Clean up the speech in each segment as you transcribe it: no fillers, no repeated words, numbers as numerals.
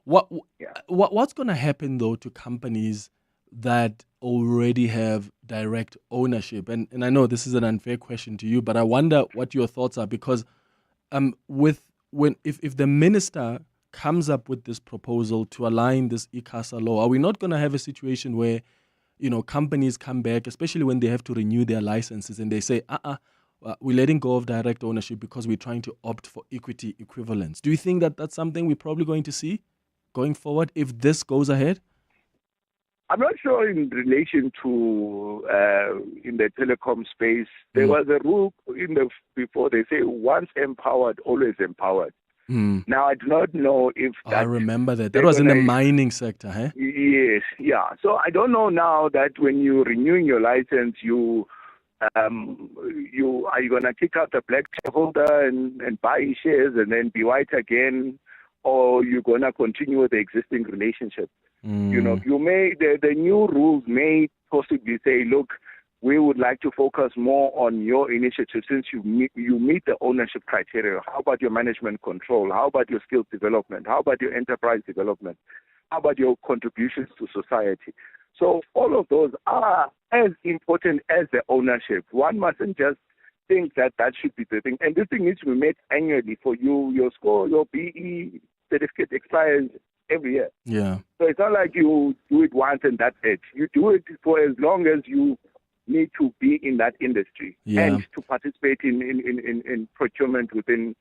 What's going to happen though to companies that already have direct ownership? And I know this is an unfair question to you, but I wonder what your thoughts are, because if the minister comes up with this proposal to align this ICASA law, are we not going to have a situation where, companies come back, especially when they have to renew their licenses, and they say, we're letting go of direct ownership because we're trying to opt for equity equivalence? Do you think that that's something we're probably going to see going forward if this goes ahead? I'm not sure in relation to in the telecom space. There was a rule before, they say once empowered, always empowered. Now, I do not know if that... I remember that. That was in the mining sector, huh? Yes, yeah. So I don't know now that when you're renewing your license, are you going to kick out the black shareholder and buy shares and then be white again, or you're going to continue with the existing relationship? You may, the new rules may possibly say, look, we would like to focus more on your initiative since you meet the ownership criteria. How about your management control? How about your skills development? How about your enterprise development? How about your contributions to society? So all of those are as important as the ownership. One mustn't just think that should be the thing. And this thing needs to be made annually for you. Your score, your BE certificate expires every year. Yeah. So it's not like you do it once and that's it. You do it for as long as you need to be in that industry and to participate in procurement within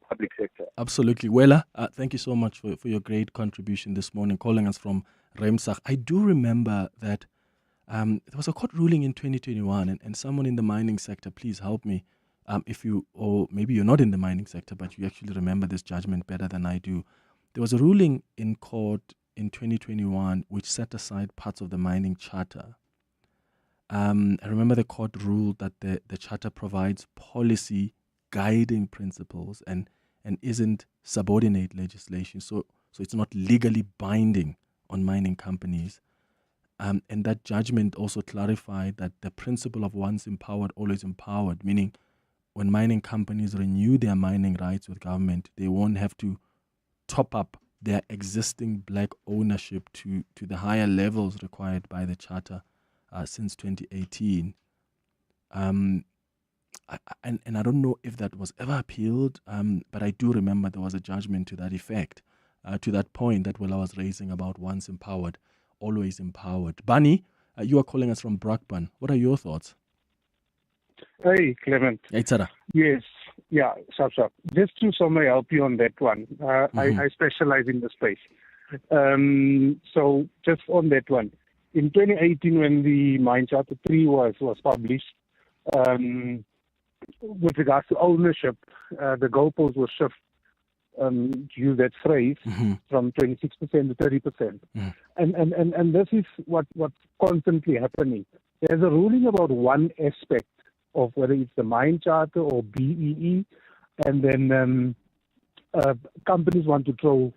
public sector. Absolutely. Wela, thank you so much for your great contribution this morning, calling us from Remsach. I do remember that there was a court ruling in 2021, and someone in the mining sector, please help me, or maybe you're not in the mining sector, but you actually remember this judgment better than I do. There was a ruling in court in 2021 which set aside parts of the mining charter. I remember the court ruled that the charter provides policy guiding principles and isn't subordinate legislation. So it's not legally binding on mining companies. And that judgment also clarified that the principle of once empowered, always empowered, meaning when mining companies renew their mining rights with government, they won't have to top up their existing black ownership to the higher levels required by the charter since 2018. And I don't know if that was ever appealed, but I do remember there was a judgment to that effect, to that point that Willa was raising about once empowered, always empowered. Bunny, you are calling us from Brakpan. What are your thoughts? Hey, Clement. Hey, Tara. Yes. Yeah, sharp. Just to somewhere help you on that one. I specialize in the space. So just on that one. In 2018, when the Mine Charter 3 was published, with regards to ownership, the goalpost was shifted, to use that phrase, from 26% to 30%. And this is what's constantly happening. There's a ruling about one aspect of whether it's the Mine Charter or BEE, and then companies want to throw,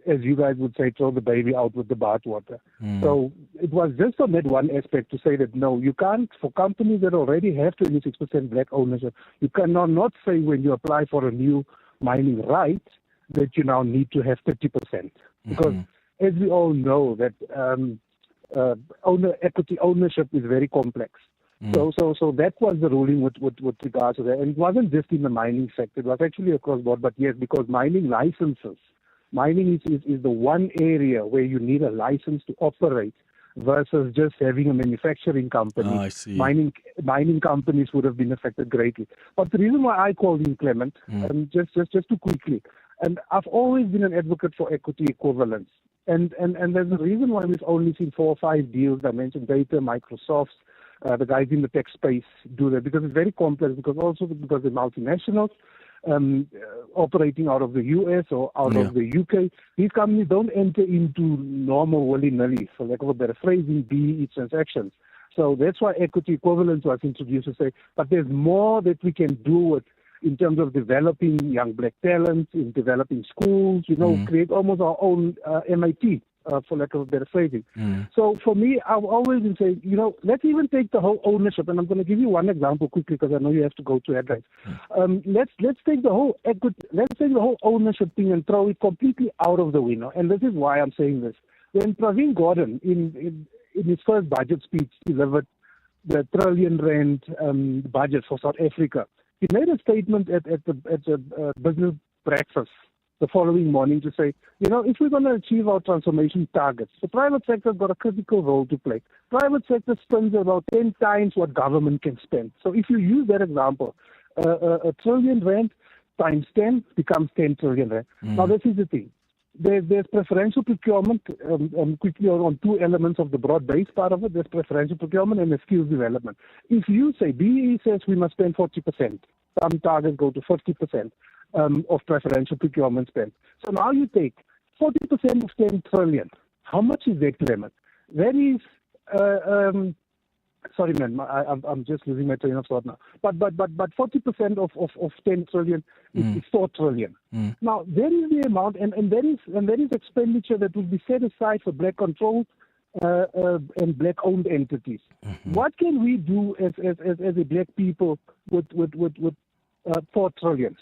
as you guys would say, throw the baby out with the bathwater. So it was just on that one aspect to say that, no, you can't, for companies that already have 26% black ownership, you cannot not say when you apply for a new mining right that you now need to have 30%. Because as we all know that equity ownership is very complex. So that was the ruling with regards to that. And it wasn't just in the mining sector, it was actually across board. But yes, because mining licenses, mining is the one area where you need a license to operate versus just having a manufacturing company. I see. Mining companies would have been affected greatly. But the reason why I called in Clement, just to quickly, and I've always been an advocate for equity equivalence. And there's a reason why we've only seen 4 or 5 deals. I mentioned Data, Microsoft, the guys in the tech space do that because it's very complex, because they're multinationals operating out of the US or out of the UK. These companies don't enter into normal willy-nilly, for lack of a better phrasing, BEE transactions. So that's why equity equivalence was introduced to say, but there's more that we can do with in terms of developing young black talent, in developing schools, create almost our own MIT for lack of a better phrasing. So for me, I've always been saying, let's even take the whole ownership, and I'm going to give you one example quickly because I know you have to go to headlines. Let's take the whole ownership thing and throw it completely out of the window. And this is why I'm saying this. When Praveen Gordon, in his first budget speech, delivered the R1 trillion budget for South Africa, he made a statement at the business breakfast the following morning to say, if we're going to achieve our transformation targets, the private sector's got a critical role to play. Private sector spends about 10 times what government can spend. So if you use that example, R1 trillion times 10 becomes 10 trillion rand. Now, this is the thing. There's preferential procurement, quickly on two elements of the broad-based part of it. There's preferential procurement and the skills development. If you say, BBEE says we must spend 40%, some targets go to 50%. Of preferential procurement spend. So now you take 40% of 10 trillion. How much is that, Clement? That is, sorry, man, I'm just losing my train of thought now. But 40% of 10 trillion is 4 trillion. Now that is the amount, and that is expenditure that will be set aside for black controlled and black owned entities. What can we do as a black people with 4 trillion,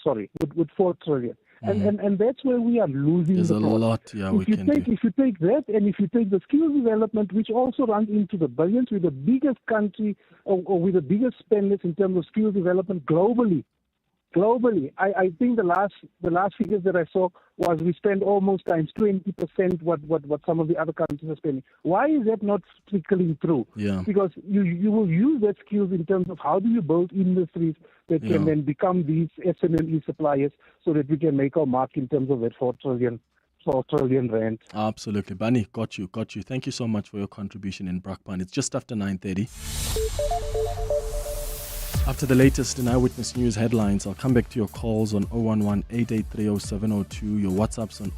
with 4 trillion. And that's where we are losing There's the plot. a lot, we can do. If you take that and if you take the skills development, which also runs into the billions, with the biggest country or with the biggest spenders in terms of skills development globally, I think the last figures that I saw was we spend almost times 20% what some of the other countries are spending. Why is that not trickling through? Yeah. Because you will use that skills in terms of how do you build industries that can then become these SME suppliers so that we can make our mark in terms of that 4 trillion rand. Absolutely. Bunny, got you. Thank you so much for your contribution in Brakpan. It's just after 9:30. After the latest in Eyewitness News headlines, I'll come back to your calls on 011-883-0702, your WhatsApps on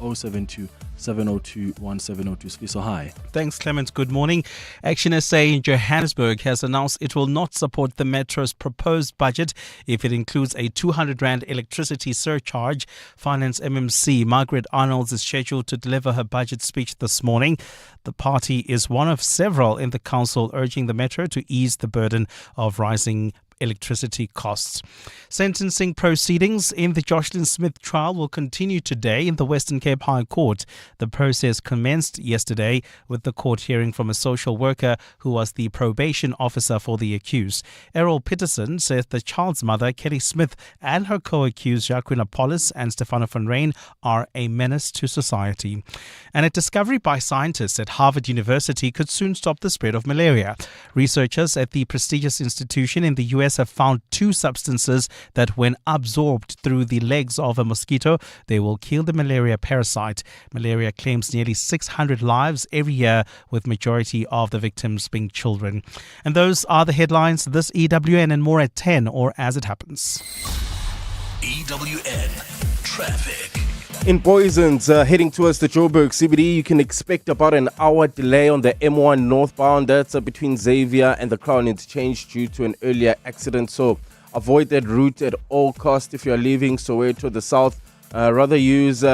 072-702-1702. So hi. Thanks, Clement. Good morning. Action SA in Johannesburg has announced it will not support the Metro's proposed budget if it includes a 200 Rand electricity surcharge. Finance MMC Margaret Arnolds is scheduled to deliver her budget speech this morning. The party is one of several in the council urging the Metro to ease the burden of rising electricity costs. Sentencing proceedings in the Jocelyn Smith trial will continue today in the Western Cape High Court. The process commenced yesterday with the court hearing from a social worker who was the probation officer for the accused. Errol Peterson says the child's mother, Kelly Smith, and her co-accused, Jacqueline Apollos and Stefano van Rijn, are a menace to society. And a discovery by scientists at Harvard University could soon stop the spread of malaria. Researchers at the prestigious institution in the US have found two substances that, when absorbed through the legs of a mosquito, they will kill the malaria parasite. Malaria claims nearly 600 lives every year, with majority of the victims being children. And those are the headlines. This EWN and more at 10 or as it happens. EWN Traffic. In Boysons, heading towards the Joburg CBD, you can expect about an hour delay on the M1 northbound. That's between Xavier and the Crown Interchange due to an earlier accident. So avoid that route at all costs if you are leaving Soweto to the south. Rather use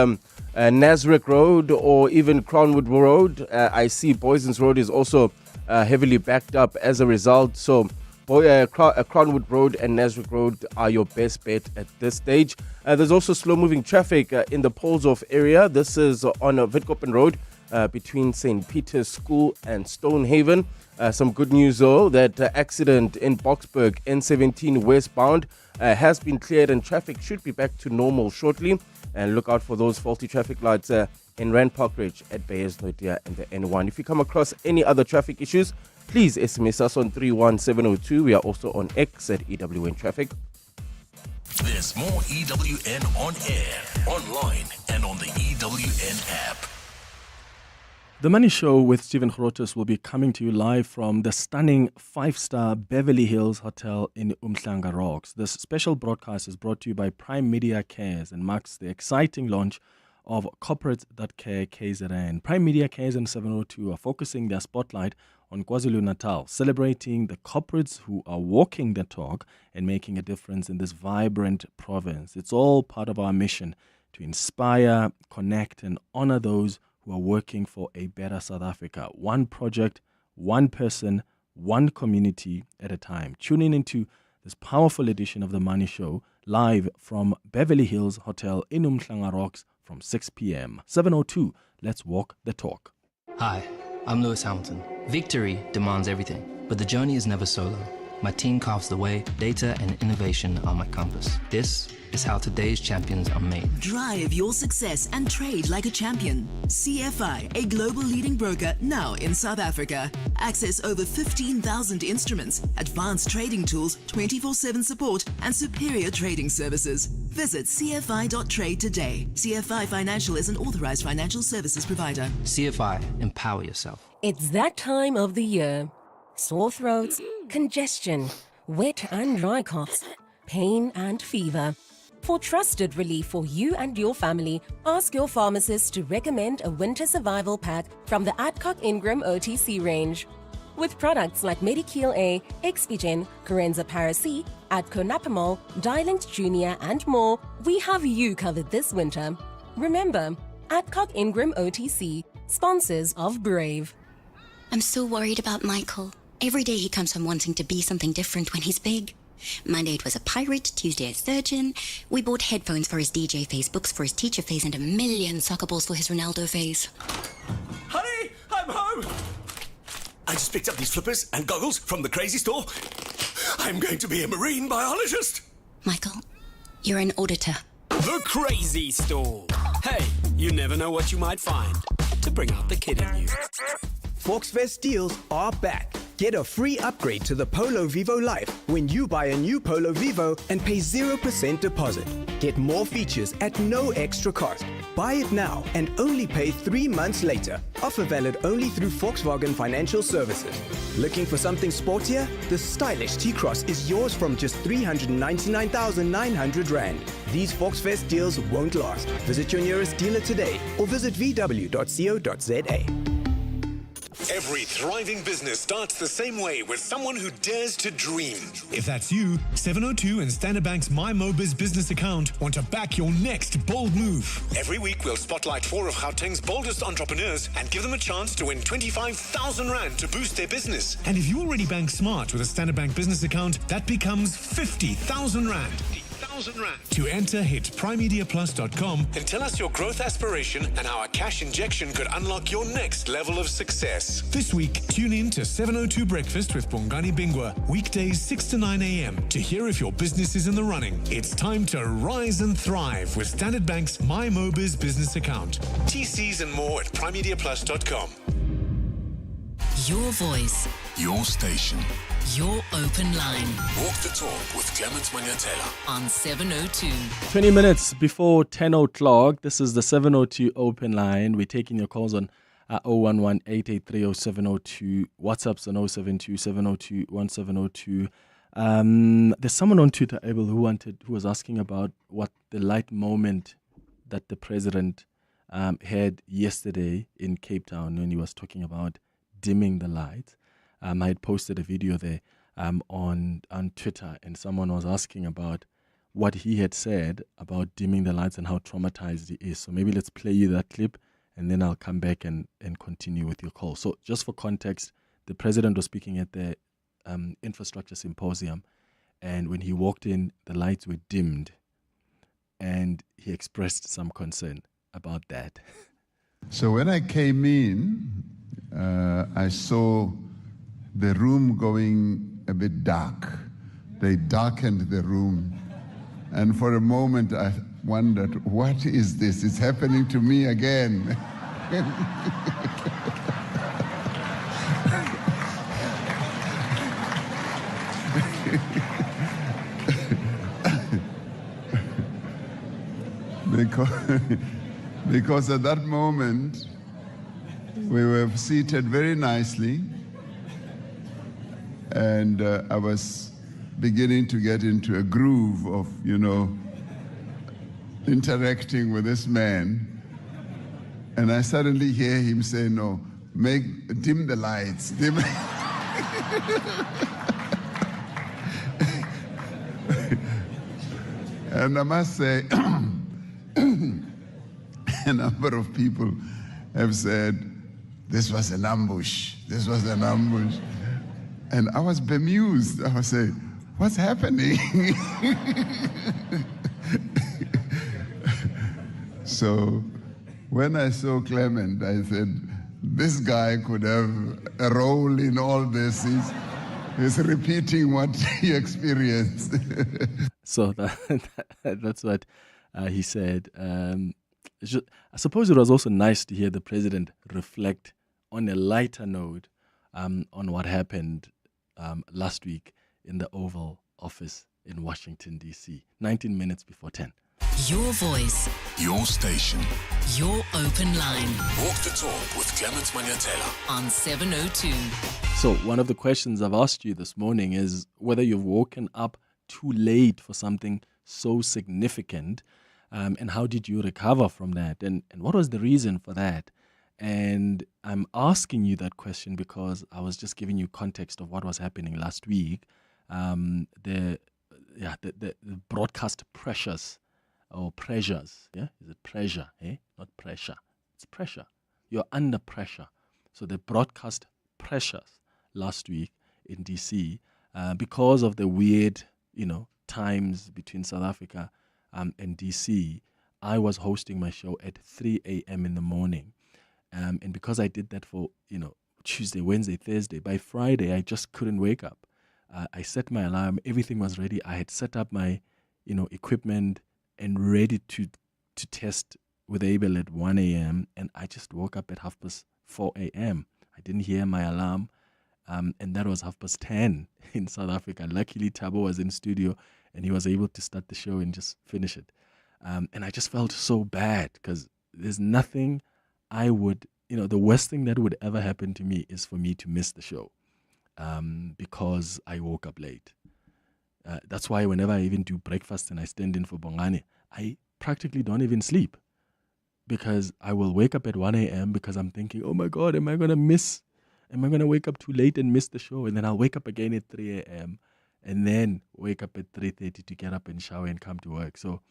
Nasrec Road or even Crownwood Road. I see Boysons Road is also heavily backed up as a result. So Crownwood Road and Nasrec Road are your best bet at this stage. There's also slow-moving traffic in the Poleshoff area. This is on Witkoppen Road between St. Peter's School and Stonehaven. Some good news, though, that accident in Boksburg, N17 westbound, has been cleared and traffic should be back to normal shortly. And look out for those faulty traffic lights in Rand Park Ridge at Beyersnodia and the N1. If you come across any other traffic issues, please SMS us on 31702. We are also on X at EWN Traffic. There's more EWN on air, online, and on the EWN app. The Money Show with Stephen Grotus will be coming to you live from the stunning 5-star Beverly Hills Hotel in Umhlanga Rocks. This special broadcast is brought to you by Prime Media Cares and marks the exciting launch of Corporate.care KZN. Prime Media Cares and 702 are focusing their spotlight on KwaZulu-Natal, celebrating the corporates who are walking the talk and making a difference in this vibrant province. It's all part of our mission to inspire, connect, and honor those who who are working for a better South Africa. One project, one person, one community at a time. Tune in into this powerful edition of The Money Show, live from Beverly Hills Hotel in Umhlanga Rocks from 6 p.m. 7:02, let's walk the talk. Hi, I'm Lewis Hamilton. Victory demands everything, but the journey is never solo. My team carves the way, data and innovation are my compass. This is how today's champions are made. Drive your success and trade like a champion. CFI, a global leading broker now in South Africa. Access over 15,000 instruments, advanced trading tools, 24/7 support, and superior trading services. Visit cfi.trade today. CFI Financial is an authorized financial services provider. CFI, empower yourself. It's that time of the year. Sore throats, congestion, wet and dry coughs, pain and fever. For trusted relief for you and your family, ask your pharmacist to recommend a winter survival pack from the Adcock Ingram OTC range. With products like Medikil A, Expigen, Corenza Parac, Adco Napamol, Dilinct Junior and more, we have you covered this winter. Remember, Adcock Ingram OTC, sponsors of Brave. I'm so worried about Michael. Every day he comes home wanting to be something different when he's big. Monday it was a pirate, Tuesday a surgeon. We bought headphones for his DJ phase, books for his teacher phase, and 1,000,000 soccer balls for his Ronaldo phase. Honey, I'm home! I just picked up these flippers and goggles from the crazy store. I'm going to be a marine biologist. Michael, you're an auditor. The crazy store. Hey, you never know what you might find to bring out the kid in you. Volksfest deals are back. Get a free upgrade to the Polo Vivo Life when you buy a new Polo Vivo and pay 0% deposit. Get more features at no extra cost. Buy it now and only pay 3 months later. Offer valid only through Volkswagen Financial Services. Looking for something sportier? The stylish T-Cross is yours from just 399,900 Rand. These Volksfest deals won't last. Visit your nearest dealer today or visit vw.co.za. Every thriving business starts the same way with someone who dares to dream. If that's you, 702 and Standard Bank's MyMobiz business account want to back your next bold move. Every week we'll spotlight 4 of Gauteng's boldest entrepreneurs and give them a chance to win 25,000 Rand to boost their business. And if you already bank smart with a Standard Bank business account, that becomes 50,000 Rand. To enter, hit primemediaplus.com and tell us your growth aspiration and how a cash injection could unlock your next level of success. This week, tune in to 702 Breakfast with Bongani Bingwa, weekdays 6 to 9 a.m. to hear if your business is in the running. It's time to rise and thrive with Standard Bank's MyMobiz business account. TCs and more at primemediaplus.com. Your voice. Your station. Your open line. Walk the talk with Clement Manyathela on 702. 20 minutes before 10 o'clock. This is the 702 open line. We're taking your calls on 011-883-0702. WhatsApp's on 072-702-1702. There's someone on Twitter, Abel, who was asking about what the light moment that the president had yesterday in Cape Town when he was talking about dimming the lights. I had posted a video there on Twitter, and someone was asking about what he had said about dimming the lights and how traumatized he is. So maybe let's play you that clip, and then I'll come back and continue with your call. So just for context, the president was speaking at the infrastructure symposium, and when he walked in, the lights were dimmed, and he expressed some concern about that. So when I came in, I saw the room going a bit dark. They darkened the room. And for a moment I wondered, what is this? It's happening to me again. Because at that moment, we were seated very nicely, and I was beginning to get into a groove of, interacting with this man. And I suddenly hear him say, no, dim the lights. Dim. And I must say, a number of people have said, this was an ambush, this was an ambush. And I was bemused. I was saying, what's happening? So when I saw Clement, I said, this guy could have a role in all this. He's repeating what he experienced. So that's what he said. I suppose it was also nice to hear the president reflect on a lighter note on what happened last week in the Oval Office in Washington, D.C., 19 minutes before 10. Your voice, your station, Your open line walk the talk with Clement Manyathela on 702. So one of the questions I've asked you this morning is whether you've woken up too late for something so significant, and how did you recover from that, and what was the reason for that? And I'm asking you that question because I was just giving you context of what was happening last week. The broadcast pressures or pressures, yeah? Is it pressure, eh? Not pressure. It's pressure. You're under pressure. So the broadcast pressures last week in DC, because of the weird, times between South Africa and DC, I was hosting my show at 3 a.m. in the morning. And because I did that for, Tuesday, Wednesday, Thursday, by Friday, I just couldn't wake up. I set my alarm. Everything was ready. I had set up my, equipment and ready to test with Abel at 1 a.m. And I just woke up at 4:30 a.m. I didn't hear my alarm. And that was 10:30 in South Africa. Luckily, Thabo was in studio and he was able to start the show and just finish it. And I just felt so bad because there's nothing I would, the worst thing that would ever happen to me is for me to miss the show because I woke up late. That's why whenever I even do breakfast and I stand in for Bongani, I practically don't even sleep because I will wake up at 1 a.m. because I'm thinking, oh my God, am I going to wake up too late and miss the show? And then I'll wake up again at 3 a.m. and then wake up at 3:30 to get up and shower and come to work. So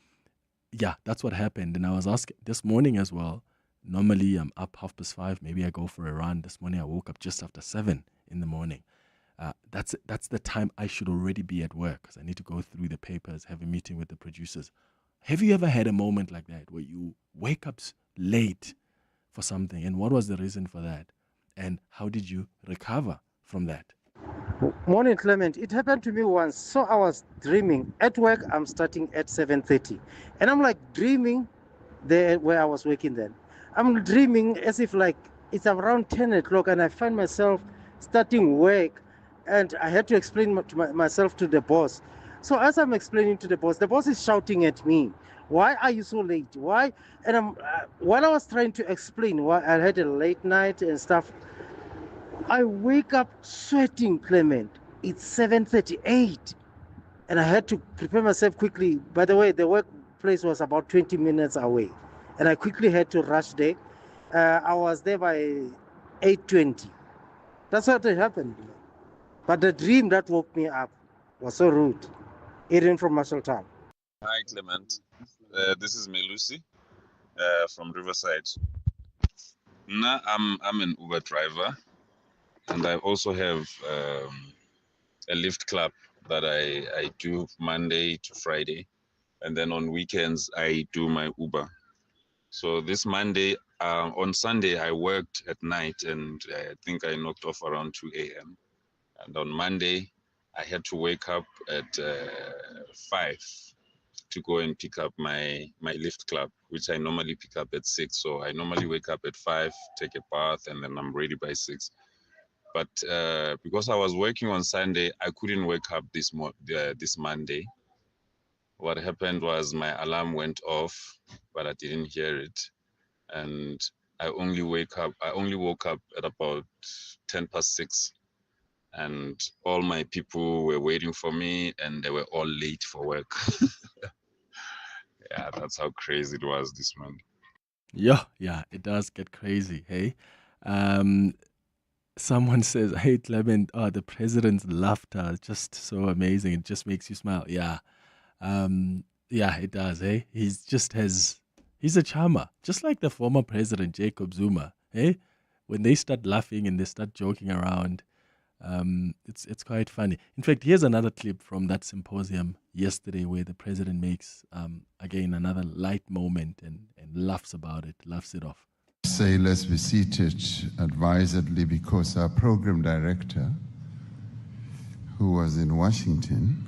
yeah, that's what happened. And I was asking this morning as well. Normally I'm up 5:30, maybe I go for a run. This morning I woke up just after 7 in the morning. That's the time I should already be at work because I need to go through the papers, have a meeting with the producers. Have you ever had a moment like that where you wake up late for something? And what was the reason for that? And how did you recover from that? Morning, Clement. It happened to me once. So I was dreaming. At work, I'm starting at 7:30. And I'm like dreaming there where I was working then. I'm dreaming as if like it's around 10 o'clock and I find myself starting work and I had to explain myself to the boss. So as I'm explaining to the boss is shouting at me. Why are you so late? Why? And while I was trying to explain why I had a late night and stuff, I wake up sweating, Clement. It's 7:38. And I had to prepare myself quickly. By the way, the workplace was about 20 minutes away. And I quickly had to rush there. I was there by 8:20. That's what happened. But the dream that woke me up was so rude. Adrian from Marshalltown. Hi, Clement. This is Melusi from Riverside. Now, I'm an Uber driver, and I also have a lift club that I do Monday to Friday, and then on weekends I do my Uber. So this Monday, on Sunday I worked at night, and I think I knocked off around 2 a.m. And on Monday, I had to wake up at 5 to go and pick up my lift club, which I normally pick up at 6. So I normally wake up at 5, take a bath, and then I'm ready by 6. But because I was working on Sunday, I couldn't wake up this Monday. What happened was my alarm went off, but I didn't hear it, and I only woke up at about 6:10. And all my people were waiting for me and they were all late for work. Yeah, that's how crazy it was this month. Yeah, it does get crazy, hey? Someone says, hey, Clement, the president's laughter is just so amazing. It just makes you smile. Yeah, it does, hey? He just has He's a charmer, just like the former president, Jacob Zuma. Eh? When they start laughing and they start joking around, it's quite funny. In fact, here's another clip from that symposium yesterday where the president makes, again, another light moment and laughs about it, laughs it off. Say, let's be seated advisedly, because our program director, who was in Washington,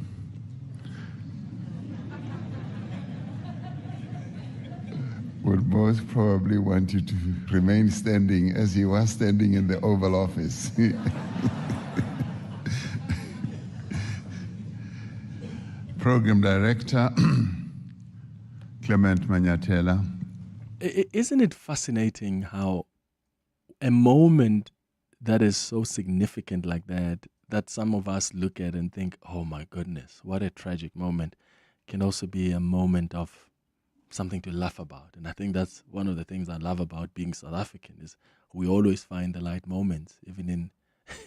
would most probably want you to remain standing as he was standing in the Oval Office. Program Director, Clement Manyathela. Isn't it fascinating how a moment that is so significant like that some of us look at and think, oh my goodness, what a tragic moment, can also be a moment of something to laugh about. And I think that's one of the things I love about being South African, is we always find the light moments, even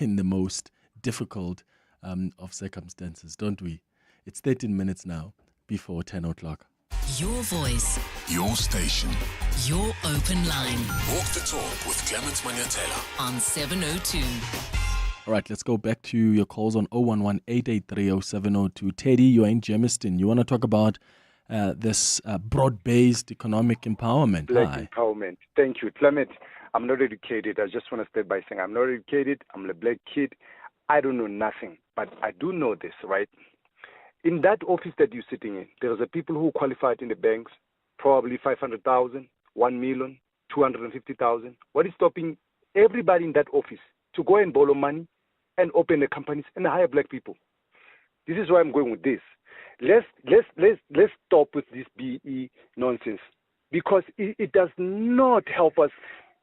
in the most difficult of circumstances, don't we? It's 13 minutes now before 10 o'clock. Your voice, your station, your open line. Walk the talk with Clement Manyathela on 702. All right, let's go back to your calls on 011-883-0702. Teddy, you're in Germiston. You want to talk about this broad-based economic empowerment. Black empowerment. Thank you. Clement, I'm not educated. I just want to start by saying I'm not educated. I'm a black kid. I don't know nothing. But I do know this, right? In that office that you're sitting in, there are people who qualified in the banks, probably 500,000, 1 million, 250,000. What is stopping everybody in that office to go and borrow money and open the companies and hire black people? This is why I'm going with this. Let's stop with this BE nonsense, because it does not help us.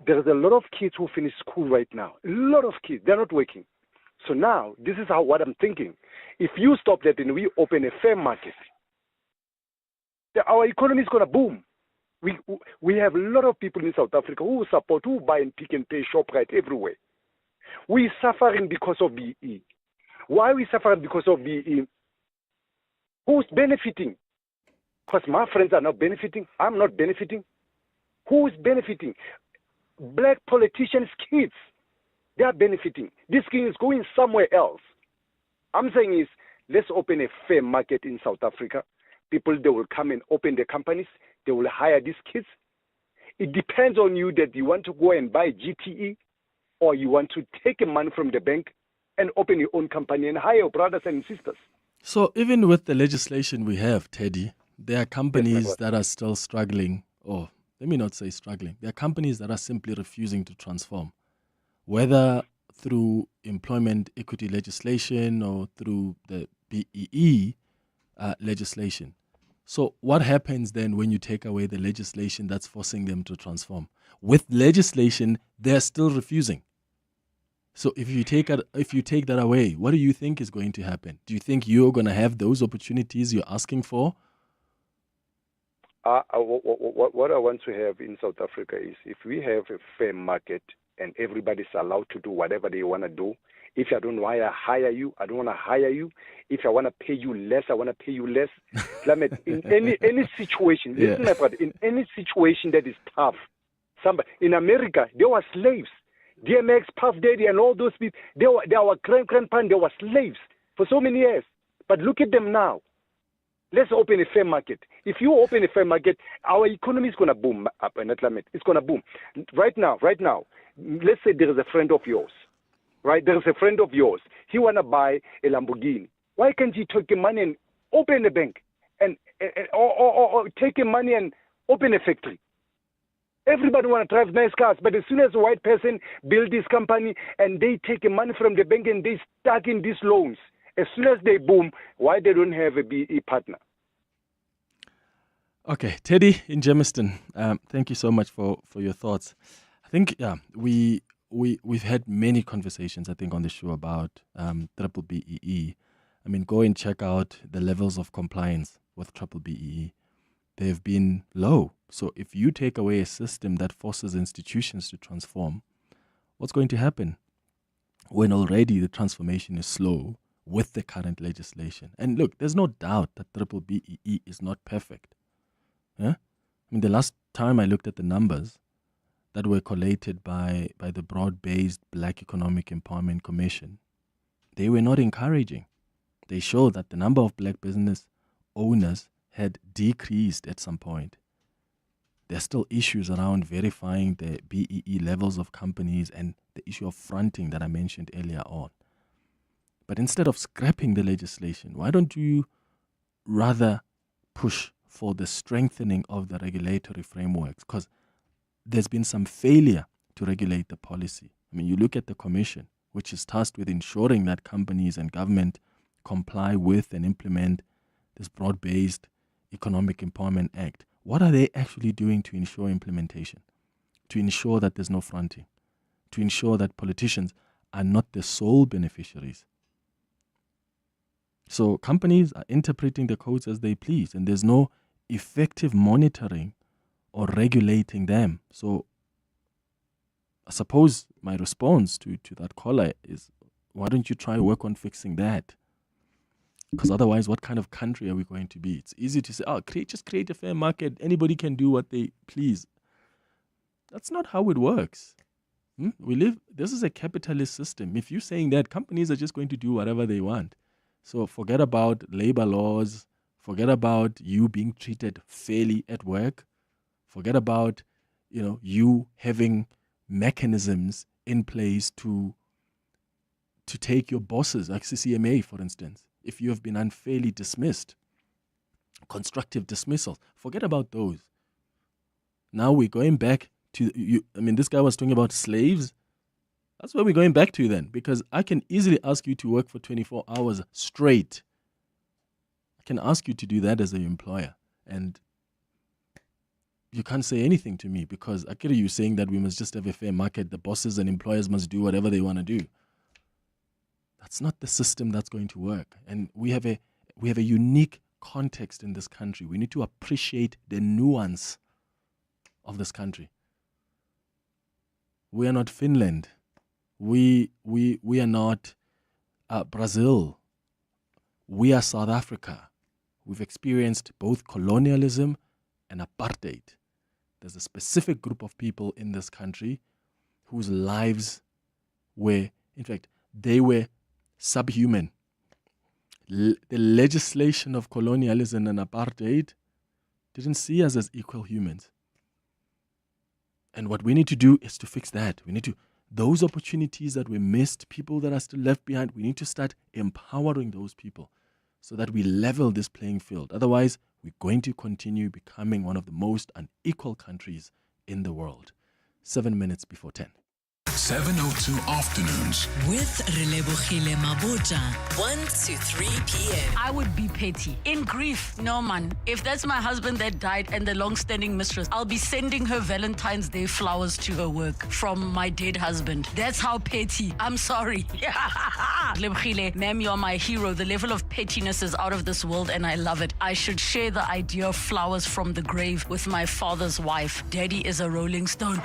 There's a lot of kids who finish school right now. A lot of kids, they're not working. So now, this is what I'm thinking. If you stop that and we open a fair market, our economy is going to boom. We have a lot of people in South Africa who support, who buy and pick and pay ShopRite everywhere. We're suffering because of BE. Why are we suffering because of BE? Who's benefiting? Because my friends are not benefiting. I'm not benefiting. Who's benefiting? Black politicians' kids. They are benefiting. This thing is going somewhere else. I'm saying is, let's open a fair market in South Africa. People, they will come and open their companies. They will hire these kids. It depends on you that you want to go and buy GTE, or you want to take money from the bank and open your own company and hire your brothers and sisters. So even with the legislation we have, Teddy, there are companies that are still struggling, or let me not say struggling. There are companies that are simply refusing to transform, whether through employment equity legislation or through the BEE legislation. So what happens then when you take away the legislation that's forcing them to transform? With legislation, they're still refusing. So if you take that away, what do you think is going to happen? Do you think you're going to have those opportunities you're asking for? What I want to have in South Africa is, if we have a fair market and everybody's allowed to do whatever they want to do. If I don't want to hire you, I don't want to hire you. If I want to pay you less, I want to pay you less. In any situation, listen, my brother, in any situation that is tough, in America, there were slaves. DMX, Puff Daddy, and all those people, they were grandparents, they were slaves for so many years. But look at them now. Let's open a fair market. If you open a fair market, our economy is going to boom up, and it's going to boom. Right now, let's say there is a friend of yours, right? There is a friend of yours. He want to buy a Lamborghini. Why can't he take the money and open a bank or take the money and open a factory? Everybody want to drive nice cars, but as soon as a white person build this company and they take the money from the bank and they start in these loans, as soon as they boom, why they don't have a BE partner? Okay, Teddy in Germiston, thank you so much for your thoughts. I think we've had many conversations, I think, on the show about BBBEE. I mean, go and check out the levels of compliance with BBBEE. They've been low. So if you take away a system that forces institutions to transform, what's going to happen when already the transformation is slow with the current legislation? And look, there's no doubt that BBBEE is not perfect. Yeah? mean, the last time I looked at the numbers that were collated by the broad-based Black Economic Empowerment Commission, they were not encouraging. They showed that the number of black business owners had decreased at some point. There's still issues around verifying the BEE levels of companies and the issue of fronting that I mentioned earlier on. But instead of scrapping the legislation, why don't you rather push for the strengthening of the regulatory frameworks? Because there's been some failure to regulate the policy. I mean, you look at the commission, which is tasked with ensuring that companies and government comply with and implement this broad-based Economic Empowerment Act. What are they actually doing to ensure implementation? To ensure that there's no fronting? To ensure that politicians are not the sole beneficiaries? So companies are interpreting the codes as they please, and there's no effective monitoring or regulating them. So I suppose my response to that caller is, why don't you try to work on fixing that? Because otherwise, what kind of country are we going to be? It's easy to say, just create a fair market. Anybody can do what they please. That's not how it works. This is a capitalist system. If you're saying that, companies are just going to do whatever they want. So forget about labor laws. Forget about you being treated fairly at work. Forget about, you having mechanisms in place to take your bosses, like CCMA, for instance. If you have been unfairly dismissed, constructive dismissals, forget about those. Now we're going back to, this guy was talking about slaves. That's where we're going back to then, because I can easily ask you to work for 24 hours straight. I can ask you to do that as an employer, and you can't say anything to me because I get you saying that we must just have a fair market. The bosses and employers must do whatever they want to do. That's not the system that's going to work. And we have a unique context in this country. We need to appreciate the nuance of this country. We are not Finland. We are not Brazil. We are South Africa. We've experienced both colonialism and apartheid. There's a specific group of people in this country whose lives were, in fact, they were subhuman. The legislation of colonialism and apartheid didn't see us as equal humans. And what we need to do is to fix that. Those opportunities that were missed, people that are still left behind, we need to start empowering those people so that we level this playing field. Otherwise, we're going to continue becoming one of the most unequal countries in the world. 7 minutes before 10. 702 Afternoons with Relebohile Maboja, 1 to 3 p.m. I would be petty. In grief, no man. If that's my husband that died and the long-standing mistress, I'll be sending her Valentine's Day flowers to her work from my dead husband. That's how petty. I'm sorry. Relebohile, ma'am, you're my hero. The level of pettiness is out of this world and I love it. I should share the idea of flowers from the grave with my father's wife. Daddy is a rolling stone.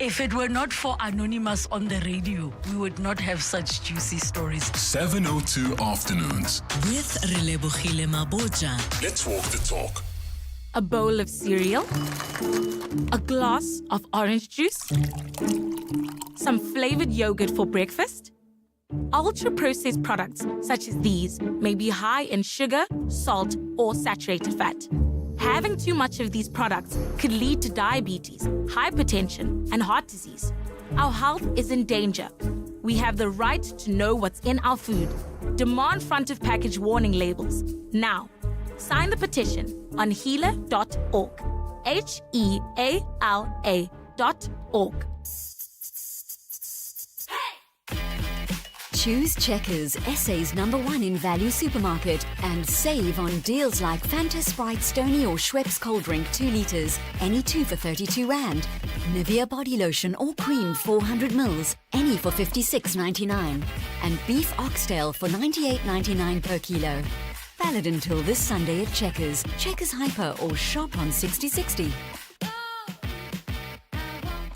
If it were not for Anonymous on the radio, we would not have such juicy stories. 702 Afternoons with Relebohile Maboja. Let's walk the talk. A bowl of cereal, a glass of orange juice, some flavored yogurt for breakfast. Ultra-processed products such as these may be high in sugar, salt, or saturated fat. Having too much of these products could lead to diabetes, hypertension, and heart disease. Our health is in danger. We have the right to know what's in our food. Demand front of package warning labels. Now, sign the petition on heala.org. HEALA.org. Choose Checkers, SA's #1 in value supermarket, and save on deals like Fanta Sprite Stony or Schweppes cold drink 2 litres, any 2 for 32 Rand. Nivea body lotion or cream 400 mils, any for 56.99. And beef oxtail for 98.99 per kilo. Valid until this Sunday at Checkers, Checkers Hyper, or shop on 6060.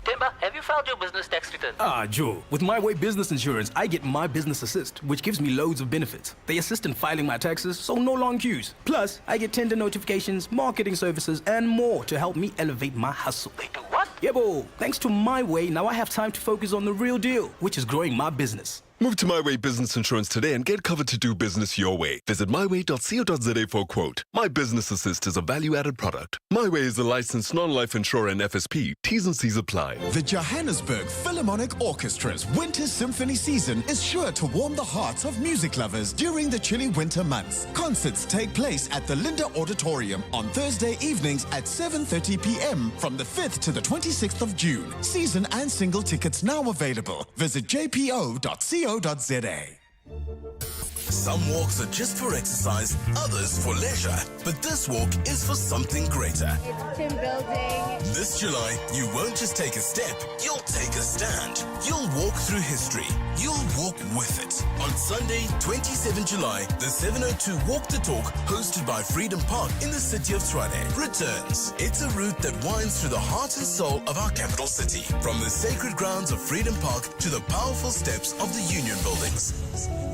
Timber, have you found filed your business tax return? Joe, with My Way Business Insurance, I get My Business Assist, which gives me loads of benefits. They assist in filing my taxes, so no long queues. Plus, I get tender notifications, marketing services, and more to help me elevate my hustle. They do what? Yebo, thanks to My Way, now I have time to focus on the real deal, which is growing my business. Move to My Way Business Insurance today and get covered to do business your way. Visit myway.co.za for a quote. My Business Assist is a value-added product. My Way is a licensed non-life insurer and FSP. T's and C's apply. The Johannesburg Philharmonic Orchestra's Winter Symphony season is sure to warm the hearts of music lovers during the chilly winter months. Concerts take place at the Linda Auditorium on Thursday evenings at 7:30 p.m. from the 5th to the 26th of June. Season and single tickets now available. Visit jpo.co.za. Some walks are just for exercise, others for leisure. But this walk is for something greater. It's team building. This July, you won't just take a step, you'll take a stand. You'll walk through history. You'll walk with it. On Sunday, 27 July, the 702 Walk the Talk, hosted by Freedom Park in the city of Tshwane, returns. It's a route that winds through the heart and soul of our capital city. From the sacred grounds of Freedom Park to the powerful steps of the Union buildings.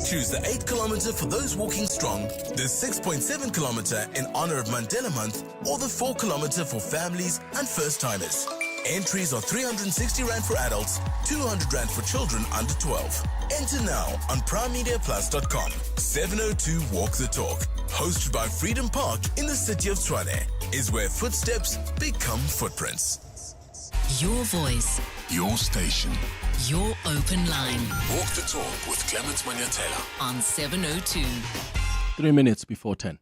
Choose the 8 kilometer for those walking strong, the 6.7 kilometer in honor of Mandela Month, or the 4 kilometer for families and first-timers. Entries are 360 Rand for adults, 200 Rand for children under 12. Enter now on primemediaplus.com. 702 Walk the Talk, hosted by Freedom Park in the city of Tshwane, is where footsteps become footprints. Your voice. Your station. Your open line. Walk the Talk with Clement Manyathela on 702. 3 minutes before 10.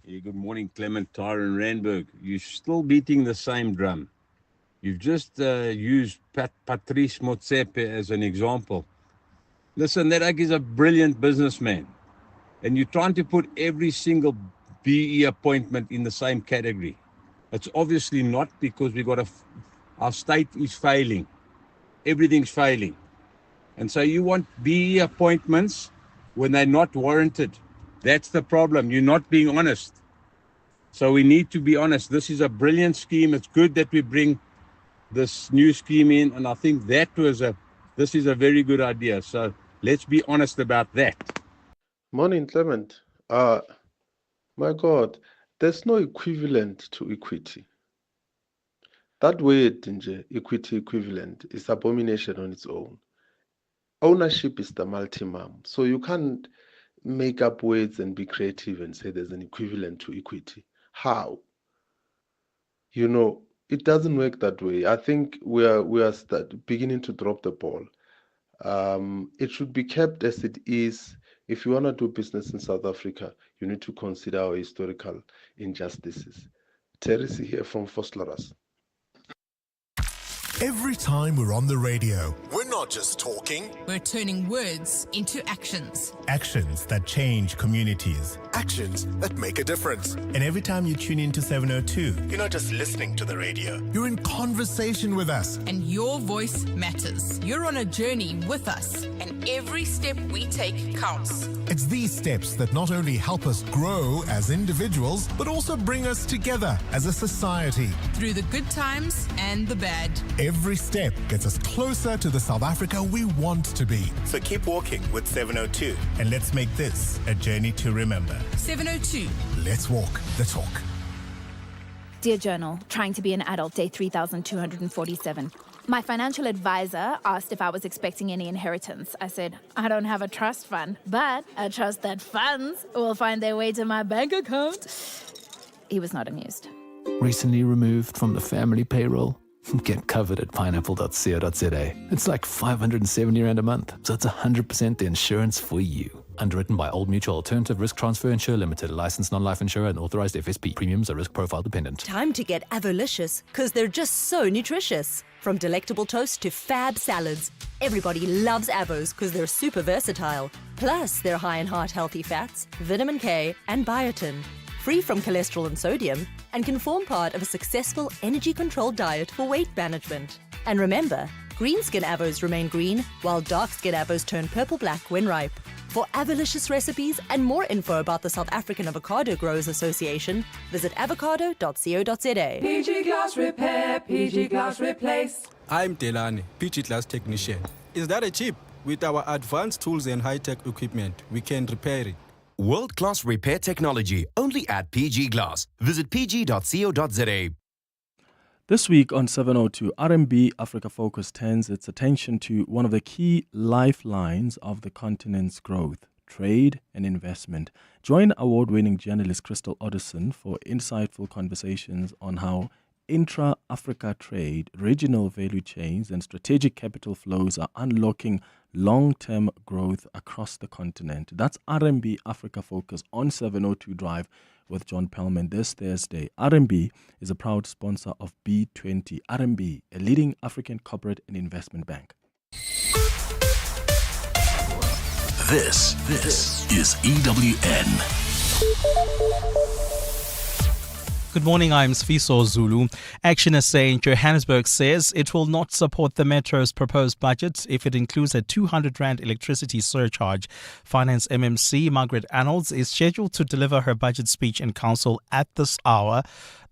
Hey, good morning, Clement, Tyron Randburg. You're still beating the same drum. You've just used Patrice Motsepe as an example. Listen, that guy is a brilliant businessman. And you're trying to put every single BE appointment in the same category. It's obviously not, because our state is failing. Everything's failing. And so you want BE appointments when they're not warranted. That's the problem. You're not being honest. So we need to be honest. This is a brilliant scheme. It's good that we bring this new scheme in. And I think this is a very good idea. So let's be honest about that. Morning, Clement. My God, there's no equivalent to equity. That word, equity equivalent, is abomination on its own. Ownership is the multimum. So you can't make up words and be creative and say there's an equivalent to equity. How? It doesn't work that way. I think we are beginning to drop the ball. It should be kept as it is. If you want to do business in South Africa, you need to consider our historical injustices. Teresi here from Vosloorus. Every time we're on the radio, we're not just talking. We're turning words into actions. Actions that change communities. Actions that make a difference. And every time you tune into 702, you're not just listening to the radio. You're in conversation with us. And your voice matters. You're on a journey with us. And every step we take counts. It's these steps that not only help us grow as individuals, but also bring us together as a society. Through the good times and the bad. Every step gets us closer to the South Africa we want to be. So keep walking with 702, and let's make this a journey to remember. 702. Let's walk the talk. Dear Journal, trying to be an adult, day 3,247. My financial advisor asked if I was expecting any inheritance. I said, I don't have a trust fund, but I trust that funds will find their way to my bank account. He was not amused. Recently removed from the family payroll? Get covered at pineapple.co.za. It's like 570 Rand a month, so it's 100% the insurance for you. Underwritten by Old Mutual Alternative Risk Transfer Insurer Limited, a licensed non-life insurer and authorized FSP. Premiums are risk profile dependent. Time to get avolicious, because they're just so nutritious. From delectable toast to fab salads. Everybody loves Avos because they're super versatile. Plus, they're high in heart-healthy fats, vitamin K, and biotin. Free from cholesterol and sodium, and can form part of a successful energy-controlled diet for weight management. And remember, green skin avos remain green, while dark skin avos turn purple-black when ripe. For avolicious recipes and more info about the South African Avocado Growers Association, visit avocado.co.za. PG Glass Repair, PG Glass Replace. I'm Delane, PG class technician. Is that a chip? With our advanced tools and high-tech equipment, we can repair it. World-class repair technology, only at PG Glass. Visit pg.co.za. This week on 702, RMB Africa Focus turns its attention to one of the key lifelines of the continent's growth, trade and investment. Join award-winning journalist Crystal Odison for insightful conversations on how intra-Africa trade, regional value chains and strategic capital flows are unlocking long-term growth across the continent. That's RMB Africa Focus on 702 Drive with John Pellman this Thursday. RMB is a proud sponsor of B20. RMB, a leading African corporate and investment bank. This is EWN. Good morning, I'm Sfiso Zulu. Action SA in Johannesburg says it will not support the Metro's proposed budget if it includes a 200 Rand electricity surcharge. Finance MMC Margaret Arnolds is scheduled to deliver her budget speech in council at this hour.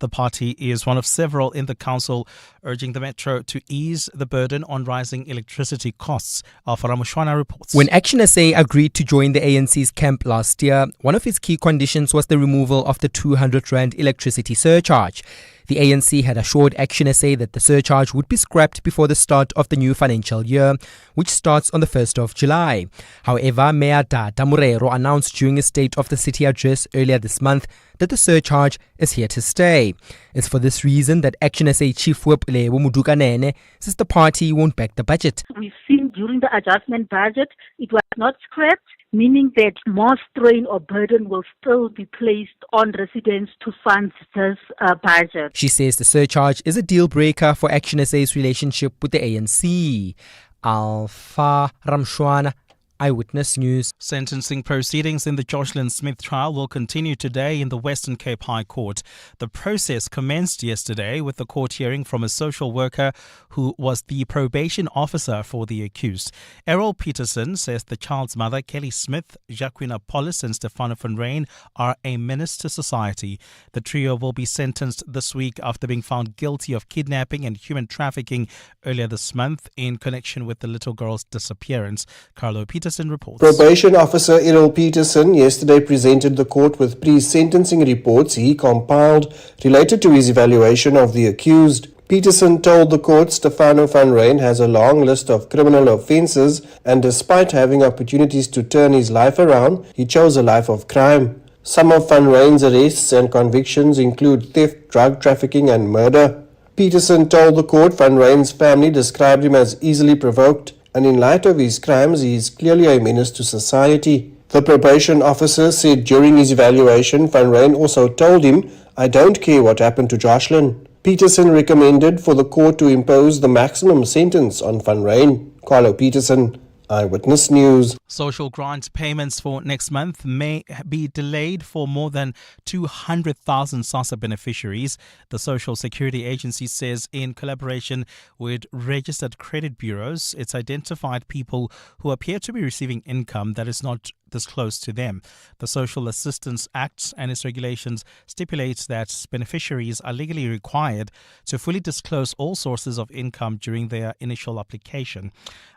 The party is one of several in the council urging the Metro to ease the burden on rising electricity costs. Ramushwana reports. When Action SA agreed to join the ANC's camp last year, one of its key conditions was the removal of the 200 Rand electricity surcharge. The ANC had assured Action SA that the surcharge would be scrapped before the start of the new financial year, which starts on the 1st of July. However, Mayor Dada Murero announced during a State of the City address earlier this month that the surcharge is here to stay. It's for this reason that Action SA Chief Whip Lewo Mudukanene says the party won't back the budget. We've seen during the adjustment budget, it was not scrapped, meaning that more strain or burden will still be placed on residents to fund this budget. She says the surcharge is a deal breaker for Action SA's relationship with the ANC. Alpha Ramshwana, Eyewitness News. Sentencing proceedings in the Jocelyn Smith trial will continue today in the Western Cape High Court. The process commenced yesterday with the court hearing from a social worker who was the probation officer for the accused. Errol Peterson says the child's mother, Kelly Smith, Jacqueline Apollos and Stefano van Rijn are a menace to society. The trio will be sentenced this week after being found guilty of kidnapping and human trafficking earlier this month in connection with the little girl's disappearance. Carlo Peterson reports. Probation officer Errol Peterson yesterday presented the court with pre-sentencing reports he compiled related to his evaluation of the accused. Peterson told the court Stefano van Rijn has a long list of criminal offences and despite having opportunities to turn his life around, he chose a life of crime. Some of van Rijn's arrests and convictions include theft, drug trafficking and murder. Peterson told the court van Rijn's family described him as easily provoked, and in light of his crimes, he is clearly a menace to society. The probation officer said during his evaluation, van Rijn also told him, "I don't care what happened to Jocelyn." Peterson recommended for the court to impose the maximum sentence on van Rijn. Carlo Peterson, Eyewitness News. Social grant payments for next month may be delayed for more than 200,000 SASSA beneficiaries. The Social Security Agency says in collaboration with registered credit bureaus, it's identified people who appear to be receiving income that is not disclosed to them. The Social Assistance Act and its regulations stipulates that beneficiaries are legally required to fully disclose all sources of income during their initial application.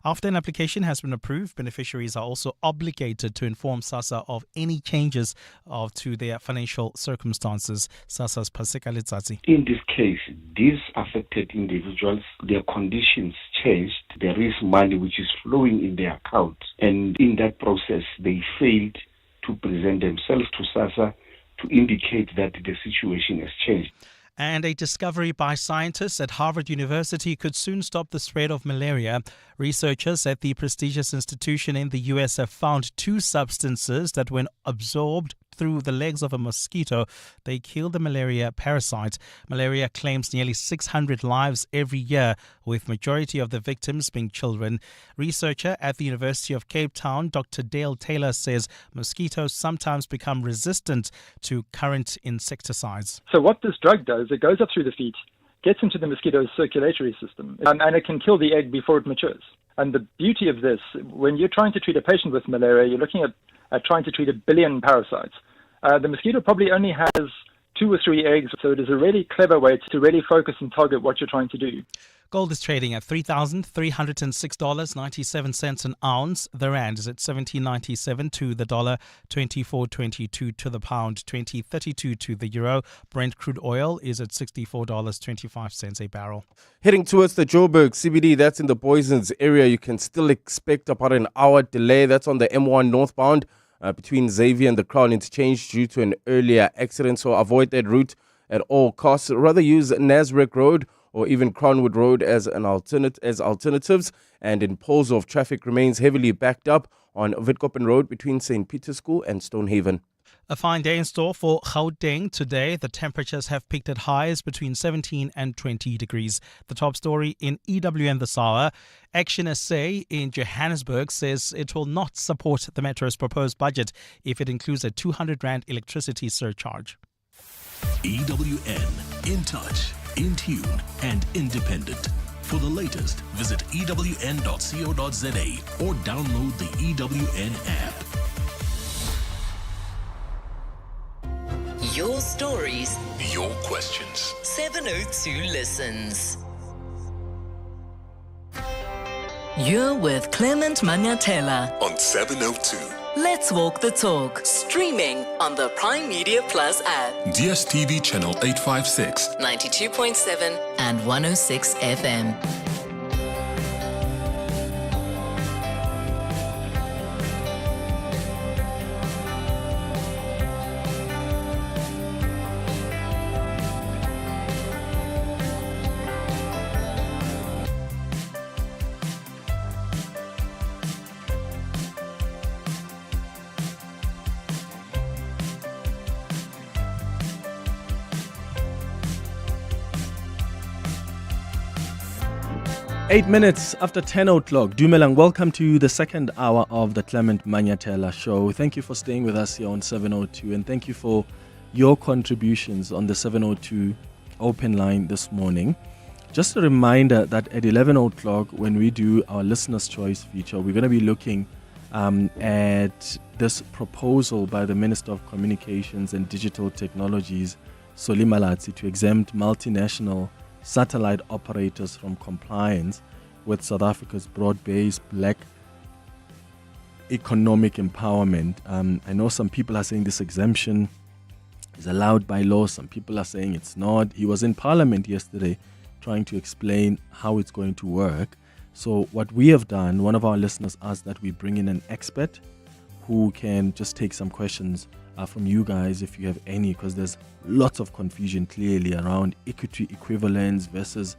After an application has been approved, beneficiaries are also obligated to inform SASSA of any changes to their financial circumstances. SASSA's Pasika Letsatsi. In this case, these affected individuals, their conditions changed. There is money which is flowing in their account, and in that process, they failed to present themselves to SASSA to indicate that the situation has changed. And a discovery by scientists at Harvard University could soon stop the spread of malaria. Researchers at the prestigious institution in the US have found two substances that, when absorbed through the legs of a mosquito, they kill the malaria parasite. Malaria claims nearly 600 lives every year, with majority of the victims being children. Researcher at the University of Cape Town, Dr. Dale Taylor, says mosquitoes sometimes become resistant to current insecticides. So what this drug does, it goes up through the feet, gets into the mosquito's circulatory system, and it can kill the egg before it matures. And the beauty of this, when you're trying to treat a patient with malaria, you're looking at trying to treat 1 billion parasites. The mosquito probably only has 2 or 3 eggs, so it is a really clever way to really focus and target what you're trying to do. Gold is trading at $3,306.97 an ounce. The rand is at 17.97 to the dollar, 24.22 to the pound, 20.32 to the euro. Brent crude oil is at $64.25 a barrel. Heading towards the Joburg CBD, that's in the Boysons area. You can still expect about an hour delay. That's on the M1 northbound between Xavier and the Crown Interchange due to an earlier accident. So avoid that route at all costs. Rather use Nasrec Road or even Crownwood Road as alternatives. And in Polshof, traffic remains heavily backed up on Witkoppen Road between St. Peter's School and Stonehaven. A fine day in store for Gauteng today. The temperatures have peaked at highs between 17 and 20 degrees. The top story in EWN this hour. Action SA in Johannesburg says it will not support the Metro's proposed budget if it includes a 200 Rand electricity surcharge. EWN, in touch, in tune, and independent. For the latest, visit ewn.co.za or download the EWN app. Your stories, Your questions. 702 listens. You're with Clement Manyathela On 702. Let's walk the talk. Streaming on the Prime Media Plus app. DSTV channel 856. 92.7 and 106 FM. Eight minutes after 10 o'clock. Dumelang, welcome to the second hour of the Clement Manyathela Show. Thank you for staying with us here on 702, and thank you for your contributions on the 702 open line this morning. Just a reminder that at 11 o'clock, when we do our Listener's Choice feature, we're going to be looking at this proposal by the Minister of Communications and Digital Technologies, Solly Malatsi, to exempt multinational satellite operators from compliance with South Africa's broad-based black economic empowerment. I know some people are saying this exemption is allowed by law. Some people are saying it's not. He was in Parliament yesterday trying to explain how it's going to work. So what we have done, one of our listeners asked that we bring in an expert who can just take some questions from you guys if you have any, because there's lots of confusion clearly around equity equivalence versus,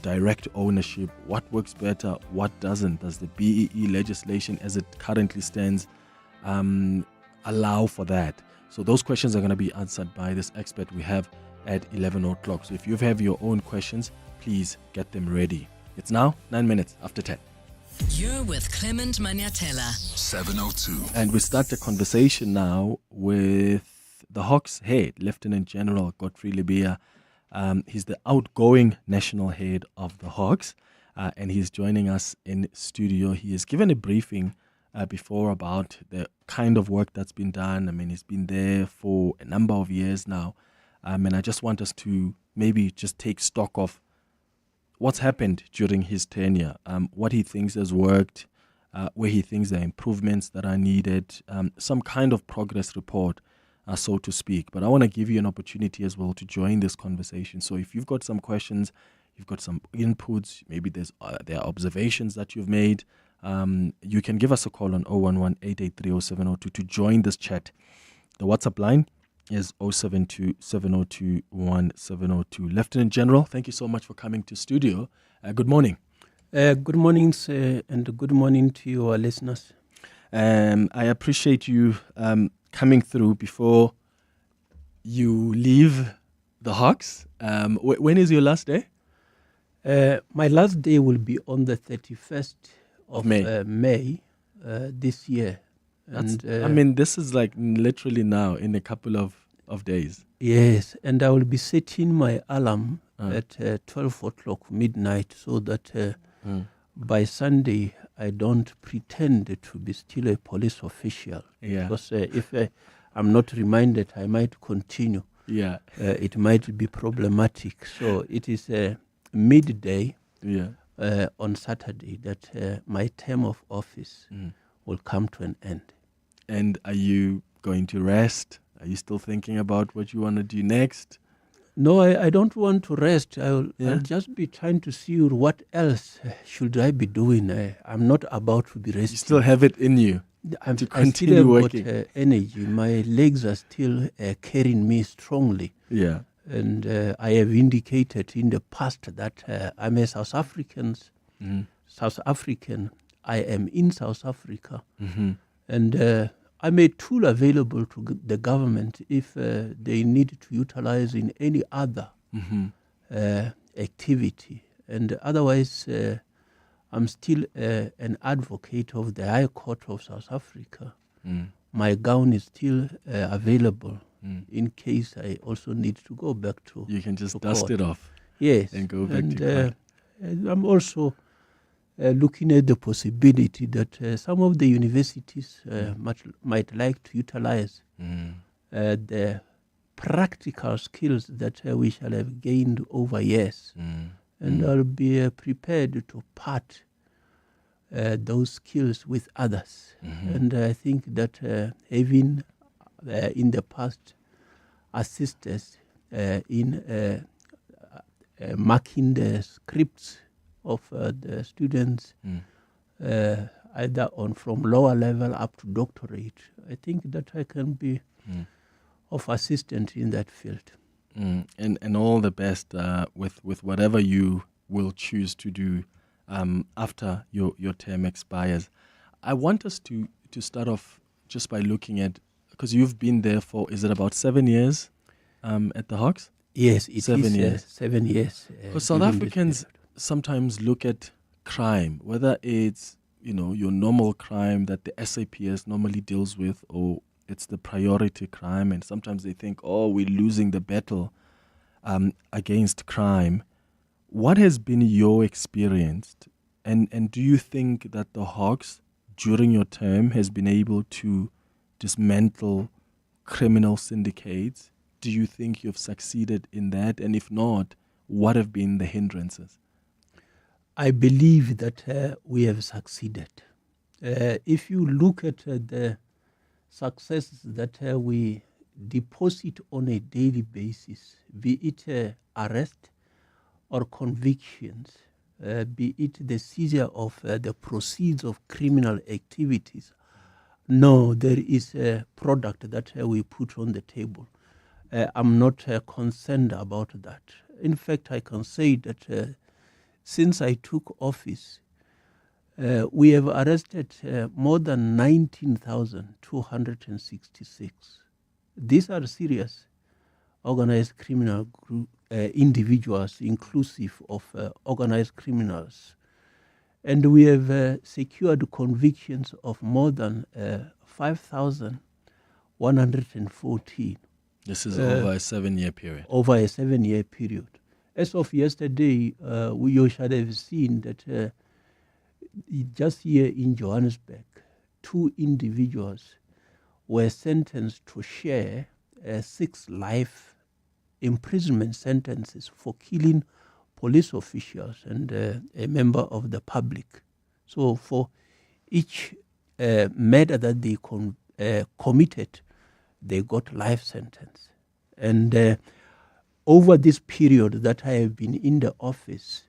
direct ownership. What works better? What doesn't? Does the BEE legislation as it currently stands allow for that? So those questions are going to be answered by this expert we have at 11 o'clock. So if you have your own questions, please get them ready. It's now 9 minutes after 10. You're with Clement Manyathela. 702. And we start the conversation now with the Hawks head, Lieutenant-General Godfrey Lebeya. He's the outgoing national head of the Hawks, and he's joining us in studio. He has given a briefing before about the kind of work that's been done. I mean, he's been there for a number of years now, and I just want us to maybe just take stock of what's happened during his tenure, what he thinks has worked, where he thinks there are improvements that are needed, some kind of progress report, so to speak. But I want to give you an opportunity as well to join this conversation. So if you've got some questions, you've got some inputs, maybe there are observations that you've made, you can give us a call on 011-883-0702 to join this chat. The WhatsApp line is 072-702-1702. Lieutenant General, thank you so much for coming to studio. Good morning. Good morning, sir, and good morning to your listeners. I appreciate you coming through before you leave the Hawks. When is your last day? My last day will be on the 31st of May this year. And, this is like literally now in a couple of days. Yes, and I will be setting my alarm at 12 o'clock midnight so that by Sunday I don't pretend to be still a police official. Yeah. Because if I'm not reminded, I might continue. Yeah. It might be problematic. So it is midday. on Saturday that my term of office will come to an end. And are you going to rest? Are you still thinking about what you want to do next? No, I don't want to rest. I'll just be trying to see what else should I be doing. I'm not about to be resting. You still have it in you to continue working. I still have got energy. My legs are still carrying me strongly. Yeah. And I have indicated in the past that I'm a South African. South African. I am in South Africa. And I'm a tool available to the government if they need to utilize in any other activity. And otherwise, I'm still an advocate of the High Court of South Africa. My gown is still available in case I also need to go back to You can just dust it off. Yes. And go back to court. And I'm also looking at the possibility that some of the universities might like to utilize the practical skills that we shall have gained over years. And I'll be prepared to part those skills with others. And I think that having in the past assisted in marking the scripts of the students, either from lower level up to doctorate, I think that I can be of assistance in that field. And all the best with whatever you will choose to do after your term expires. I want us to start off just by looking at, because you've been there for, is it about 7 years at the Hawks? Yes, it 7 is, years. 7 years. Because South Africans sometimes look at crime, whether it's your normal crime that the SAPS normally deals with, or it's the priority crime, and sometimes they think, we're losing the battle against crime. What has been your experience, and do you think that the Hawks during your term has been able to dismantle criminal syndicates? Do you think you've succeeded in that? And if not, what have been the hindrances? I believe that we have succeeded. If you look at the successes that we deposit on a daily basis, be it arrest or convictions, be it the seizure of the proceeds of criminal activities, no, there is a product that we put on the table. I'm not concerned about that. In fact, I can say that since I took office, we have arrested more than 19,266. These are serious organized criminal group, individuals, inclusive of organized criminals. And we have secured convictions of more than 5,114. This is over a 7-year period. Over a 7-year period. As of yesterday, you should have seen that just here in Johannesburg, 2 individuals were sentenced to share 6 life imprisonment sentences for killing police officials and a member of the public. So for each murder that they committed, they got life sentence. And over this period that I have been in the office,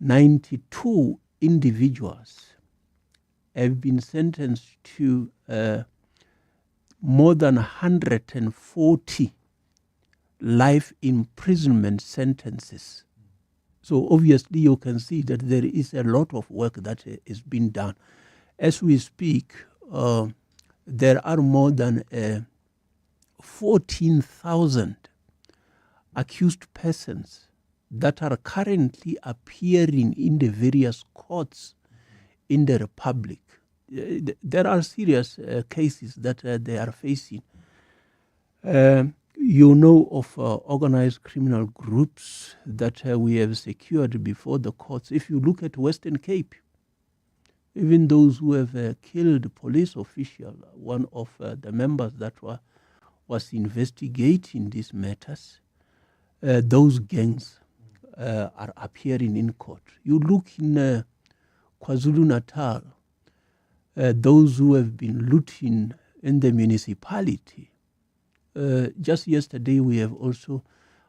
92 individuals have been sentenced to more than 140 life imprisonment sentences. So obviously you can see that there is a lot of work that is being done. As we speak, there are more than 14,000 accused persons that are currently appearing in the various courts in the Republic. There are serious cases that they are facing. You know of organized criminal groups that we have secured before the courts. If you look at Western Cape, even those who have killed police official, one of the members that was investigating these matters, those gangs are appearing in court. You look in KwaZulu-Natal, those who have been looting in the municipality. Just yesterday, we have also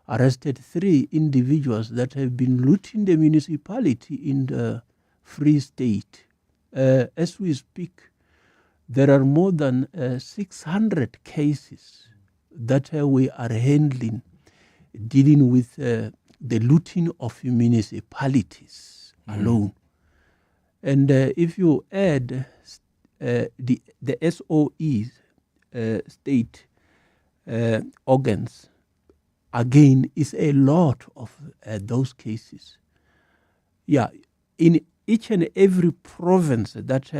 arrested 3 individuals that have been looting the municipality in the Free State. As we speak, there are more than 600 cases that we are handling, dealing with the looting of municipalities alone. And if you add the SOEs, state organs, again, is a lot of those cases. Yeah, in each and every province that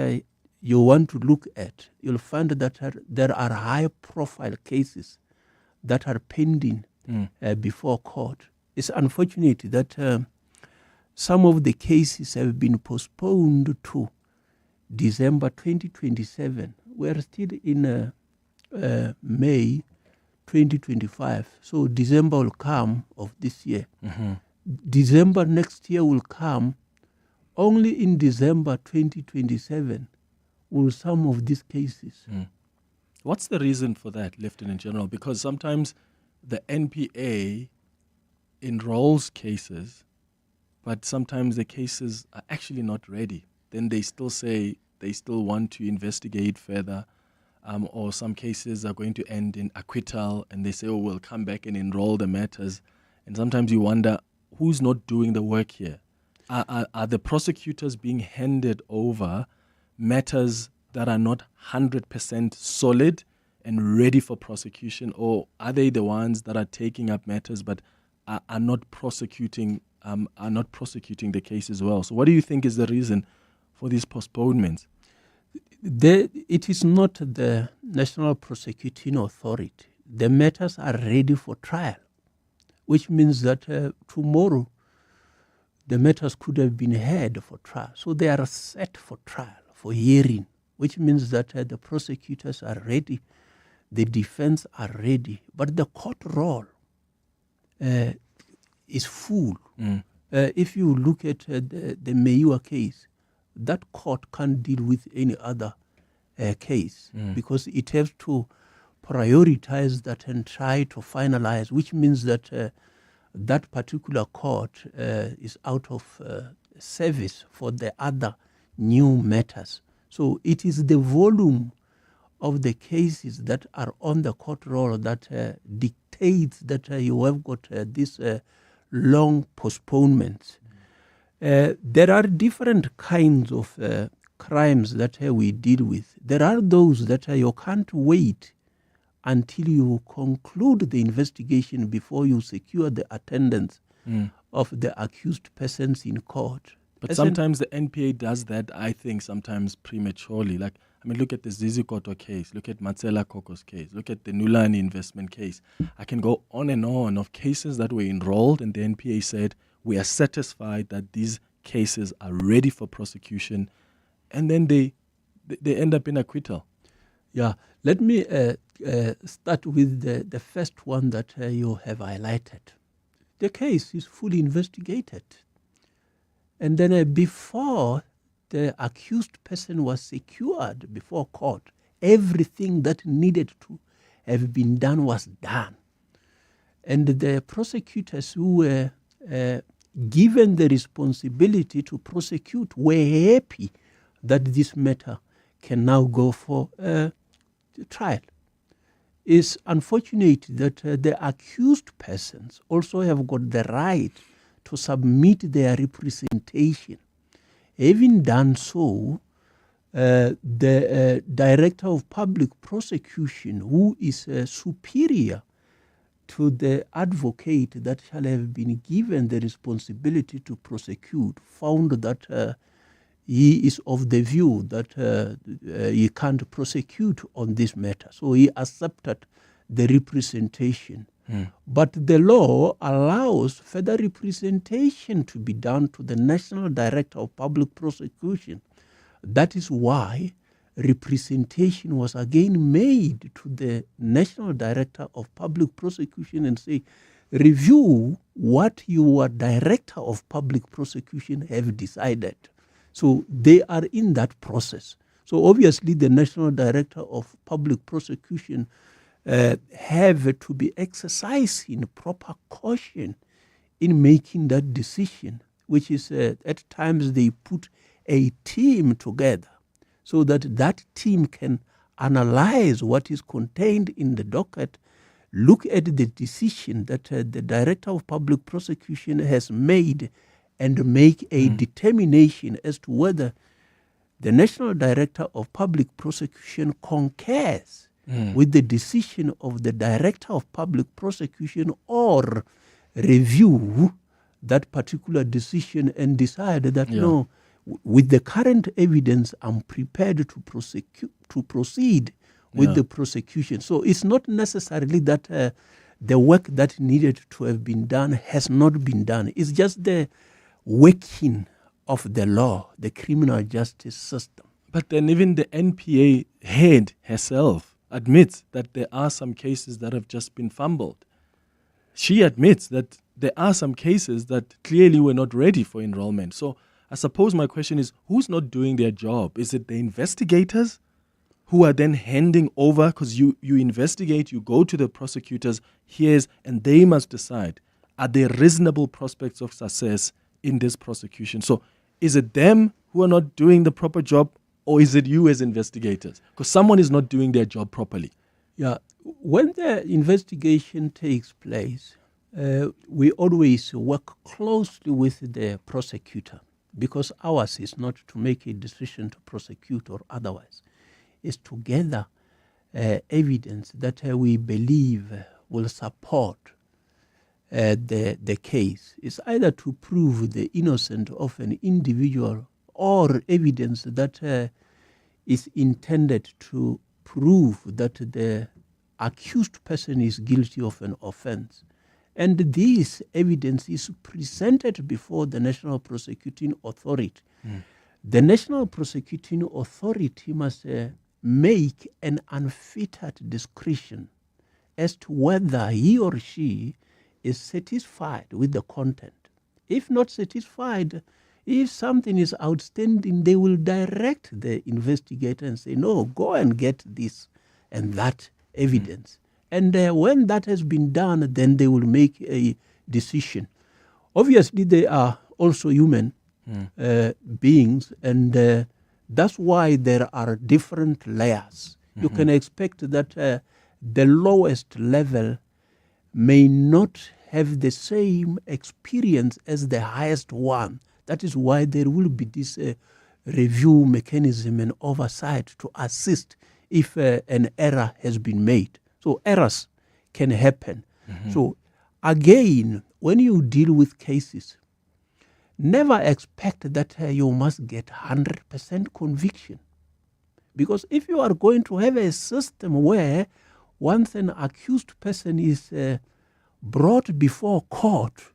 you want to look at, you'll find that there are high-profile cases that are pending before court. It's unfortunate that some of the cases have been postponed to December 2027. We're still in May 2025. So December will come of this year. December next year will come. Only in December 2027 will some of these cases. What's the reason for that, Lieutenant General? Because sometimes the NPA enrolls cases, but sometimes the cases are actually not ready. Then they still say they still want to investigate further, or some cases are going to end in acquittal, and they say, oh, we'll come back and enroll the matters. And sometimes you wonder, who's not doing the work here? Are the prosecutors being handed over matters that are not 100% solid and ready for prosecution, or are they the ones that are taking up matters but are not prosecuting the case as well? So what do you think is the reason for these postponements? It is not the National Prosecuting Authority. The matters are ready for trial, which means that tomorrow the matters could have been heard for trial. So they are set for trial, for hearing, which means that the prosecutors are ready, the defense are ready, but the court roll is full. If you look at the Mayua case, that court can't deal with any other case because it has to prioritize that and try to finalize, which means that that particular court is out of service for the other new matters. So it is the volume of the cases that are on the court roll that dictates that you have got this long postponements. There are different kinds of crimes that we deal with. There are those that you can't wait until you conclude the investigation before you secure the attendance of the accused persons in court. But sometimes the NPA does that, I think, sometimes prematurely. Like, I mean, look at the Zizi Koto case, look at Matsela Koko's case, look at the Nulani investment case. I can go on and on of cases that were enrolled, and the NPA said, we are satisfied that these cases are ready for prosecution, and then they end up in acquittal. Yeah, let me start with the first one that you have highlighted. The case is fully investigated. And then before the accused person was secured before court, everything that needed to have been done was done. And the prosecutors who were given the responsibility to prosecute were happy that this matter can now go for trial. It's unfortunate that the accused persons also have got the right to submit their representation. Having done so, the Director of Public Prosecution, who is superior to the advocate that shall have been given the responsibility to prosecute, found that he is of the view that he can't prosecute on this matter. So he accepted the representation. But the law allows further representation to be done to the National Director of Public Prosecution. That is why representation was again made to the National Director of Public Prosecution and say, review what your director of public prosecution have decided. So they are in that process. So obviously the National Director of Public Prosecution have to be exercising proper caution in making that decision, which is at times they put a team together so that that team can analyze what is contained in the docket, look at the decision that the Director of Public Prosecution has made, and make a determination as to whether the National Director of Public Prosecution concurs with the decision of the Director of Public Prosecution, or review that particular decision and decide that no, with the current evidence, I'm prepared to proceed with the prosecution. So it's not necessarily that the work that needed to have been done has not been done. It's just the working of the law, the criminal justice system. But then even the NPA head herself admits that there are some cases that have just been fumbled. She admits that there are some cases that clearly were not ready for enrollment. So I suppose my question is, who's not doing their job? Is it the investigators who are then handing over? Because you investigate, you go to the prosecutors, and they must decide, are there reasonable prospects of success in this prosecution? So is it them who are not doing the proper job, or is it you as investigators? Because someone is not doing their job properly. Yeah, when the investigation takes place, we always work closely with the prosecutor, because ours is not to make a decision to prosecute or otherwise. It's to gather evidence that we believe will support the case. It's either to prove the innocence of an individual or evidence that is intended to prove that the accused person is guilty of an offense. And this evidence is presented before the National Prosecuting Authority. The National Prosecuting Authority must make an unfettered discretion as to whether he or she is satisfied with the content. If not satisfied, if something is outstanding, they will direct the investigator and say, no, go and get this and that evidence. And when that has been done, then they will make a decision. Obviously, they are also human beings, and that's why there are different layers. You can expect that the lowest level may not have the same experience as the highest one. That is why there will be this review mechanism and oversight to assist if an error has been made. So errors can happen. So again, when you deal with cases, never expect that you must get 100% conviction. Because if you are going to have a system where once an accused person is brought before court,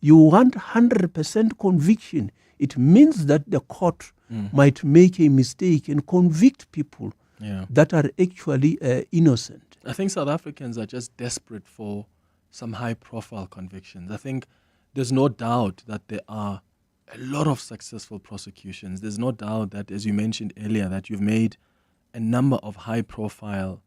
you want 100% conviction, it means that the court might make a mistake and convict people that are actually innocent. I think South Africans are just desperate for some high-profile convictions. I think there's no doubt that there are a lot of successful prosecutions. There's no doubt that, as you mentioned earlier, that you've made a number of high-profile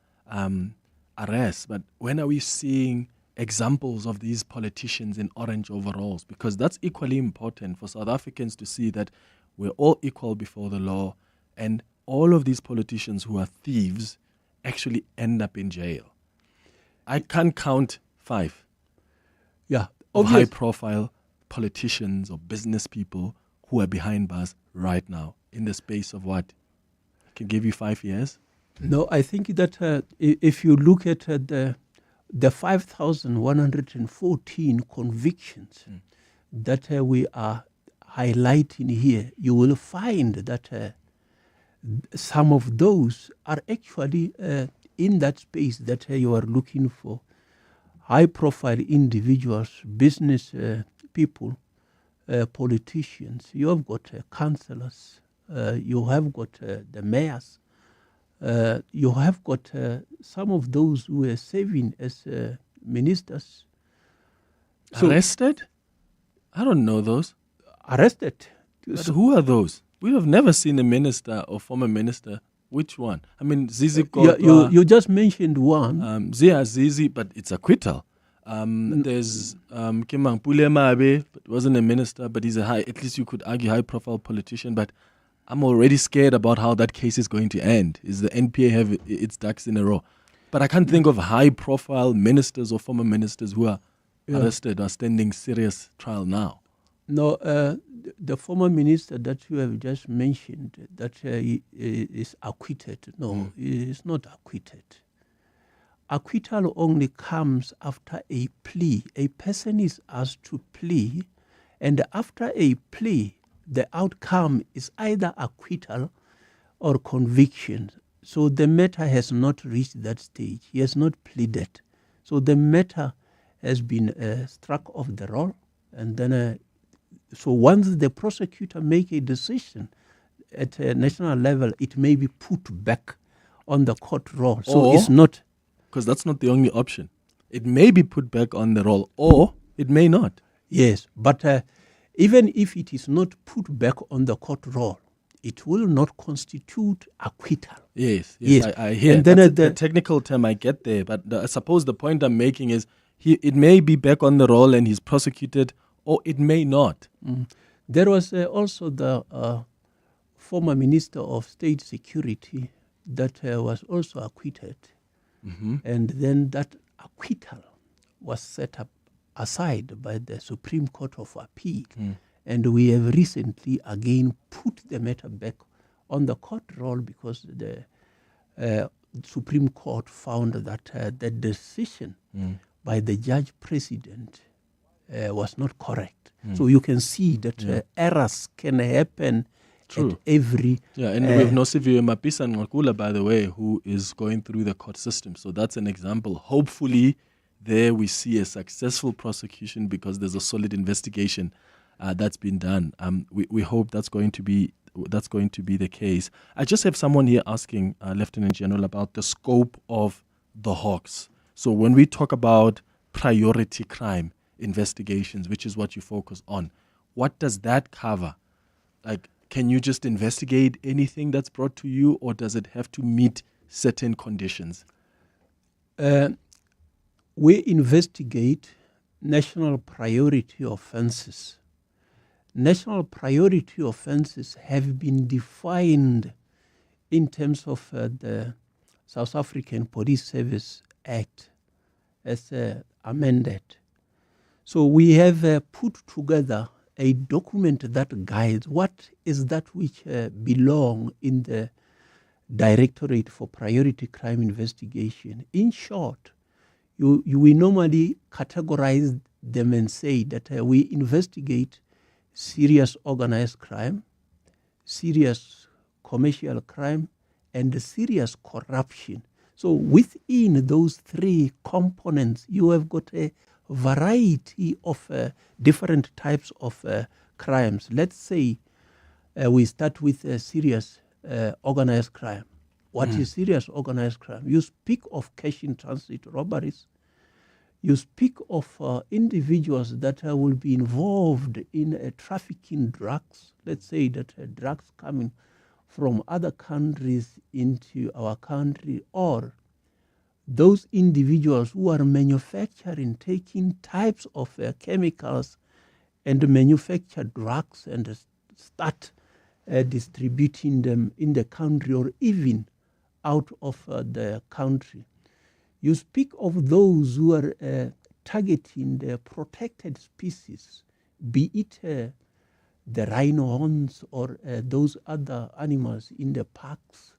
arrests. But when are we seeing examples of these politicians in orange overalls? Because that's equally important for South Africans to see that we're all equal before the law, and all of these politicians who are thieves actually end up in jail. I can't count 5 of high-profile politicians or business people who are behind bars right now in the space of what? I can give you 5 years? No, I think that if you look at the 5,114 convictions that we are highlighting here, you will find that some of those are actually in that space that you are looking for. High-profile individuals, business people, politicians. You have got councillors. You have got the mayors. You have got some of those who are serving as ministers. Arrested? I don't know those. Arrested. But who are those? We have never seen a minister or former minister. Which one? I mean, Zizi Kodwa. You just mentioned one. Zizi, but it's acquittal. There's Kimang Pulemabe, but wasn't a minister, but he's at least you could argue, high-profile politician. But I'm already scared about how that case is going to end. Is the NPA have its ducks in a row? But I can't think of high-profile ministers or former ministers who are arrested or standing serious trial now. No, the former minister that you have just mentioned, that he is acquitted. No, he is not acquitted. Acquittal only comes after a plea. A person is asked to plea, and after a plea, the outcome is either acquittal or conviction. So the matter has not reached that stage. He has not pleaded. So the matter has been struck off the roll, and then so once the prosecutor make a decision at a national level, it may be put back on the court roll. So it's not... Because that's not the only option. It may be put back on the roll, or it may not. Yes, but even if it is not put back on the court roll, it will not constitute acquittal. Yes. I hear. And then the technical term, I get there. But I suppose the point I'm making is it may be back on the roll and he's prosecuted, or it may not. There was also the former Minister of State Security that was also acquitted. And then that acquittal was set up aside by the Supreme Court of Appeal. And we have recently again put the matter back on the court roll because the Supreme Court found that the decision by the judge president was not correct. So you can see that errors can happen at every... and we have Nosiviwe Mapisa Ngakula, by the way, who is going through the court system. So that's an example. Hopefully there we see a successful prosecution because there's a solid investigation that's been done. We hope that's going to be the case. I just have someone here asking Lieutenant General about the scope of the Hawks. So when we talk about priority crime investigations, which is what you focus on, what does that cover? Like, can you just investigate anything that's brought to you, or does it have to meet certain conditions? We investigate national priority offenses. National priority offenses have been defined in terms of the South African Police Service Act as amended. So we have put together a document that guides what is that which belong in the Directorate for Priority Crime Investigation. In short, we normally categorize them and say that we investigate serious organized crime, serious commercial crime, and serious corruption. So within those three components, you have got a variety of different types of crimes. Let's say we start with serious organized crime. What is serious organized crime? You speak of cash in transit robberies. You speak of individuals that will be involved in trafficking drugs. Let's say that drugs coming from other countries into our country, or those individuals who are manufacturing, taking types of chemicals and manufacture drugs and start distributing them in the country or even out of the country. You speak of those who are targeting the protected species, be it the rhino horns or those other animals in the parks.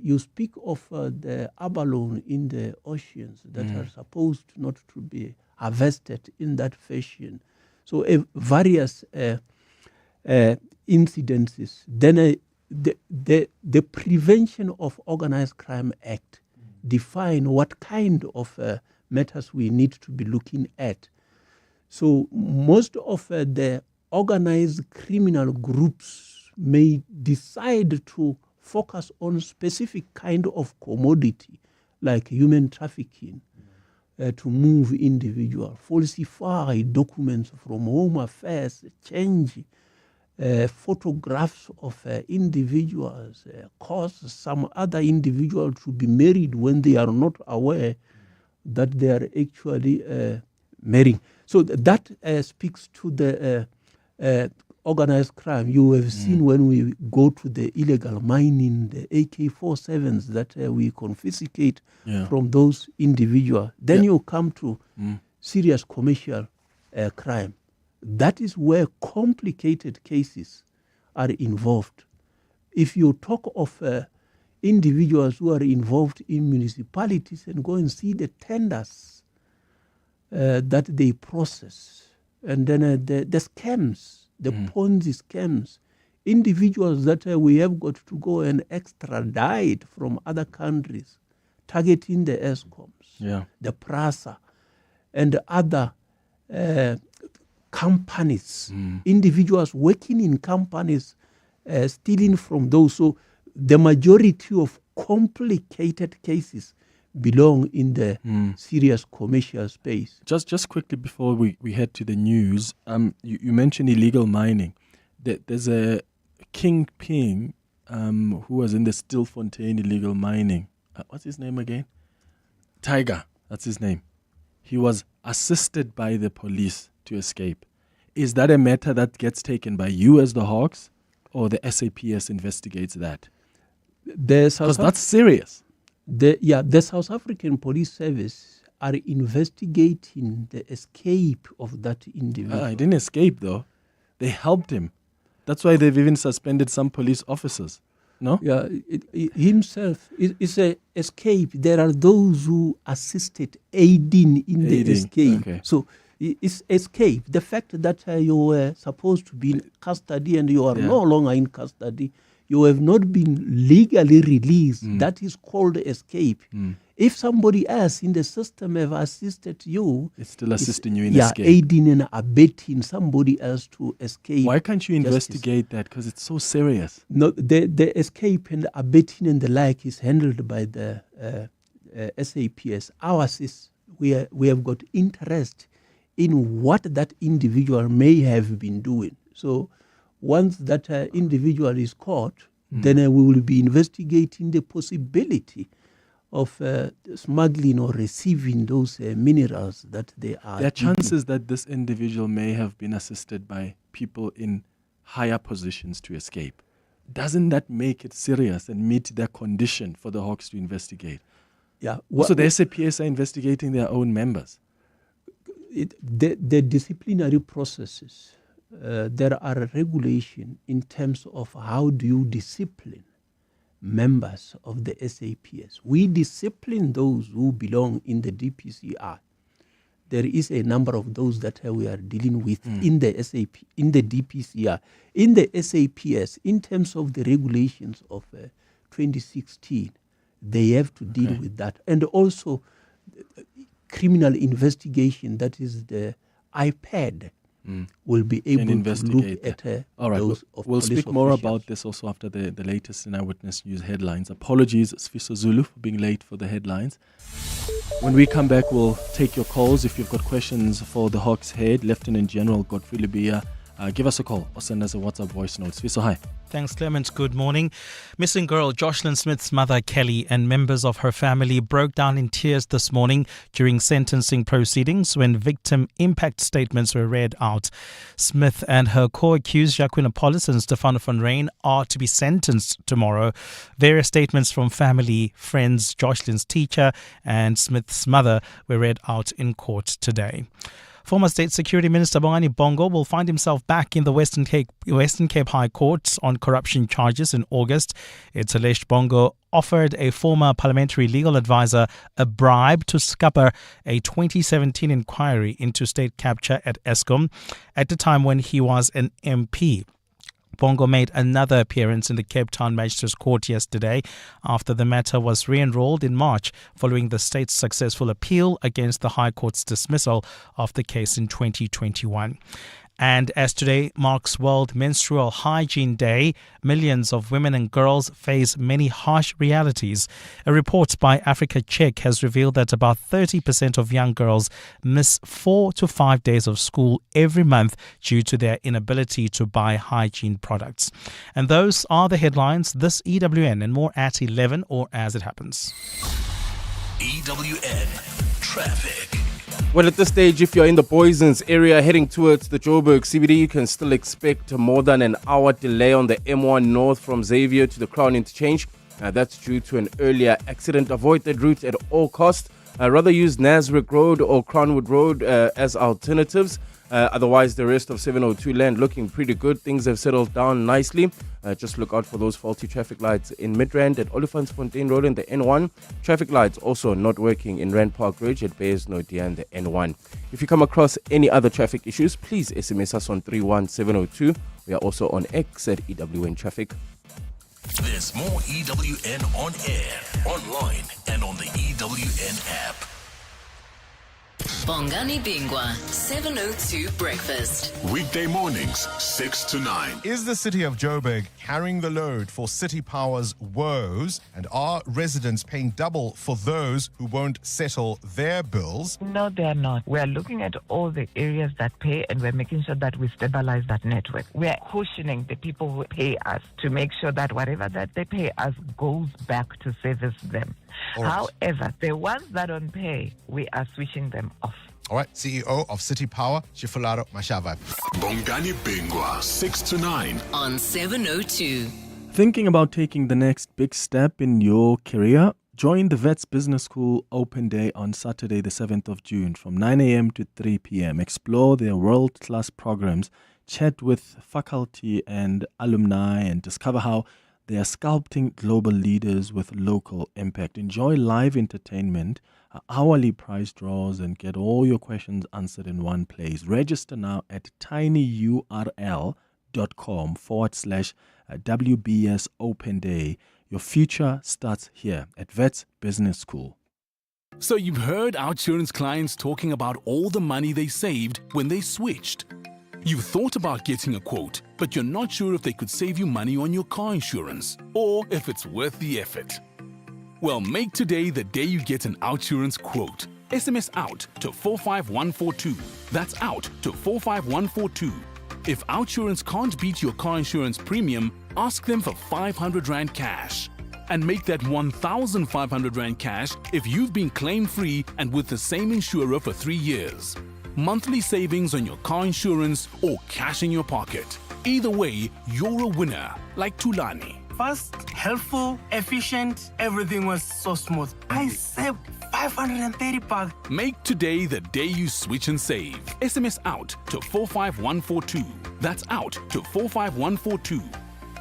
You speak of the abalone in the oceans that are supposed not to be harvested in that fashion. So various incidences. Then the Prevention of Organized Crime Act define what kind of matters we need to be looking at. So most of the organized criminal groups may decide to focus on specific kind of commodity like human trafficking, to move individuals, falsify documents from Home Affairs, change photographs of individuals, cause some other individual to be married when they are not aware that they are actually marrying. So that speaks to the organized crime. You have seen when we go to the illegal mining, the AK-47s that we confiscate from those individuals. Then you come to serious commercial crime. That is where complicated cases are involved. If you talk of individuals who are involved in municipalities and go and see the tenders that they process, and then the scams, the Ponzi scams, individuals that we have got to go and extradite from other countries, targeting the ESCOMs, the PRASA, and other companies, individuals working in companies, stealing from those. So the majority of complicated cases belong in the serious commercial space. Just quickly before we head to the news, you mentioned illegal mining. There's a kingpin who was in the Stilfontein illegal mining. What's his name again? Tiger, that's his name. He was assisted by the police to escape. Is that a matter that gets taken by you as the Hawks, or the SAPS investigates that? Because that's serious. The South African Police Service are investigating the escape of that individual. He didn't escape, though. They helped him. That's why they've even suspended some police officers. No? Yeah, himself is a escape. There are those who assisted aiding in the escape. Okay. So it's escape. The fact that you were supposed to be in custody and you are no longer in custody, you have not been legally released. That is called escape. If somebody else in the system have assisted you, it's still assisting you in escape. Aiding and abetting somebody else to escape. Why can't you investigate that? Because it's so serious. No, the escape and the abetting and the like is handled by the SAPS. Ours is we have got interest in what that individual may have been doing. So once that individual is caught, then we will be investigating the possibility of smuggling or receiving those minerals that they are. There are chances that this individual may have been assisted by people in higher positions to escape. Doesn't that make it serious and meet their condition for the Hawks to investigate? Yeah. So the SAPS are investigating their own members. The disciplinary processes, there are regulations in terms of how do you discipline members of the SAPS. We discipline those who belong in the DPCR. There is a number of those that we are dealing with in the in the DPCR. In the SAPS, in terms of the regulations of 2016, they have to deal with that. And also criminal investigation, that is the IPAD, will be able to look at all right, those we'll speak more about this also after the latest in Eyewitness News headlines. Apologies, Sfiso Zulu, for being late for the headlines. When we come back, we'll take your calls. If you've got questions for the Hawks head, Lieutenant-General Godfrey Lebeya, give us a call or send us a WhatsApp voice note. Sfiso, hi. Thanks, Clement. Good morning. Missing girl Jocelyn Smith's mother, Kelly, and members of her family broke down in tears this morning during sentencing proceedings when victim impact statements were read out. Smith and her co-accused, Jacqueline Apollos and Stefano van Rijn, are to be sentenced tomorrow. Various statements from family, friends, Jocelyn's teacher, and Smith's mother were read out in court today. Former State Security Minister Bongani Bongo will find himself back in the Western Cape High Court on corruption charges in August. It's alleged Bongo offered a former parliamentary legal advisor a bribe to scupper a 2017 inquiry into state capture at Eskom at the time when he was an MP. Bongo made another appearance in the Cape Town Magistrates Court yesterday after the matter was re-enrolled in March following the state's successful appeal against the High Court's dismissal of the case in 2021. And as today marks World Menstrual Hygiene Day, millions of women and girls face many harsh realities. A report by Africa Check has revealed that about 30% of young girls miss 4 to 5 days of school every month due to their inability to buy hygiene products. And those are the headlines this EWN, and more at 11 or as it happens. EWN Traffic. Well, at this stage, if you're in the Poisons area heading towards the Joburg CBD, you can still expect more than an hour delay on the M1 North from Xavier to the Crown Interchange. That's due to an earlier accident. Avoid that route at all costs. Rather use Nasrick Road or Crownwood Road as alternatives. Otherwise, the rest of 702 land looking pretty good. Things have settled down nicely. Just look out for those faulty traffic lights in Midrand at Olifantsfontein Road and the N1. Traffic lights also not working in Rand Park Ridge at Bearsnodia and the N1. If you come across any other traffic issues, please SMS us on 31702. We are also on X at EWN Traffic. There's more EWN on air, online, and on the EWN app. Bongani Bingwa, 702 Breakfast. Weekday mornings, 6 to 9. Is the city of Joburg carrying the load for City Power's woes? And are residents paying double for those who won't settle their bills? No, they are not. We are looking at all the areas that pay, and we're making sure that we stabilize that network. We are cushioning the people who pay us to make sure that whatever that they pay us goes back to service them. Right. However, the ones that don't pay, we are switching them off. All right, CEO of City Power, Chifularo Mashava. Bongani Bingwa, 6 to 9. On 702. Thinking about taking the next big step in your career? Join the Vets Business School Open Day on Saturday, the 7th of June from 9 a.m. to 3 p.m. Explore their world-class programs, chat with faculty and alumni, and discover how they are sculpting global leaders with local impact. Enjoy live entertainment, hourly prize draws, and get all your questions answered in one place. Register now at tinyurl.com/WBS Open Day. Your future starts here at Vets Business School. So you've heard OUTsurance clients talking about all the money they saved when they switched. You've thought about getting a quote, but you're not sure if they could save you money on your car insurance or if it's worth the effort. Well, make today the day you get an OUTsurance quote. SMS out to 45142. That's out to 45142. If OUTsurance can't beat your car insurance premium, ask them for 500 Rand cash. And make that 1,500 Rand cash if you've been claim-free and with the same insurer for 3 years. Monthly savings on your car insurance or cash in your pocket. Either way, you're a winner, like Tulani. Fast, helpful, efficient, everything was so smooth. I saved 530 bucks. Make today the day you switch and save. SMS out to 45142. That's out to 45142.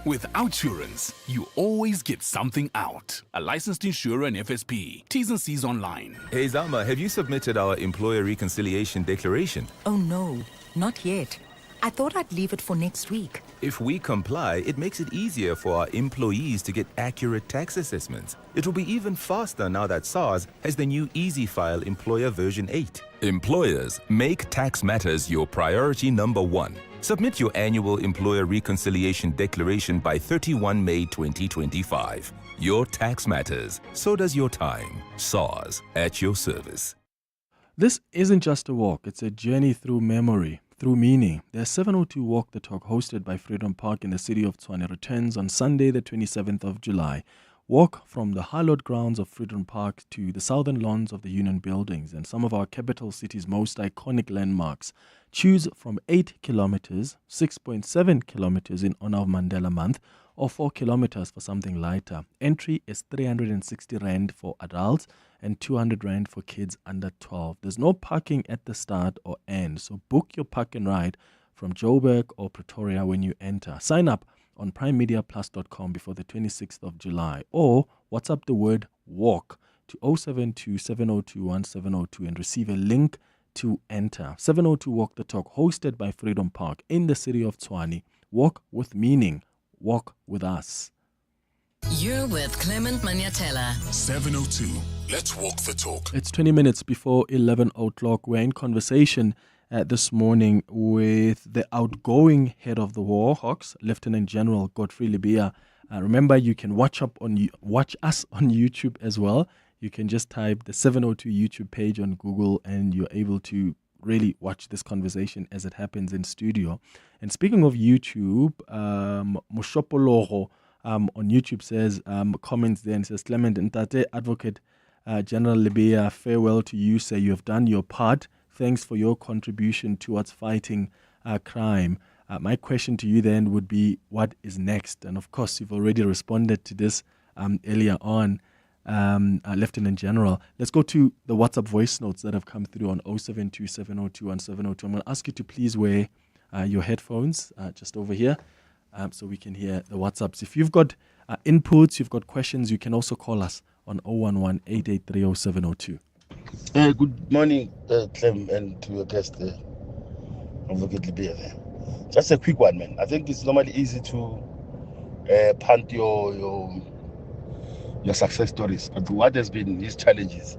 With OUTsurance, you always get something out. A licensed insurer and FSP. T's and C's online. Hey Zama, have you submitted our employer reconciliation declaration? Oh no, not yet. I thought I'd leave it for next week. If we comply, it makes it easier for our employees to get accurate tax assessments. It will be even faster now that SARS has the new Easy File Employer version 8. Employers, make tax matters your priority number one. Submit your annual employer reconciliation declaration by 31 May 2025. Your tax matters. So does your time. SARS, at your service. This isn't just a walk, it's a journey through memory, through meaning. The 702 Walk the Talk, hosted by Freedom Park in the city of Tshwane, returns on Sunday, the 27th of July. Walk from the hallowed grounds of Freedom Park to the southern lawns of the Union Buildings and some of our capital city's most iconic landmarks. Choose from 8 kilometers, 6.7 kilometers in honor of Mandela Month, or 4 kilometers for something lighter. Entry is 360 Rand for adults and 200 Rand for kids under 12. There's no parking at the start or end, so book your park and ride from Joburg or Pretoria when you enter. Sign up on primemediaplus.com before the 26th of July, or WhatsApp the word WALK to 072-702-1702 and receive a link to enter. 702 Walk the Talk, hosted by Freedom Park in the city of Tshwane. Walk with meaning. Walk with us. You're with Clement Manyathela. 702. Let's walk the talk. It's 20 minutes before 11 o'clock. We're in conversation this morning with the outgoing head of the War Hawks, Lieutenant-General Godfrey Lebeya. Remember, you can watch us on YouTube as well. You can just type the 702 YouTube page on Google and you're able to really watch this conversation as it happens in studio. And speaking of YouTube, Moshopologo on YouTube says, comments there and says, Clement Ntate, Advocate General Lebeya, farewell to you, sir. You have done your part. Thanks for your contribution towards fighting crime. My question to you then would be, what is next? And of course, you've already responded to this earlier on, Lieutenant General. Let's go to the WhatsApp voice notes that have come through on 072-702-1702. I'm going to ask you to please wear your headphones just over here so we can hear the WhatsApps. If you've got inputs, you've got questions, you can also call us on 011-883-0702. Good morning, Clem, and to your guest, Advocate Lebeya. Just a quick one, man. I think it's normally easy to punt your success stories, but what has been his challenges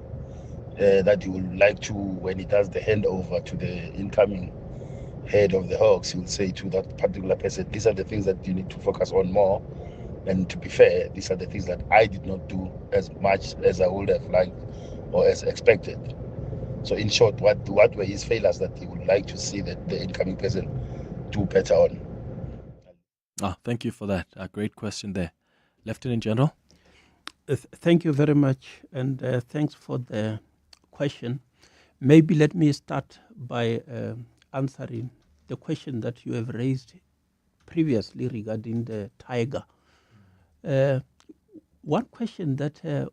that you would like to, when he does the handover to the incoming head of the Hawks, he will say to that particular person, these are the things that you need to focus on more. And to be fair, these are the things that I did not do as much as I would have liked or as expected. So in short, what were his failures that he would like to see that the incoming person do better on? Thank you for that. A great question there. Lieutenant General? Thank you very much, and thanks for the question. Maybe let me start by answering the question that you have raised previously regarding the tiger. One question that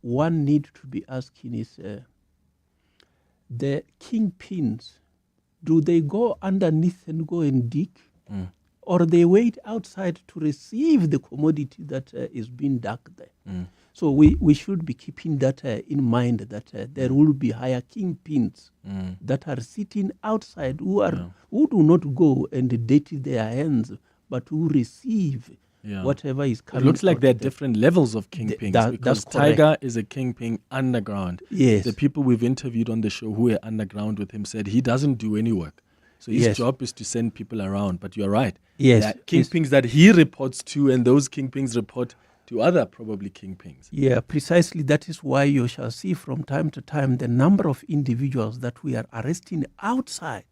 one need to be asking is, the kingpins, do they go underneath and go and dig? Or they wait outside to receive the commodity that is being dug there? So we should be keeping that in mind, that there will be higher kingpins that are sitting outside who do not go and dirty their hands, but who receive whatever is coming. It looks like there are different levels of kingpins, because Tiger is a kingpin underground. Yes. The people we've interviewed on the show who are underground with him said he doesn't do any work. So his job is to send people around. But you're right. Yes. There are kingpins that he reports to, and those kingpins report to other probably kingpins. Yeah, precisely. That is why you shall see from time to time the number of individuals that we are arresting outside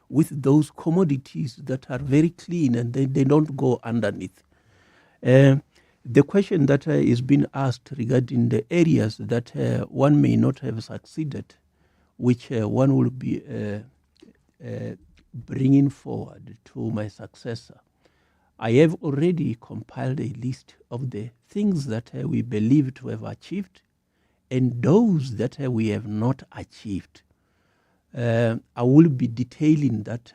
with those commodities that are very clean and they don't go underneath. The question that is being asked regarding the areas that one may not have succeeded, which one will be bringing forward to my successor. I have already compiled a list of the things that we believe to have achieved and those that we have not achieved. I will be detailing that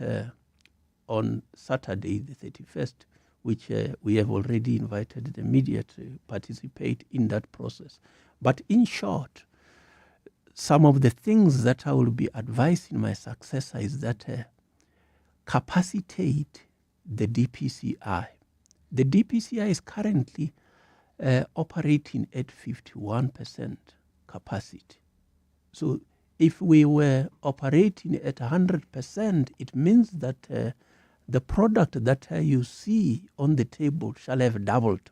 on Saturday, the 31st, which we have already invited the media to participate in that process. But in short, some of the things that I will be advising my successor is that capacitate the DPCI. The DPCI is currently operating at 51% capacity. So if we were operating at 100%, it means that the product that you see on the table shall have doubled.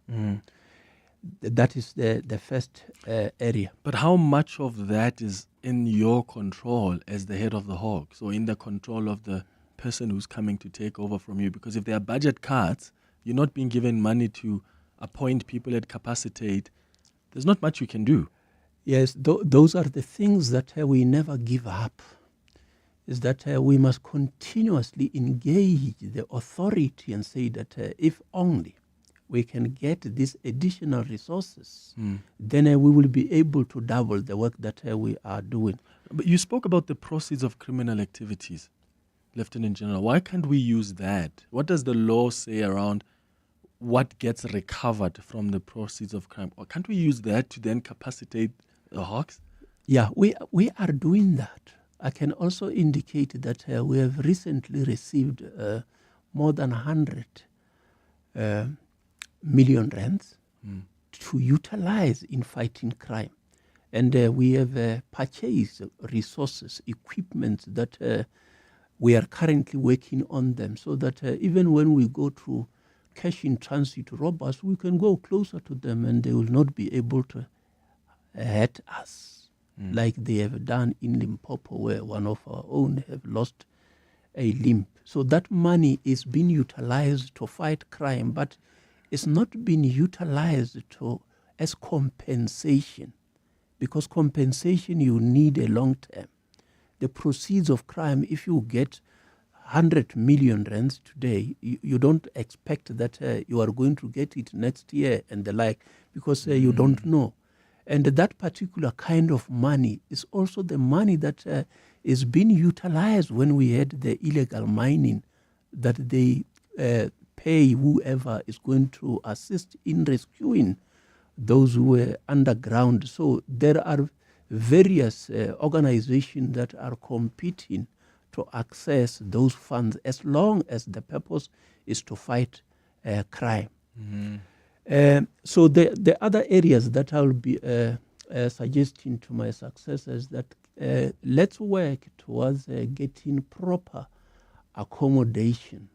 That is the first area. But how much of that is in your control as the head of the Hawks, or in the control of the person who's coming to take over from you? Because if there are budget cuts, you're not being given money to appoint people at capacitate, there's not much you can do. Yes, those are the things that we never give up, is that we must continuously engage the authority and say that if only we can get these additional resources, then we will be able to double the work that we are doing. But you spoke about the proceeds of criminal activities, Lieutenant General. Why can't we use that? What does the law say around what gets recovered from the proceeds of crime? Or can't we use that to then capacitate the Hawks? Yeah, we are doing that. I can also indicate that we have recently received more than 100 million rands to utilize in fighting crime. And we have purchased resources, equipment that we are currently working on them so that even when we go to cash in transit robbers, we can go closer to them and they will not be able to hurt us like they have done in Limpopo, where one of our own have lost a limb. So that money is being utilized to fight crime, but it's not being utilized as compensation, because compensation you need a long term. The proceeds of crime, if you get 100 million rands today, you don't expect that you are going to get it next year and the like, because you don't know. And that particular kind of money is also the money that is being utilized when we had the illegal mining, that they pay whoever is going to assist in rescuing those who were underground. So there are various organizations that are competing to access those funds as long as the purpose is to fight crime. So the other areas that I will be suggesting to my successors that let's work towards getting proper accommodation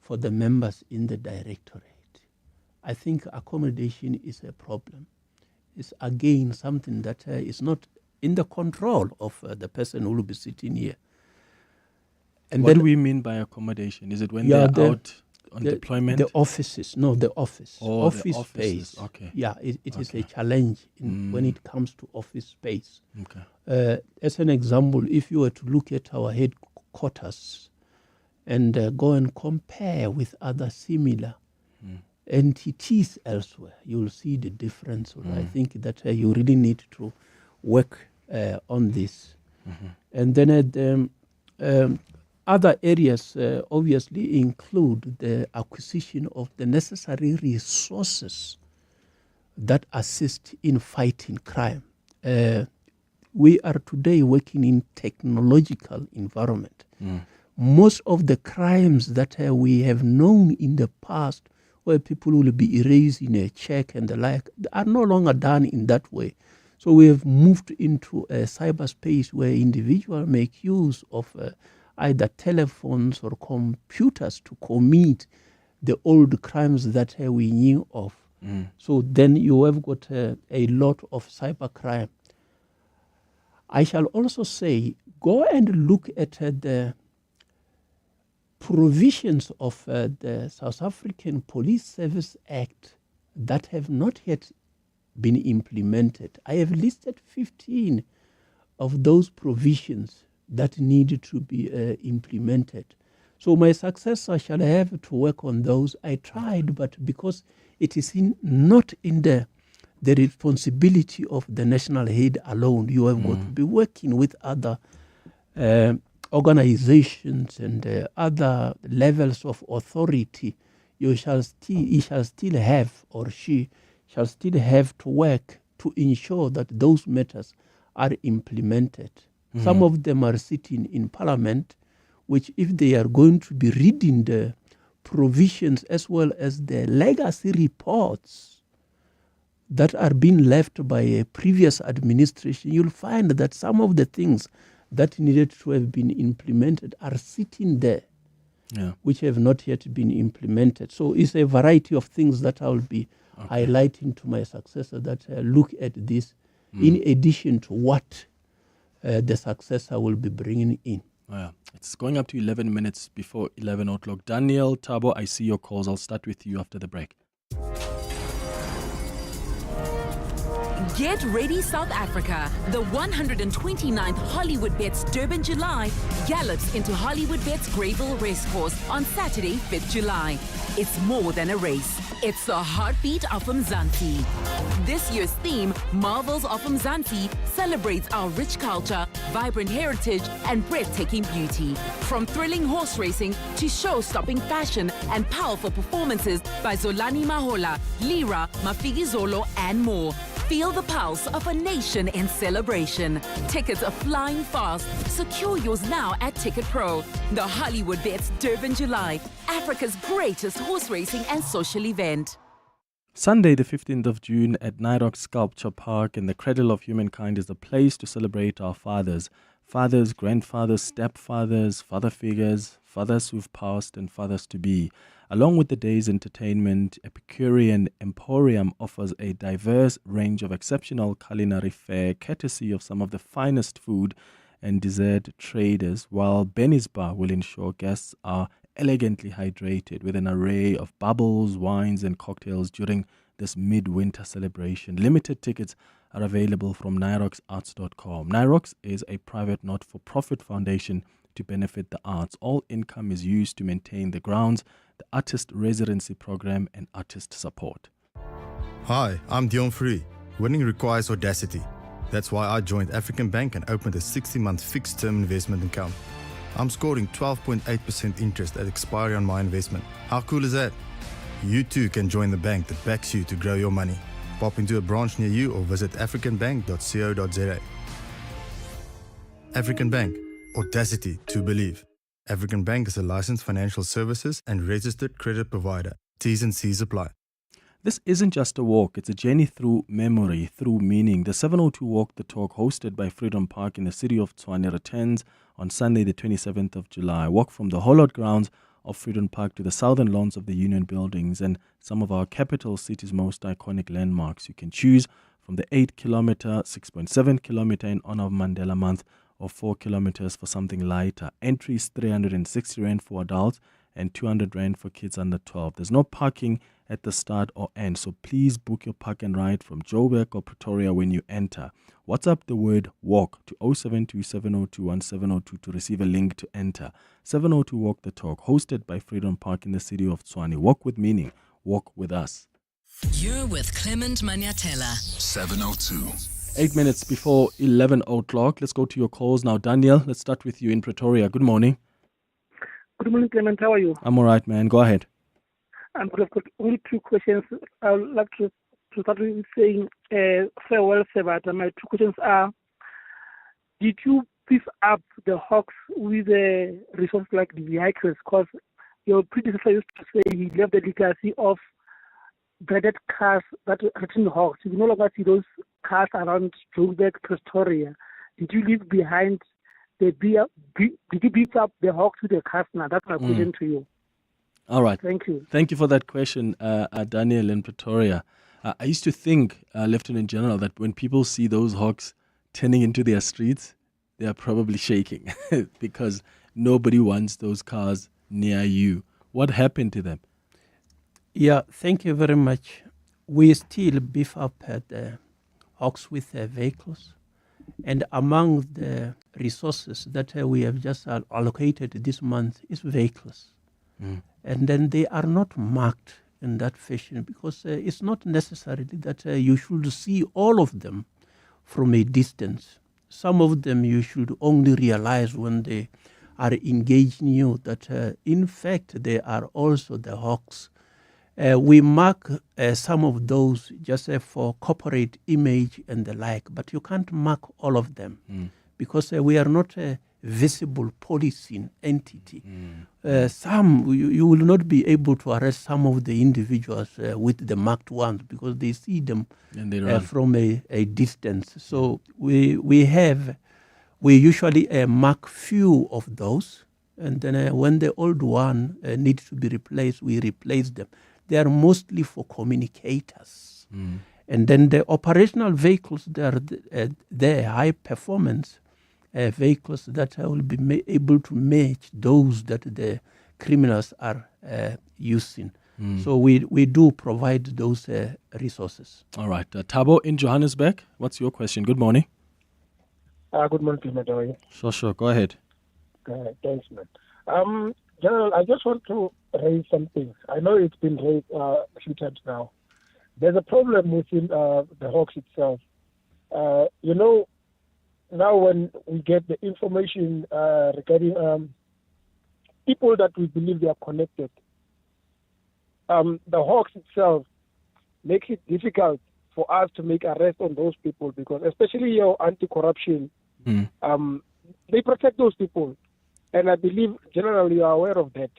for the members in the Directorate. I think accommodation is a problem. It's again something that is not in the control of the person who will be sitting here. And what do we mean by accommodation? Is it when they're out on deployment? The offices, no, the office. Oh, office the offices. space. Okay. Yeah, it is a challenge when it comes to office space. Okay. As an example, if you were to look at our headquarters and go and compare with other similar entities elsewhere, you will see the difference. I think that you really need to work on this. And then other areas obviously include the acquisition of the necessary resources that assist in fighting crime. We are today working in technological environment. Most of the crimes that we have known in the past, where people will be erasing a check and the like, are no longer done in that way. So we have moved into a cyberspace where individuals make use of either telephones or computers to commit the old crimes that we knew of. So then you have got a lot of cybercrime. I shall also say, go and look at the provisions of the South African Police Service Act that have not yet been implemented. I have listed 15 of those provisions that need to be implemented. So my successor shall have to work on those. I tried, but because it is not in the responsibility of the national head alone, you have got to be working with other organizations and other levels of authority. He shall still have, or she shall still have to work to ensure that those matters are implemented. Some of them are sitting in Parliament, which if they are going to be reading the provisions as well as the legacy reports that are being left by a previous administration, you'll find that some of the things that needed to have been implemented are sitting there, which have not yet been implemented. So it's a variety of things that I'll be highlighting to my successor that look at this in addition to what the successor will be bringing in. It's going up to 11 minutes before 11 o'clock. Daniel, Thabo, I see your calls. I'll start with you after the break. Get ready, South Africa. The 129th Hollywood Bets Durban July gallops into Hollywood Bets Greyville Racecourse on Saturday, 5th July. It's more than a race. It's the heartbeat of Mzansi. This year's theme, Marvels of Mzansi, celebrates our rich culture, vibrant heritage, and breathtaking beauty. From thrilling horse racing to show-stopping fashion and powerful performances by Zolani Mahola, Lira, Mafigi Zolo, and more. Feel the pulse of a nation in celebration. Tickets are flying fast. Secure yours now at Ticket Pro. The Hollywood Bets Durban July, Africa's greatest horse racing and social event. Sunday, the 15th of June at Nairok Sculpture Park in the Cradle of Humankind is the place to celebrate our fathers. fathers, grandfathers, stepfathers, father figures, fathers who've passed, and fathers to be. Along with the day's entertainment, Epicurean Emporium offers a diverse range of exceptional culinary fare courtesy of some of the finest food and dessert traders, while Benny's Bar will ensure guests are elegantly hydrated with an array of bubbles, wines, and cocktails during this midwinter celebration. Limited tickets are available from nyroxarts.com. Nyrox is a private not-for-profit foundation to benefit the arts. All income is used to maintain the grounds, the artist residency program, and artist support. Hi, I'm Dion Free. Winning requires audacity. That's why I joined African Bank and opened a 60-month fixed-term investment account. I'm scoring 12.8% interest at expiry on my investment. How cool is that? You too can join the bank that backs you to grow your money. Pop into a branch near you or visit africanbank.co.za. African Bank. Audacity to believe. African Bank is a licensed financial services and registered credit provider. T's and C's apply. This isn't just a walk, it's a journey through memory, through meaning. The 702 Walk the Talk, hosted by Freedom Park in the city of Tshwane, returns on Sunday the 27th of July. Walk from the Hollowed grounds of Freedom Park to the southern lawns of the Union buildings and some of our capital city's most iconic landmarks. You can choose from the 8-kilometer, 6.7-kilometer in honor of Mandela Month, or 4 kilometers for something lighter. Entry is 360 Rand for adults and 200 Rand for kids under 12. There's no parking at the start or end, so please book your park and ride from Joburg or Pretoria when you enter. WhatsApp the word WALK to 072-702-1702 to receive a link to enter. 702 Walk the Talk, hosted by Freedom Park in the city of Tshwane. Walk with meaning. Walk with us. You're with Clement Manyathela. 702. 8 minutes before 11 o'clock. Let's go to your calls now. Daniel, let's start with you in Pretoria. Good morning. Good morning, Clement. How are you? I'm all right, man. Go ahead. I've got only 2 questions. I would like to start with saying farewell, Sebata. My 2 questions are, did you beef up the Hawks with a resource like the vehicles? Because your predecessor used to say he left the legacy of dreaded cars that return Hawks. You no longer see those cars around Joburg, Pretoria. Did you leave behind did you beef up the Hawks with the cars now? That's my question to you. All right. Thank you. Thank you for that question, Daniel in Pretoria. I used to think, Lieutenant-General, that when people see those Hawks turning into their streets, they are probably shaking because nobody wants those cars near you. What happened to them? Yeah, thank you very much. We still beef up the Hawks with vehicles. And among the resources that we have just allocated this month is vehicles. And then they are not marked in that fashion because it's not necessary that you should see all of them from a distance. Some of them you should only realize when they are engaging you that in fact they are also the Hawks. We mark some of those just for corporate image and the like, but you can't mark all of them because we are not a visible policing entity. Some, you will not be able to arrest some of the individuals with the marked ones because they see them from a distance. So we usually mark few of those, and then when the old one needs to be replaced, we replace them. They are mostly for communicators. And then the operational vehicles, they are high performance vehicles that will be able to match those that the criminals are using. So we do provide those resources. All right. Thabo in Johannesburg, what's your question? Good morning. Good morning, Clement. How are you? Sure. Go ahead. Thanks, man. General, I just want to raise some things. I know it's been raised a few times now. There's a problem within the Hawks itself. Now when we get the information regarding people that we believe they are connected, the Hawks itself makes it difficult for us to make arrests on those people because especially your anti-corruption, they protect those people. And I believe generally you are aware of that.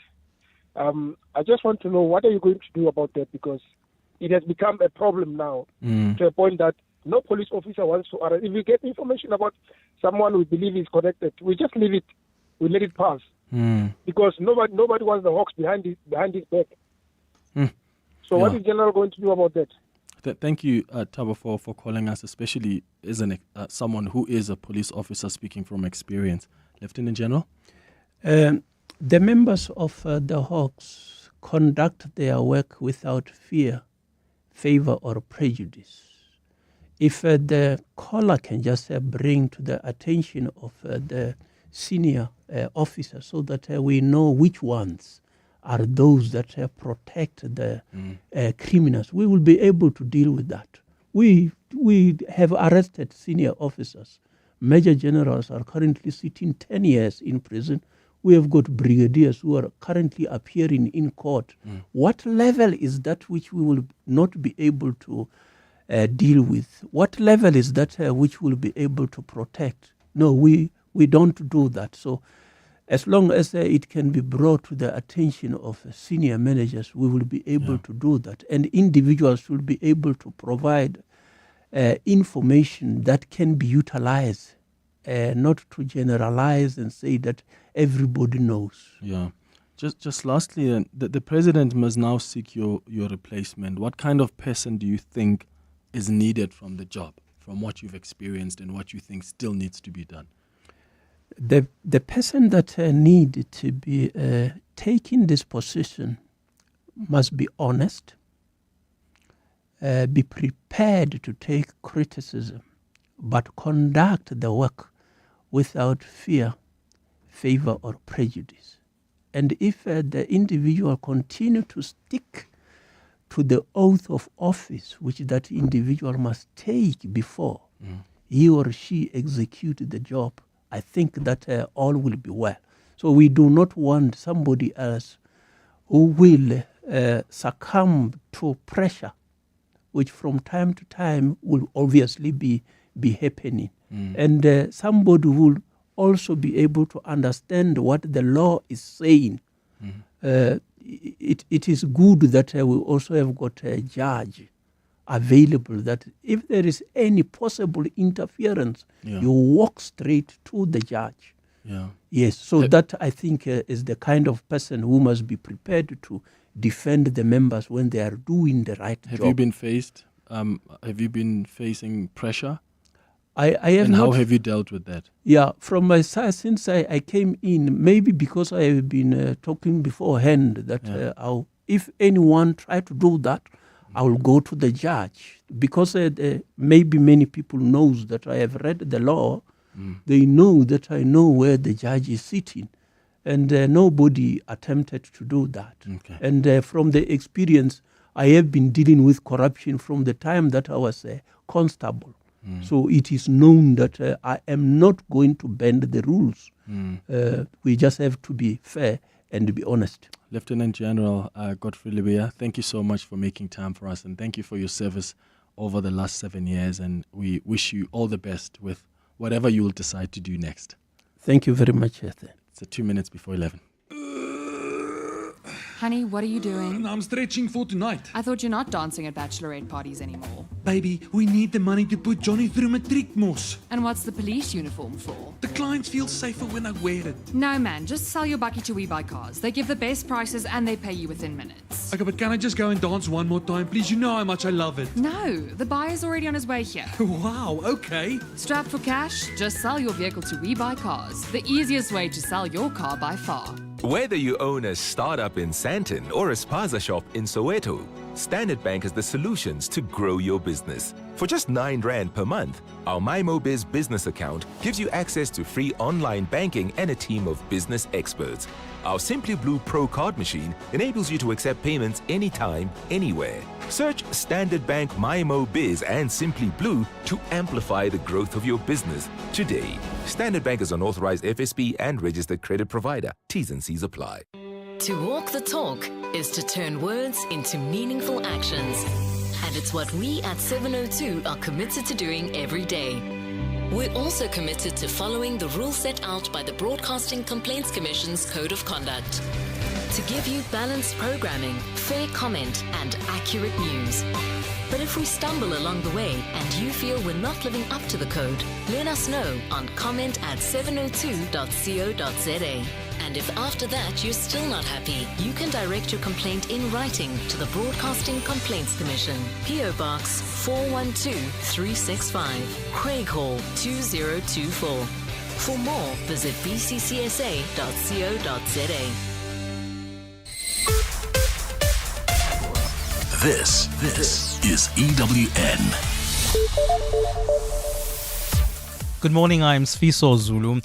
I just want to know what are you going to do about that because it has become a problem now to a point that No police officer wants to arrest. If we get information about someone we believe is connected, we just leave it. We let it pass. Because nobody wants the hawks behind his back. So what is General going to do about that? Thank you, Thabo, for calling us, especially as someone who is a police officer speaking from experience. Lieutenant General? The members of the Hawks conduct their work without fear, favor, or prejudice. If the caller can just bring to the attention of the senior officer so that we know which ones are those that protect the criminals, we will be able to deal with that. We have arrested senior officers. Major generals are currently sitting 10 years in prison. We have got brigadiers who are currently appearing in court. What level is that which we will not be able to deal with? What level is that which will be able to protect? No, we don't do that. So as long as it can be brought to the attention of senior managers, we will be able to do that. And individuals will be able to provide information that can be utilized, not to generalize and say that everybody knows. Yeah. Just lastly, then, the president must now seek your replacement. What kind of person do you think is needed from the job, from what you've experienced and what you think still needs to be done? The person that need to be taking this position must be honest, be prepared to take criticism, but conduct the work without fear, favor, or prejudice. And if the individual continue to stick to the oath of office which that individual must take before he or she execute the job, I think that all will be well. So we do not want somebody else who will succumb to pressure, which from time to time will obviously be happening. And somebody will also be able to understand what the law is saying. It is good that we also have got a judge available, that if there is any possible interference, you walk straight to the judge. Yes, so that I think is the kind of person who must be prepared to defend the members when they are doing the right job. Have you been facing pressure? I have. And how have you dealt with that? Yeah, from my side, since I came in, maybe because I have been talking beforehand that if anyone try to do that, I will go to the judge. Because maybe many people knows that I have read the law. They know that I know where the judge is sitting. And nobody attempted to do that. And from the experience, I have been dealing with corruption from the time that I was a constable. So it is known that I am not going to bend the rules. We just have to be fair and be honest. Lieutenant-General Godfrey Lebeya, thank you so much for making time for us, and thank you for your service over the last 7 years, and we wish you all the best with whatever you will decide to do next. Thank you very much, Ethan. It's 2 minutes before 11. Honey, what are you doing? I'm stretching for tonight. I thought you're not dancing at bachelorette parties anymore. Baby, we need the money to put Johnny through matric mos. And what's the police uniform for? The clients feel safer when I wear it. No, man, just sell your bucky to We Buy Cars. They give the best prices and they pay you within minutes. Okay, but can I just go and dance one more time, please? You know how much I love it. No, the buyer's already on his way here. Wow, okay. Strapped for cash? Just sell your vehicle to We Buy Cars. The easiest way to sell your car by far. Whether you own a startup in Sandton or a spaza shop in Soweto, Standard Bank has the solutions to grow your business. For just R9 per month, our MyMoBiz business account gives you access to free online banking and a team of business experts. Our Simply Blue Pro card machine enables you to accept payments anytime, anywhere. Search Standard Bank MyMoBiz and Simply Blue to amplify the growth of your business today. Standard Bank is an authorized FSB and registered credit provider. T's and C's apply. To walk the talk is to turn words into meaningful actions. And it's what we at 702 are committed to doing every day. We're also committed to following the rules set out by the Broadcasting Complaints Commission's Code of Conduct. to give you balanced programming, fair comment, and accurate news. But if we stumble along the way and you feel we're not living up to the code, let us know on comment@702.co.za. And if after that you're still not happy, you can direct your complaint in writing to the Broadcasting Complaints Commission, PO Box 412365, Craig Hall 2024. For more, visit bccsa.co.za. This is EWN. Good morning, I'm Sfiso Zulu.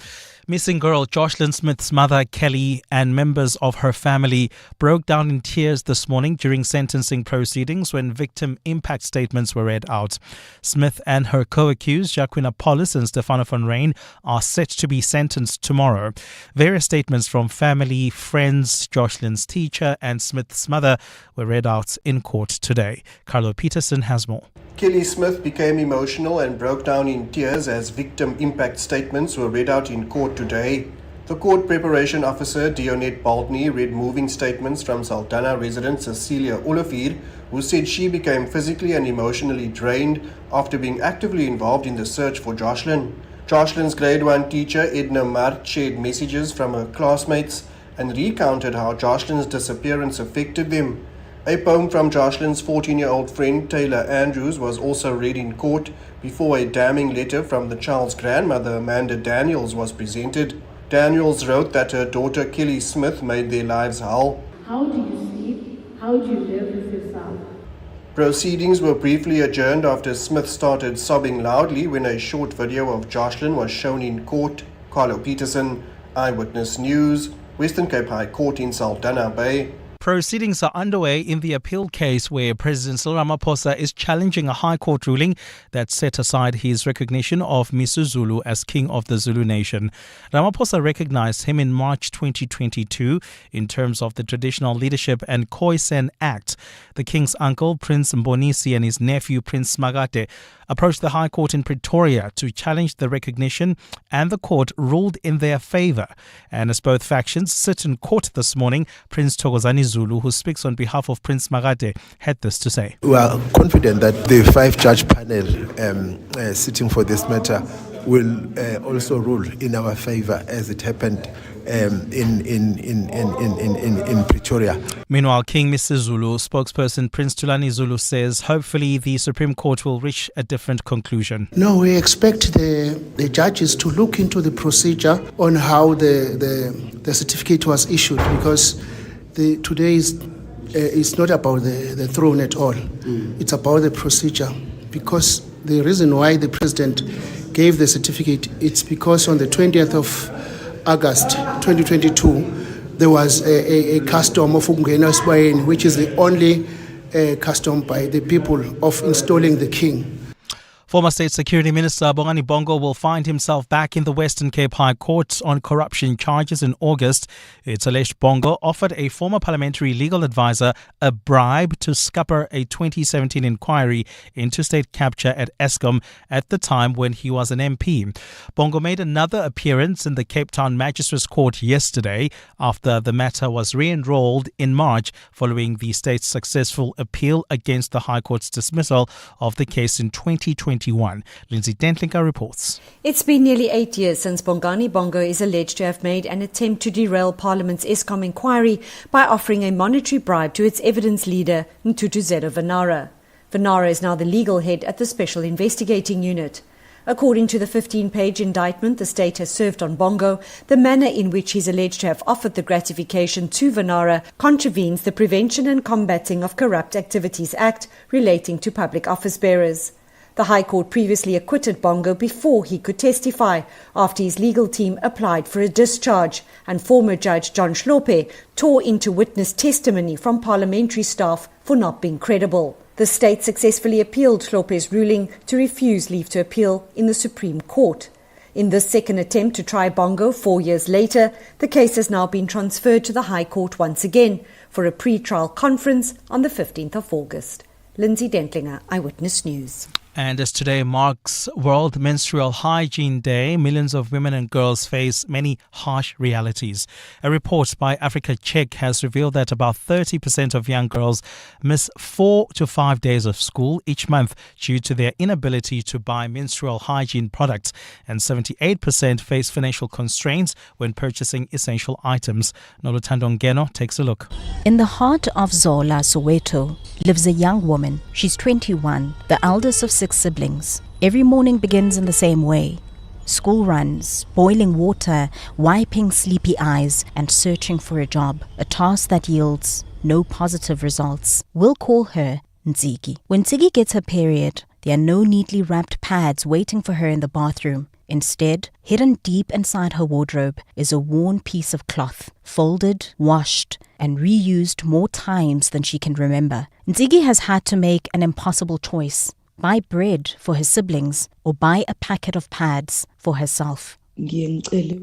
Missing girl Jocelyn Smith's mother, Kelly, and members of her family broke down in tears this morning during sentencing proceedings when victim impact statements were read out. Smith and her co-accused, Jacqueline Paulus and Stefano van Rijn, are set to be sentenced tomorrow. Various statements from family, friends, Jocelyn's teacher, and Smith's mother were read out in court today. Carlo Peterson has more. Kelly Smith became emotional and broke down in tears as victim impact statements were read out in court today. The court preparation officer, Dionette Baldney, read moving statements from Saldanha resident Cecilia Olivier, who said she became physically and emotionally drained after being actively involved in the search for Jocelyn. Jocelyn's grade 1 teacher, Edna Mart, shared messages from her classmates and recounted how Jocelyn's disappearance affected them. A poem from Jocelyn's 14-year-old friend Taylor Andrews was also read in court before a damning letter from the child's grandmother Amanda Daniels was presented. Daniels wrote that her daughter Kelly Smith made their lives hell. How do you sleep? How do you live with yourself? Proceedings were briefly adjourned after Smith started sobbing loudly when a short video of Jocelyn was shown in court. Carlo Peterson, Eyewitness News, Western Cape High Court in Saldanha Bay. Proceedings are underway in the appeal case where President Cyril Ramaphosa is challenging a High Court ruling that set aside his recognition of Misuzulu as King of the Zulu Nation. Ramaphosa recognized him in March 2022 in terms of the Traditional Leadership and Khoisan Act. The King's uncle, Prince Mbonisi, and his nephew, Prince Magate, approached the High Court in Pretoria to challenge the recognition, and the court ruled in their favor. And as both factions sit in court this morning, Prince Thokozani Zulu, who speaks on behalf of Prince Magate, had this to say. We are confident that the 5-judge panel sitting for this matter will also rule in our favor as it happened in Pretoria. Meanwhile, King Mr. Zulu spokesperson Prince Thulani Zulu says hopefully the Supreme Court will reach a different conclusion. No, we expect the judges to look into the procedure on how the certificate was issued, because today is not about the throne at all. It's about the procedure, because the reason why the president gave the certificate, it's because on the 20th of August 2022, there was a custom of Ungena Swain, which is the only custom by the people of installing the king. Former State Security Minister Bongani Bongo will find himself back in the Western Cape High Court on corruption charges in August. It's alleged Bongo offered a former parliamentary legal advisor a bribe to scupper a 2017 inquiry into state capture at Eskom at the time when he was an MP. Bongo made another appearance in the Cape Town Magistrates Court yesterday after the matter was re-enrolled in March following the state's successful appeal against the High Court's dismissal of the case in 2021. Lindsay Dentlinker reports. It's been nearly 8 years since Bongani Bongo is alleged to have made an attempt to derail Parliament's Eskom inquiry by offering a monetary bribe to its evidence leader, Ntutuzelo Vanara. Vanara is now the legal head at the Special Investigating Unit. According to the 15-page indictment the state has served on Bongo, the manner in which he's alleged to have offered the gratification to Vanara contravenes the Prevention and Combating of Corrupt Activities Act relating to public office bearers. The High Court previously acquitted Bongo before he could testify after his legal team applied for a discharge, and former Judge John Hlophe tore into witness testimony from parliamentary staff for not being credible. The state successfully appealed Hlophe's ruling to refuse leave to appeal in the Supreme Court. In this second attempt to try Bongo 4 years later, the case has now been transferred to the High Court once again for a pre-trial conference on the 15th of August. Lindsay Dentlinger, Eyewitness News. And as today marks World Menstrual Hygiene Day, millions of women and girls face many harsh realities. A report by Africa Check has revealed that about 30% of young girls miss 4 to 5 days of school each month due to their inability to buy menstrual hygiene products, and 78% face financial constraints when purchasing essential items. Noluthando Ngeno takes a look. In the heart of Zola, Soweto, lives a young woman. She's 21, the eldest of 6 siblings. Every morning begins in the same way. School runs, boiling water, wiping sleepy eyes, and searching for a job. A task that yields no positive results. We'll call her Ntsiki. When Ntsiki gets her period, there are no neatly wrapped pads waiting for her in the bathroom. Instead, hidden deep inside her wardrobe is a worn piece of cloth, folded, washed, and reused more times than she can remember. Ntsiki has had to make an impossible choice: buy bread for her siblings or buy a packet of pads for herself.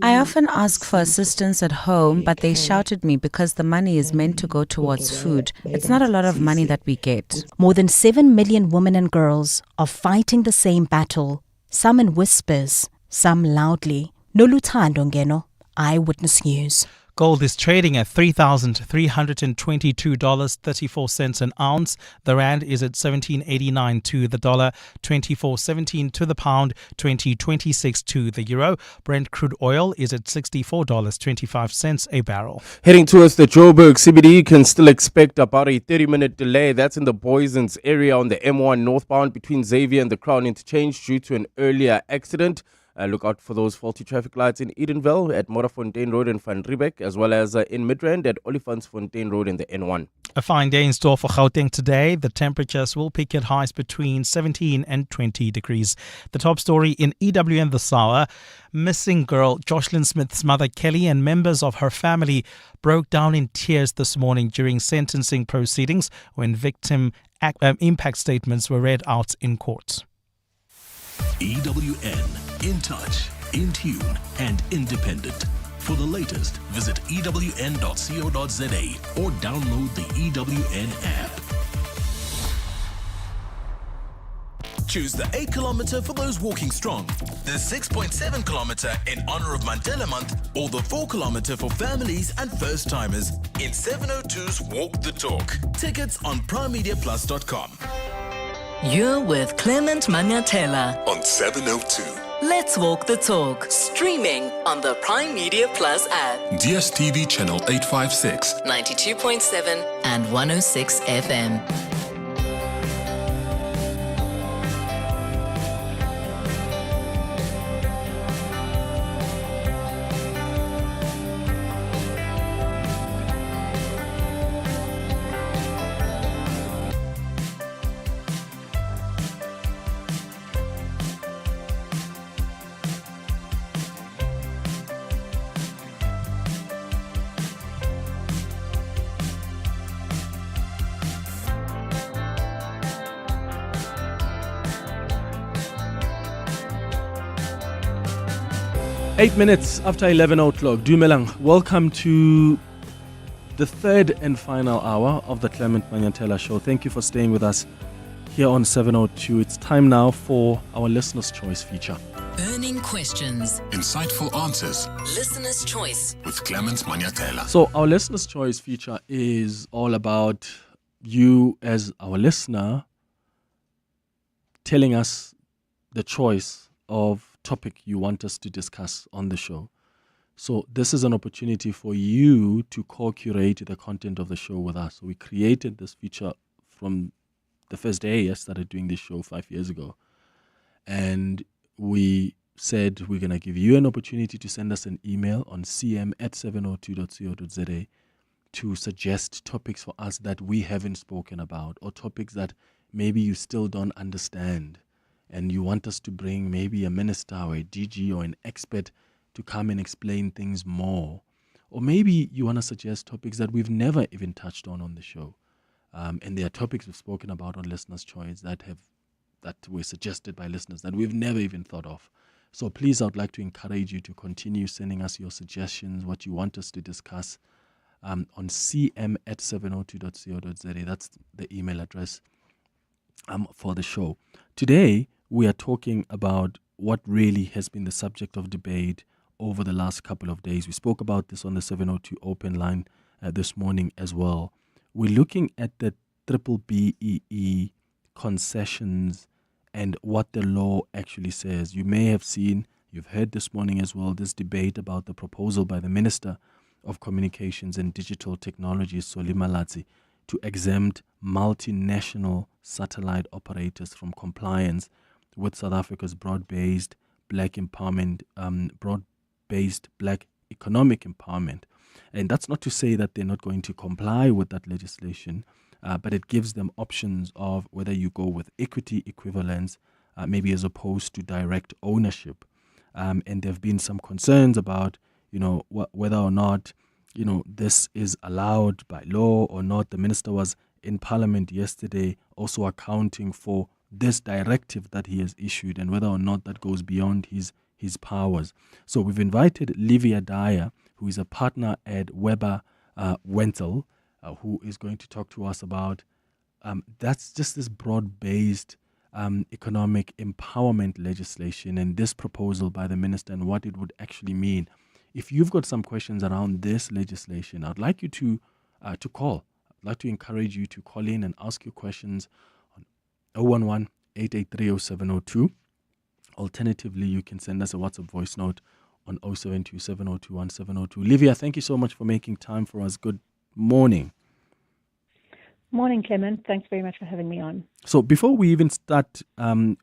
I often ask for assistance at home, but they shout at me because the money is meant to go towards food. It's not a lot of money that we get. More than 7 million women and girls are fighting the same battle, some in whispers, some loudly. Noluthando Ngeno, Eyewitness News. Gold is trading at $3,322.34 an ounce. The rand is at 17.89 to the dollar, 24.17 to the pound, 20.26 to the euro. Brent crude oil is at $64.25 a barrel. Heading towards the Joburg CBD, you can still expect about a 30-minute delay. That's in the Boysons area on the M1 northbound between Xavier and the Crown Interchange due to an earlier accident. Look out for those faulty traffic lights in Edenville at Morafontein Road and Van Riebeck, as well as in Midrand at Olifantsfontein Road and the N1. A fine day in store for Gauteng today. The temperatures will peak at highs between 17 and 20 degrees. The top story in EWN this hour: missing girl Jocelyn Smith's mother Kelly and members of her family broke down in tears this morning during sentencing proceedings when victim impact statements were read out in court. EWN, in touch, in tune, and independent. For the latest, visit ewn.co.za or download the EWN app. Choose the 8 kilometer for those walking strong, the 6.7 kilometer in honor of Mandela Month, or the 4 kilometer for families and first timers in 702's Walk the Talk. Tickets on primemediaplus.com. You're with Clement Manyathela on 702. Let's Walk the Talk, streaming on the Prime Media Plus app. DSTV channel 856, 92.7 and 106 FM. Eight minutes after 11 o'clock. Dumelang, welcome to the third and final hour of the Clement Manyathela Show. Thank you for staying with us here on 702. It's time now for our Listener's Choice feature. Burning questions. Insightful answers. Listener's Choice. With Clement Manyathela. So our Listener's Choice feature is all about you as our listener telling us the choice of topic you want us to discuss on the show. So this is an opportunity for you to co-curate the content of the show with us. So we created this feature from the first day I started doing this show 5 years ago. And we said we're going to give you an opportunity to send us an email on cm@702.co.za to suggest topics for us that we haven't spoken about, or topics that maybe you still don't understand and you want us to bring maybe a minister or a DG or an expert to come and explain things more. Or maybe you want to suggest topics that we've never even touched on the show. And there are topics we've spoken about on Listener's Choice that were suggested by listeners that we've never even thought of. So please, I'd like to encourage you to continue sending us your suggestions, what you want us to discuss, on cm@702.co.za. That's the email address. for the show. Today, we are talking about what really has been the subject of debate over the last couple of days. We spoke about this on the 702 open line this morning as well. We're looking at the B-BBEE concessions and what the law actually says. You may have seen, you've heard this morning as well, this debate about the proposal by the Minister of Communications and Digital Technologies, Solimalatsi, to exempt multinational satellite operators from compliance with South Africa's broad-based black empowerment, broad-based black economic empowerment. And that's not to say that they're not going to comply with that legislation, but it gives them options of whether you go with equity equivalence, maybe as opposed to direct ownership. And there have been some concerns about, whether or not, this is allowed by law or not. The minister was in Parliament yesterday also accounting for this directive that he has issued and whether or not that goes beyond his powers. So we've invited Livia Dyer, who is a partner at Weber Wenzel, who is going to talk to us about that's just this broad-based economic empowerment legislation and this proposal by the minister and what it would actually mean. If you've got some questions around this legislation, I'd like you to call. I'd like to encourage you to call in and ask your questions on 011-883-0702. Alternatively, you can send us a WhatsApp voice note on 072-702-1702. Livia, thank you so much for making time for us. Good morning. Morning, Clement. Thanks very much for having me on. So before we even start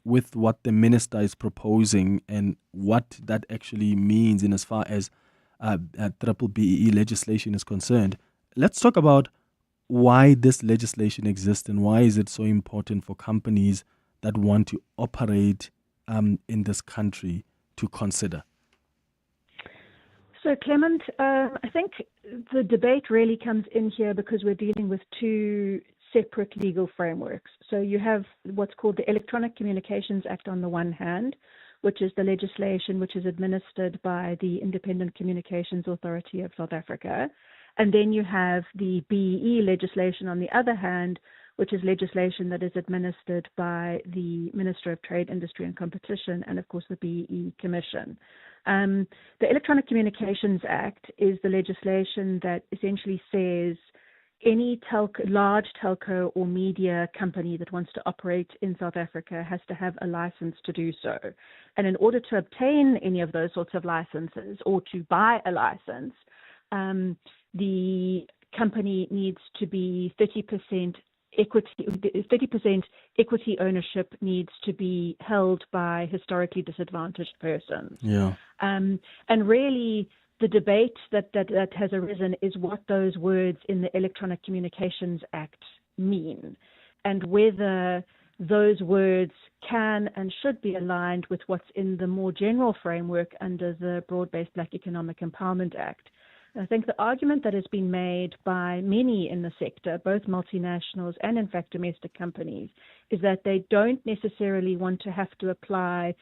with what the minister is proposing and what that actually means in as far as B-BBEE legislation is concerned, let's talk about why this legislation exists and why is it so important for companies that want to operate in this country to consider. So, Clement, I think the debate really comes in here because we're dealing with two separate legal frameworks. So you have what's called the Electronic Communications Act on the one hand, which is the legislation which is administered by the Independent Communications Authority of South Africa. And then you have the BEE legislation on the other hand, which is legislation that is administered by the Minister of Trade, Industry and Competition, and of course the BEE Commission. The Electronic Communications Act is the legislation that essentially says any large telco or media company that wants to operate in South Africa has to have a license to do so. And in order to obtain any of those sorts of licenses or to buy a license, the company needs to be 30% equity ownership needs to be held by historically disadvantaged persons. Yeah. And really, the debate that has arisen is what those words in the Electronic Communications Act mean, and whether those words can and should be aligned with what's in the more general framework under the Broad-Based Black Economic Empowerment Act. I think the argument that has been made by many in the sector, both multinationals and in fact domestic companies, is that they don't necessarily want to have to apply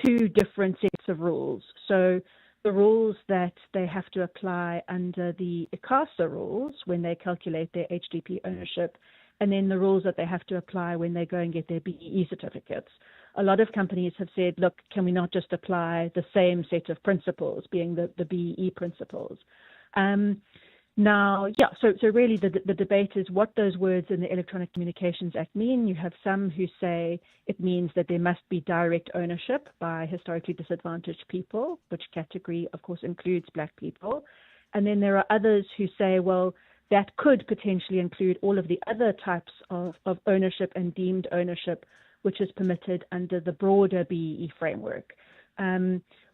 two different sets of rules. So the rules that they have to apply under the ICASA rules when they calculate their HDP ownership, and then the rules that they have to apply when they go and get their BEE certificates. A lot of companies have said, look, can we not just apply the same set of principles, being the BEE principles? So really the debate is what those words in the Electronic Communications Act mean. You have some who say it means that there must be direct ownership by historically disadvantaged people, which category, of course, includes Black people. And then there are others who say, well, that could potentially include all of the other types of ownership and deemed ownership, which is permitted under the broader BEE framework.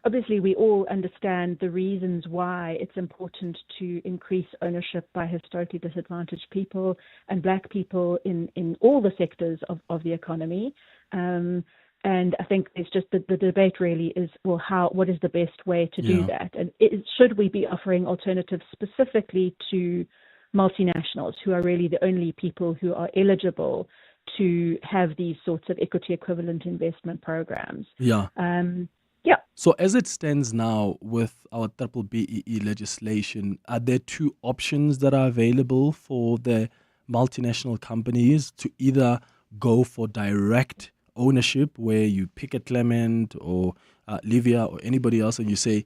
Obviously, we all understand the reasons why it's important to increase ownership by historically disadvantaged people and Black people in all the sectors of the economy. And I think it's just the debate really is, well, what is the best way to do that? And should we be offering alternatives specifically to multinationals who are really the only people who are eligible to have these sorts of equity equivalent investment programs? Yeah. Yeah. So as it stands now with our B-BBEE legislation, are there two options that are available for the multinational companies to either go for direct ownership, where you pick a Clement or Livia or anybody else and you say,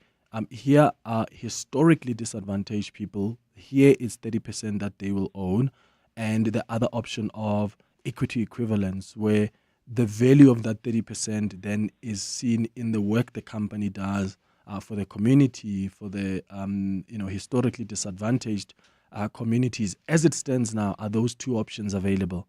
here are historically disadvantaged people, here is 30% that they will own, and the other option of equity equivalence, where the value of that 30% then is seen in the work the company does for the community, for the historically disadvantaged communities. As it stands now, are those two options available?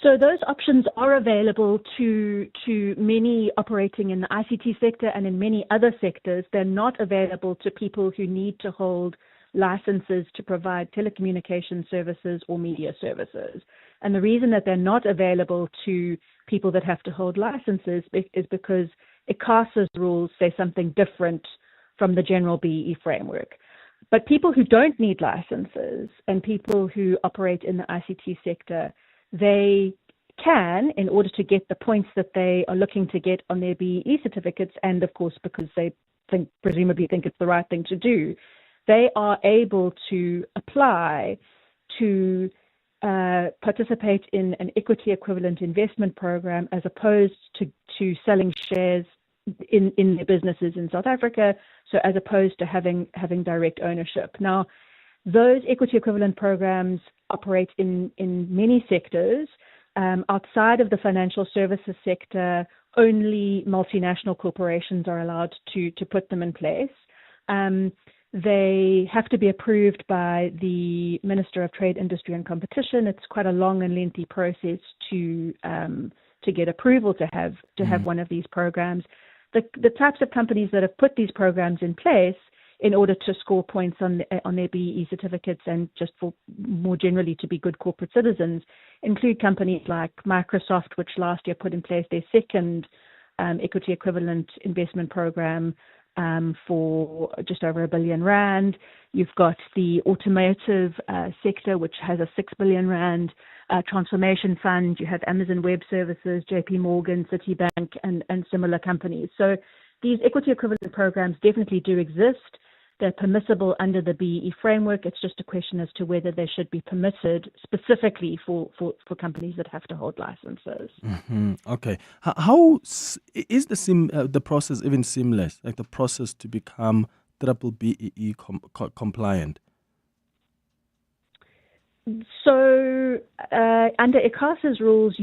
So those options are available to many operating in the ICT sector and in many other sectors. They're not available to people who need to hold licenses to provide telecommunication services or media services. And the reason that they're not available to people that have to hold licenses is because ICASA's rules say something different from the general BEE framework. But people who don't need licenses and people who operate in the ICT sector, they can, in order to get the points that they are looking to get on their BEE certificates, and of course because they presumably think it's the right thing to do, they are able to apply to participate in an equity equivalent investment program, as opposed to selling shares in their businesses in South Africa, so as opposed to having direct ownership. Now, those equity equivalent programs operate in many sectors. Outside of the financial services sector, only multinational corporations are allowed to put them in place. They have to be approved by the Minister of Trade, Industry and Competition. It's quite a long and lengthy process to get approval to have one of these programs. The types of companies that have put these programs in place in order to score points on their BEE certificates and just for more generally to be good corporate citizens include companies like Microsoft, which last year put in place their second equity equivalent investment program for just over R1 billion. You've got the automotive sector, which has a R6 billion transformation fund. You have Amazon Web Services, JP Morgan, Citibank, and similar companies. So these equity equivalent programs definitely do exist. They're permissible under the BEE framework. It's just a question as to whether they should be permitted specifically for companies that have to hold licenses. Mm-hmm. Okay. How is the process even seamless, like the process to become BBEE compliant? So under ICASA's rules,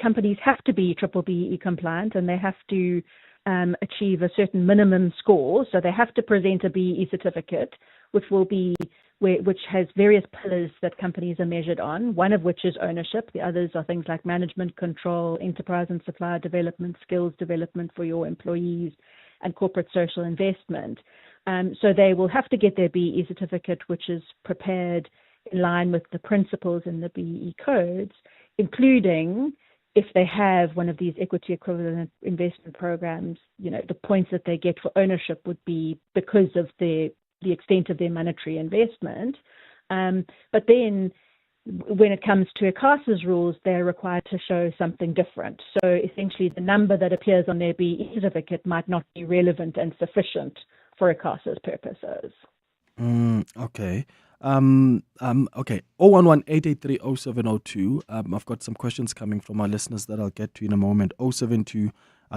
companies have to be BBEE compliant, and they have to achieve a certain minimum score. So they have to present a BEE certificate, which has various pillars that companies are measured on, one of which is ownership. The others are things like management control, enterprise and supplier development, skills development for your employees, and corporate social investment. So they will have to get their BEE certificate, which is prepared in line with the principles in the BEE codes, including, if they have one of these equity equivalent investment programs, the points that they get for ownership would be because of the extent of their monetary investment. But then when it comes to ICASA's rules, they're required to show something different. So essentially the number that appears on their BEE certificate might not be relevant and sufficient for ICASA's purposes. Okay. Okay. 011-883-0702. I've got some questions coming from our listeners that I'll get to in a moment. 072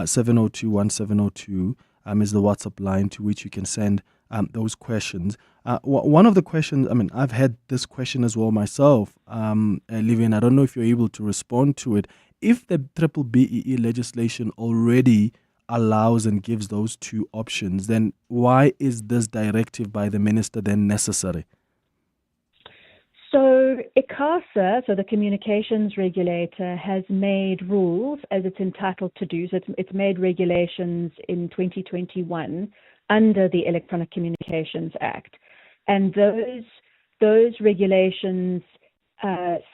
702 1702 is the WhatsApp line to which you can send those questions. One of the questions, I've had this question as well myself, Livian. I don't know if you're able to respond to it. If the BBEE legislation already allows and gives those two options, then why is this directive by the minister then necessary? So ICASA, so the communications regulator, has made rules as it's entitled to do. So it's made regulations in 2021 under the Electronic Communications Act. And those regulations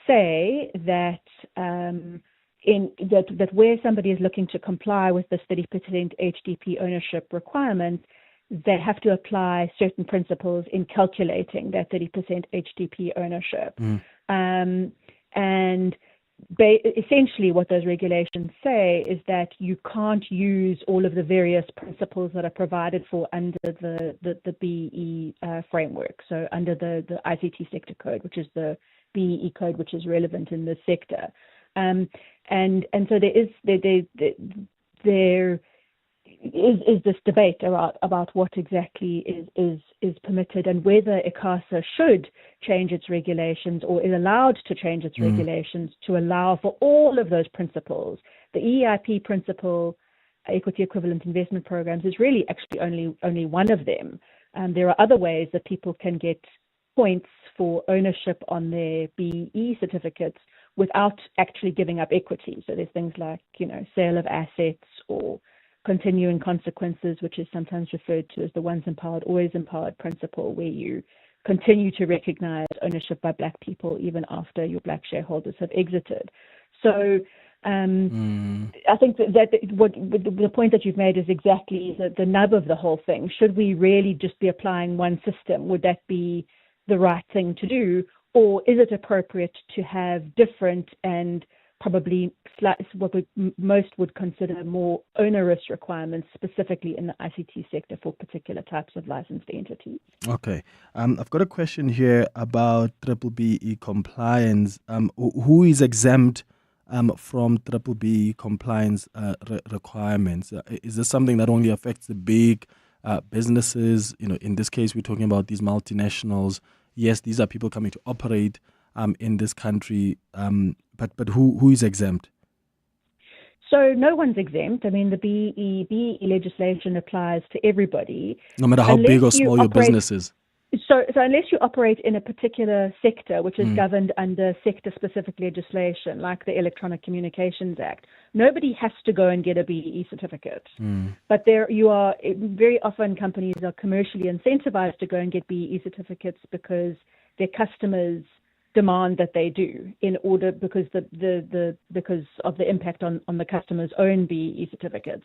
say that that where somebody is looking to comply with this 30% HDP ownership requirement, they have to apply certain principles in calculating that 30% HDP ownership. And essentially what those regulations say is that you can't use all of the various principles that are provided for under the BEE framework. So under the ICT sector code, which is the BEE code, which is relevant in this sector. And so there is this debate about what exactly is permitted and whether ICASA should change its regulations or is allowed to change its regulations to allow for all of those principles. The EIP principle, equity equivalent investment programs, is really actually only one of them. There are other ways that people can get points for ownership on their BEE certificates without actually giving up equity. So there's things like, sale of assets or continuing consequences, which is sometimes referred to as the once empowered, always empowered principle, where you continue to recognize ownership by Black people even after your Black shareholders have exited. So I think that the point that you've made is exactly the nub of the whole thing. Should we really just be applying one system? Would that be the right thing to do? Or is it appropriate to have different and probably what most would consider more onerous requirements, specifically in the ICT sector for particular types of licensed entities? Okay. I've got a question here about BBBEE compliance. Who is exempt from BBBEE compliance requirements? Is this something that only affects the big businesses? In this case, we're talking about these multinationals. Yes, these are people coming to operate in this country, but who is exempt? So no one's exempt. I mean, the B-BBEE legislation applies to everybody. No matter how big or small your business is. So unless you operate in a particular sector, which is governed under sector-specific legislation, like the Electronic Communications Act, nobody has to go and get a BEE certificate. But very often companies are commercially incentivized to go and get BEE certificates because their customers demand that they do because of the impact on the customer's own BEE certificates.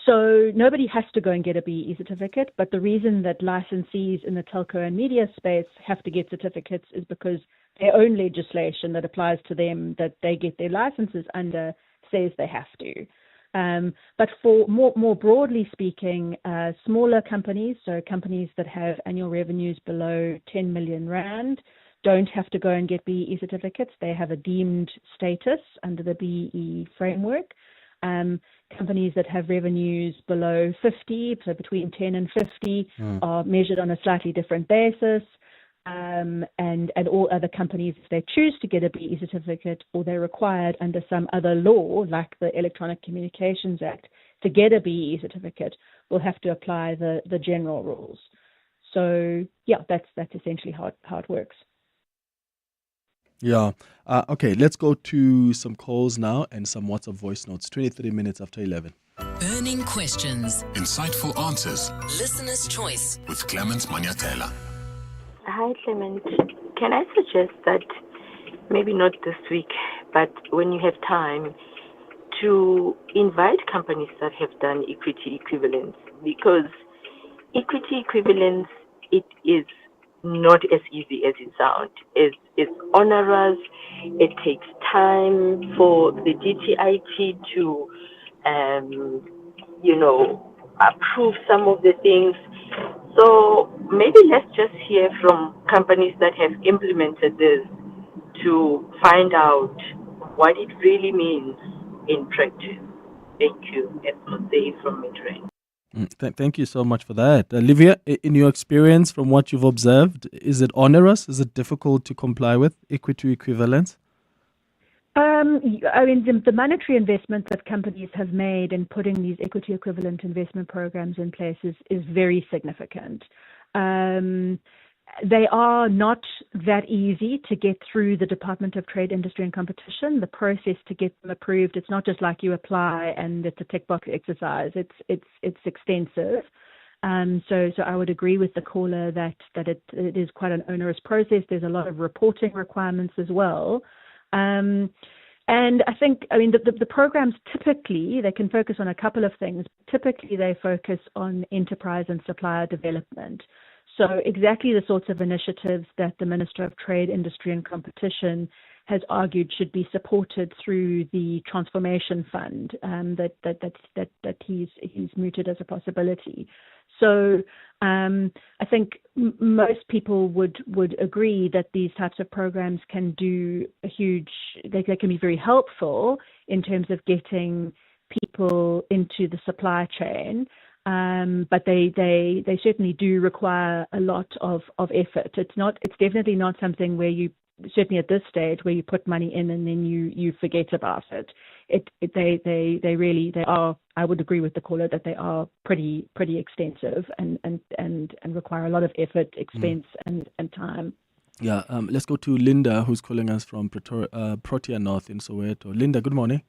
So nobody has to go and get a BEE certificate, but the reason that licensees in the telco and media space have to get certificates is because their own legislation that applies to them that they get their licenses under says they have to. But for more broadly speaking, smaller companies, so companies that have annual revenues below 10 million rand, don't have to go and get BEE certificates. They have a deemed status under the BEE framework. Companies that have revenues below 50, so between 10 and 50, are measured on a slightly different basis. And all other companies, if they choose to get a BEE certificate or they're required under some other law, like the Electronic Communications Act, to get a BEE certificate, will have to apply the general rules. So, that's essentially how it works. Yeah. Okay, let's go to some calls now and some WhatsApp voice notes. 23 minutes after 11. Burning questions. Insightful answers. Listener's choice. With Clement Manyathela. Hi, Clement. Can I suggest that maybe not this week, but when you have time, to invite companies that have done equity equivalence? Because equity equivalence, it is not as easy as it sounds. It's onerous. It takes time for the DTIT to, approve some of the things. So maybe let's just hear from companies that have implemented this to find out what it really means in practice. Thank you. It's Midday from Midday. Thank you so much for that. Olivia, in your experience, from what you've observed, is it onerous? Is it difficult to comply with equity equivalence? The monetary investment that companies have made in putting these equity equivalent investment programs in place is very significant. They are not that easy to get through the Department of Trade, Industry and Competition. The process to get them approved, it's not just like you apply and it's a tick box exercise. It's extensive. So I would agree with the caller that it is quite an onerous process. There's a lot of reporting requirements as well. And I think, the programs typically, they can focus on a couple of things. Typically, they focus on enterprise and supplier development. So exactly the sorts of initiatives that the Minister of Trade, Industry and Competition has argued should be supported through the Transformation Fund that he's mooted as a possibility. So I think most people would agree that these types of programs can do they can be very helpful in terms of getting people into the supply chain. But they certainly do require a lot of effort. It's definitely not something where you, certainly at this stage, where you put money in and then you forget about it. They really are. I would agree with the caller that they are pretty extensive and require a lot of effort, expense, and time. Yeah. Let's go to Linda, who's calling us from Protea North in Soweto. Linda, good morning.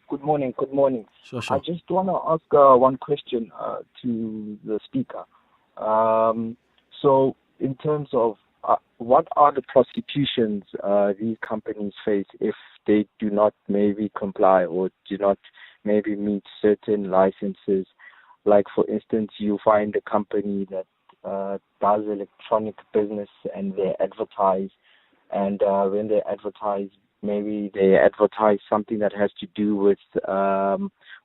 Good morning. Good morning. Sure. I just want to ask one question to the speaker. So, in terms of what are the prosecutions these companies face if they do not maybe comply or do not maybe meet certain licenses? Like, for instance, you find a company that does electronic business and they advertise, and when they advertise, maybe they advertise something that has to do with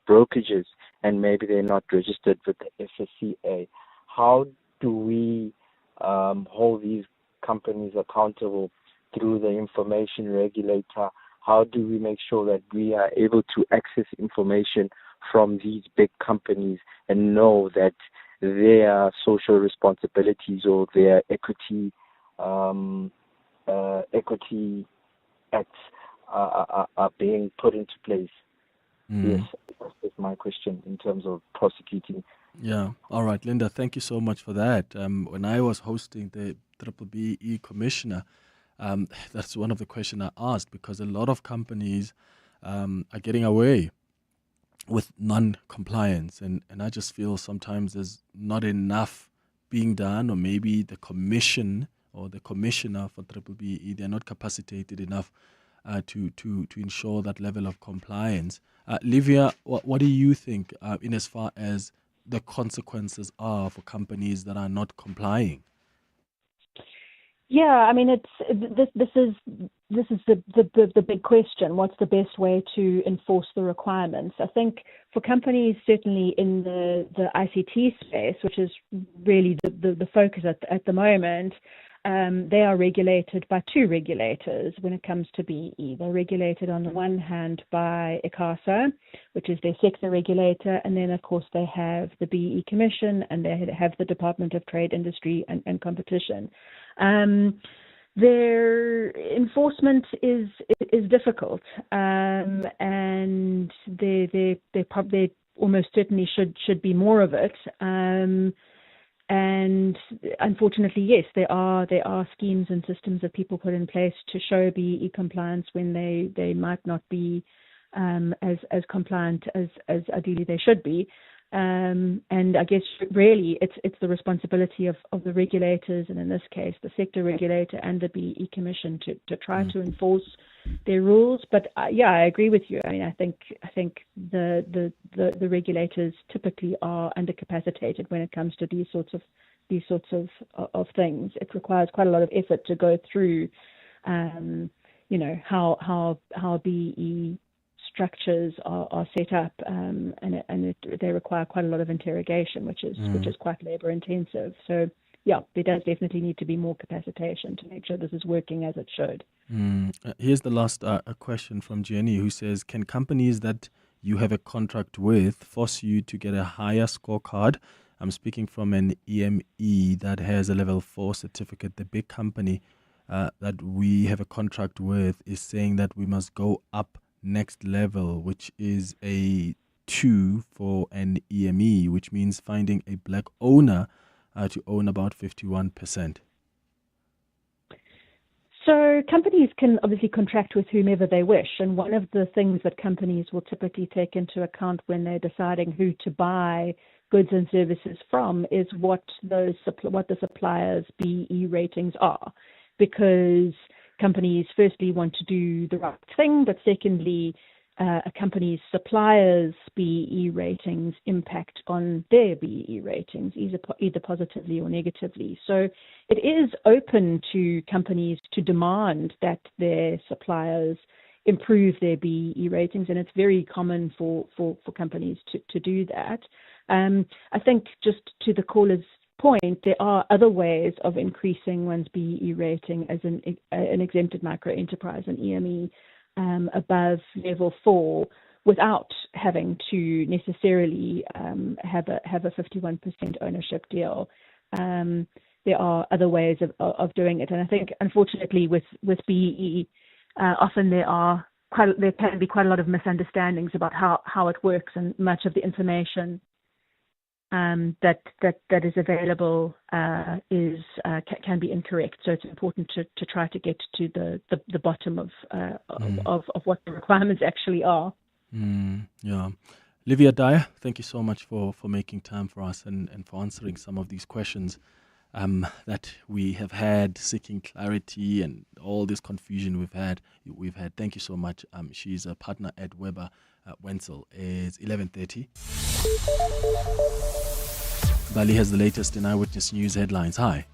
brokerages, and maybe they're not registered with the FSCA. How do we hold these companies accountable through the information regulator? How do we make sure that we are able to access information from these big companies and know that their social responsibilities or their equity acts are being put into place? Yes, that's my question in terms of prosecuting. Yeah. All right, Linda, thank you so much for that. When I was hosting the B-BBEE commissioner, that's one of the questions I asked, because a lot of companies are getting away with non-compliance, and I just feel sometimes there's not enough being done, or maybe the commission or the commissioner for B-BBEE, they're not capacitated enough to ensure that level of compliance. Livia, what do you think in as far as the consequences are for companies that are not complying? Yeah, I mean, this is the big question. What's the best way to enforce the requirements? I think for companies, certainly in the ICT space, which is really the focus at the moment, they are regulated by two regulators when it comes to BEE. They're regulated on the one hand by ICASA, which is their sector regulator, and then of course they have the BEE Commission, and they have the Department of Trade, Industry and Competition. Their enforcement is difficult, and they probably almost certainly should be more of it. And unfortunately, yes, there are schemes and systems that people put in place to show BEE compliance when they might not be as compliant as ideally they should be. And I guess really it's the responsibility of the regulators, and in this case the sector regulator and the BEE Commission to try to enforce their rules. But yeah, I agree with you. I mean, I think the regulators typically are undercapacitated when it comes to these sorts of things. It requires quite a lot of effort to go through, how BEE structures are set up, and they require quite a lot of interrogation, which is quite labor intensive. So yeah, there does definitely need to be more capacitation to make sure this is working as it should. Here's the last question from Jenny, who says, can companies that you have a contract with force you to get a higher scorecard? I'm speaking from an EME that has a level 4 certificate. The big company that we have a contract with is saying that we must go up next level, which is a 2 for an EME, which means finding a black owner to own about 51%. So companies can obviously contract with whomever they wish, and one of the things that companies will typically take into account when they're deciding who to buy goods and services from is what the supplier's BEE ratings are, because companies firstly want to do the right thing, but secondly, a company's suppliers' BEE ratings impact on their BEE ratings, either positively or negatively. So it is open to companies to demand that their suppliers improve their BEE ratings, and it's very common for companies to do that. I think just to the caller's point, there are other ways of increasing one's BEE rating as an exempted microenterprise, an EME, above level 4 without having to necessarily have a 51% ownership deal. There are other ways of doing it, and I think unfortunately with BEE, often there can be quite a lot of misunderstandings about how it works, and much of the information that is available can be incorrect. So it's important to try to get to the bottom of what the requirements actually are. Yeah. Livia Dyer, thank you so much for making time for us and for answering some of these questions that we have had, seeking clarity and all this confusion we've had. Thank you so much. She's a partner at Weber Wenzel. It's 11:30. Bali has the latest in Eyewitness News headlines. Hi.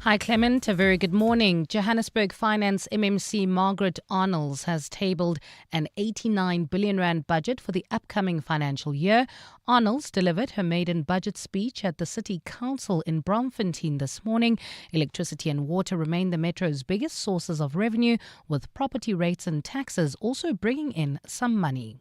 Hi Clement, a very good morning. Johannesburg Finance MMC Margaret Arnolds has tabled an 89 billion rand budget for the upcoming financial year. Arnolds delivered her maiden budget speech at the City Council in Braamfontein this morning. Electricity and water remain the metro's biggest sources of revenue, with property rates and taxes also bringing in some money.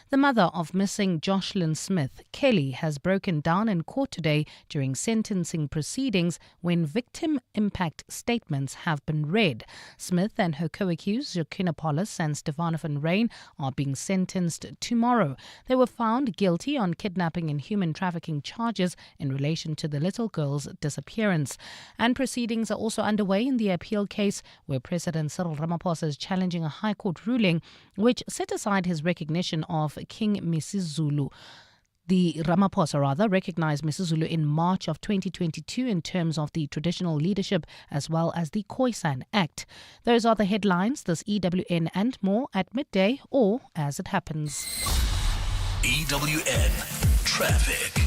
The mother of missing Jocelyn Smith, Kelly, has broken down in court today during sentencing proceedings when victim impact statements have been read. Smith and her co-accused, Jacquina Paulus and Stefano van Rijn, are being sentenced tomorrow. They were found guilty on kidnapping and human trafficking charges in relation to the little girl's disappearance. And proceedings are also underway in the appeal case where President Cyril Ramaphosa is challenging a High Court ruling which set aside his recognition of King Misizulu. The Ramaphosa recognized Misizulu in March of 2022 in terms of the traditional leadership as well as the Khoisan Act. Those are the headlines, this EWN and more at midday or as it happens. EWN Traffic.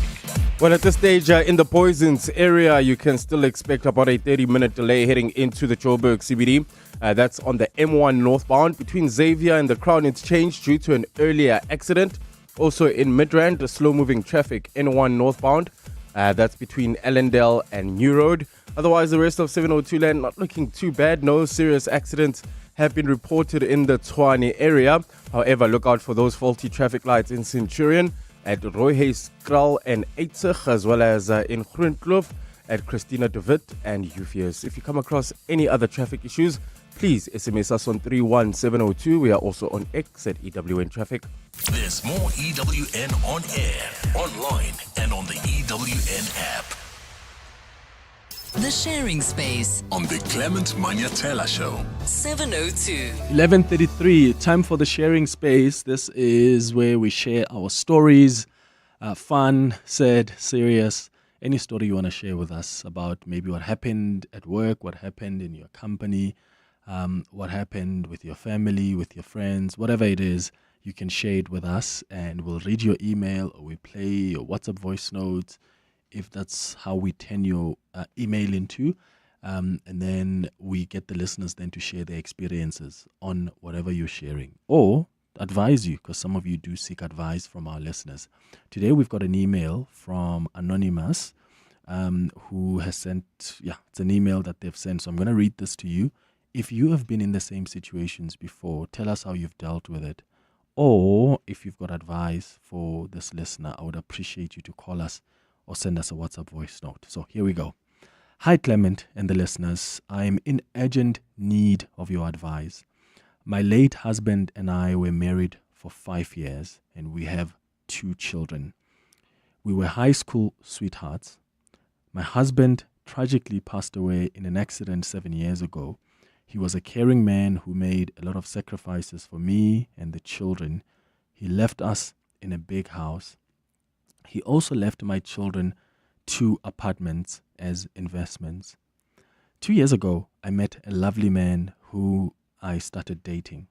Well, at this stage in the Poisons area, you can still expect about a 30-minute delay heading into the Joburg CBD. That's on the M1 northbound between Xavier and the Crown Interchange due to an earlier accident. Also in Midrand, the slow-moving traffic N1 northbound. That's between Ellendale and New Road. Otherwise, the rest of 702 land not looking too bad. No serious accidents have been reported in the Tshwane area. However, look out for those faulty traffic lights in Centurion, at Rooihuis, Kral and Eitzig, as well as in Groenkloof at Christina de Wit and Eufius. If you come across any other traffic issues, please SMS us on 31702. We are also on X at EWN Traffic. There's more EWN on air, online, and on the EWN app. The Sharing Space on the Clement Manyathela Show. 702. 11:33. Time for the Sharing Space. This is where we share our stories, fun, sad, serious. Any story you want to share with us about maybe what happened at work, what happened in your company, what happened with your family, with your friends, whatever it is, you can share it with us and we'll read your email or we play your WhatsApp voice notes if that's how we turn your email into. And then we get the listeners then to share their experiences on whatever you're sharing or advise you, because some of you do seek advice from our listeners. Today we've got an email from Anonymous who has sent, it's an email that they've sent. So I'm going to read this to you. If you have been in the same situations before, tell us how you've dealt with it. Or if you've got advice for this listener, I would appreciate you to call us or send us a WhatsApp voice note. So here we go. Hi Clement and the listeners. I am in urgent need of your advice. My late husband and I were married for 5 years and we have 2 children. We were high school sweethearts. My husband tragically passed away in an accident 7 years ago. He was a caring man who made a lot of sacrifices for me and the children. He left us in a big house. He also left my children 2 apartments as investments. 2 years ago, I met a lovely man who I started dating.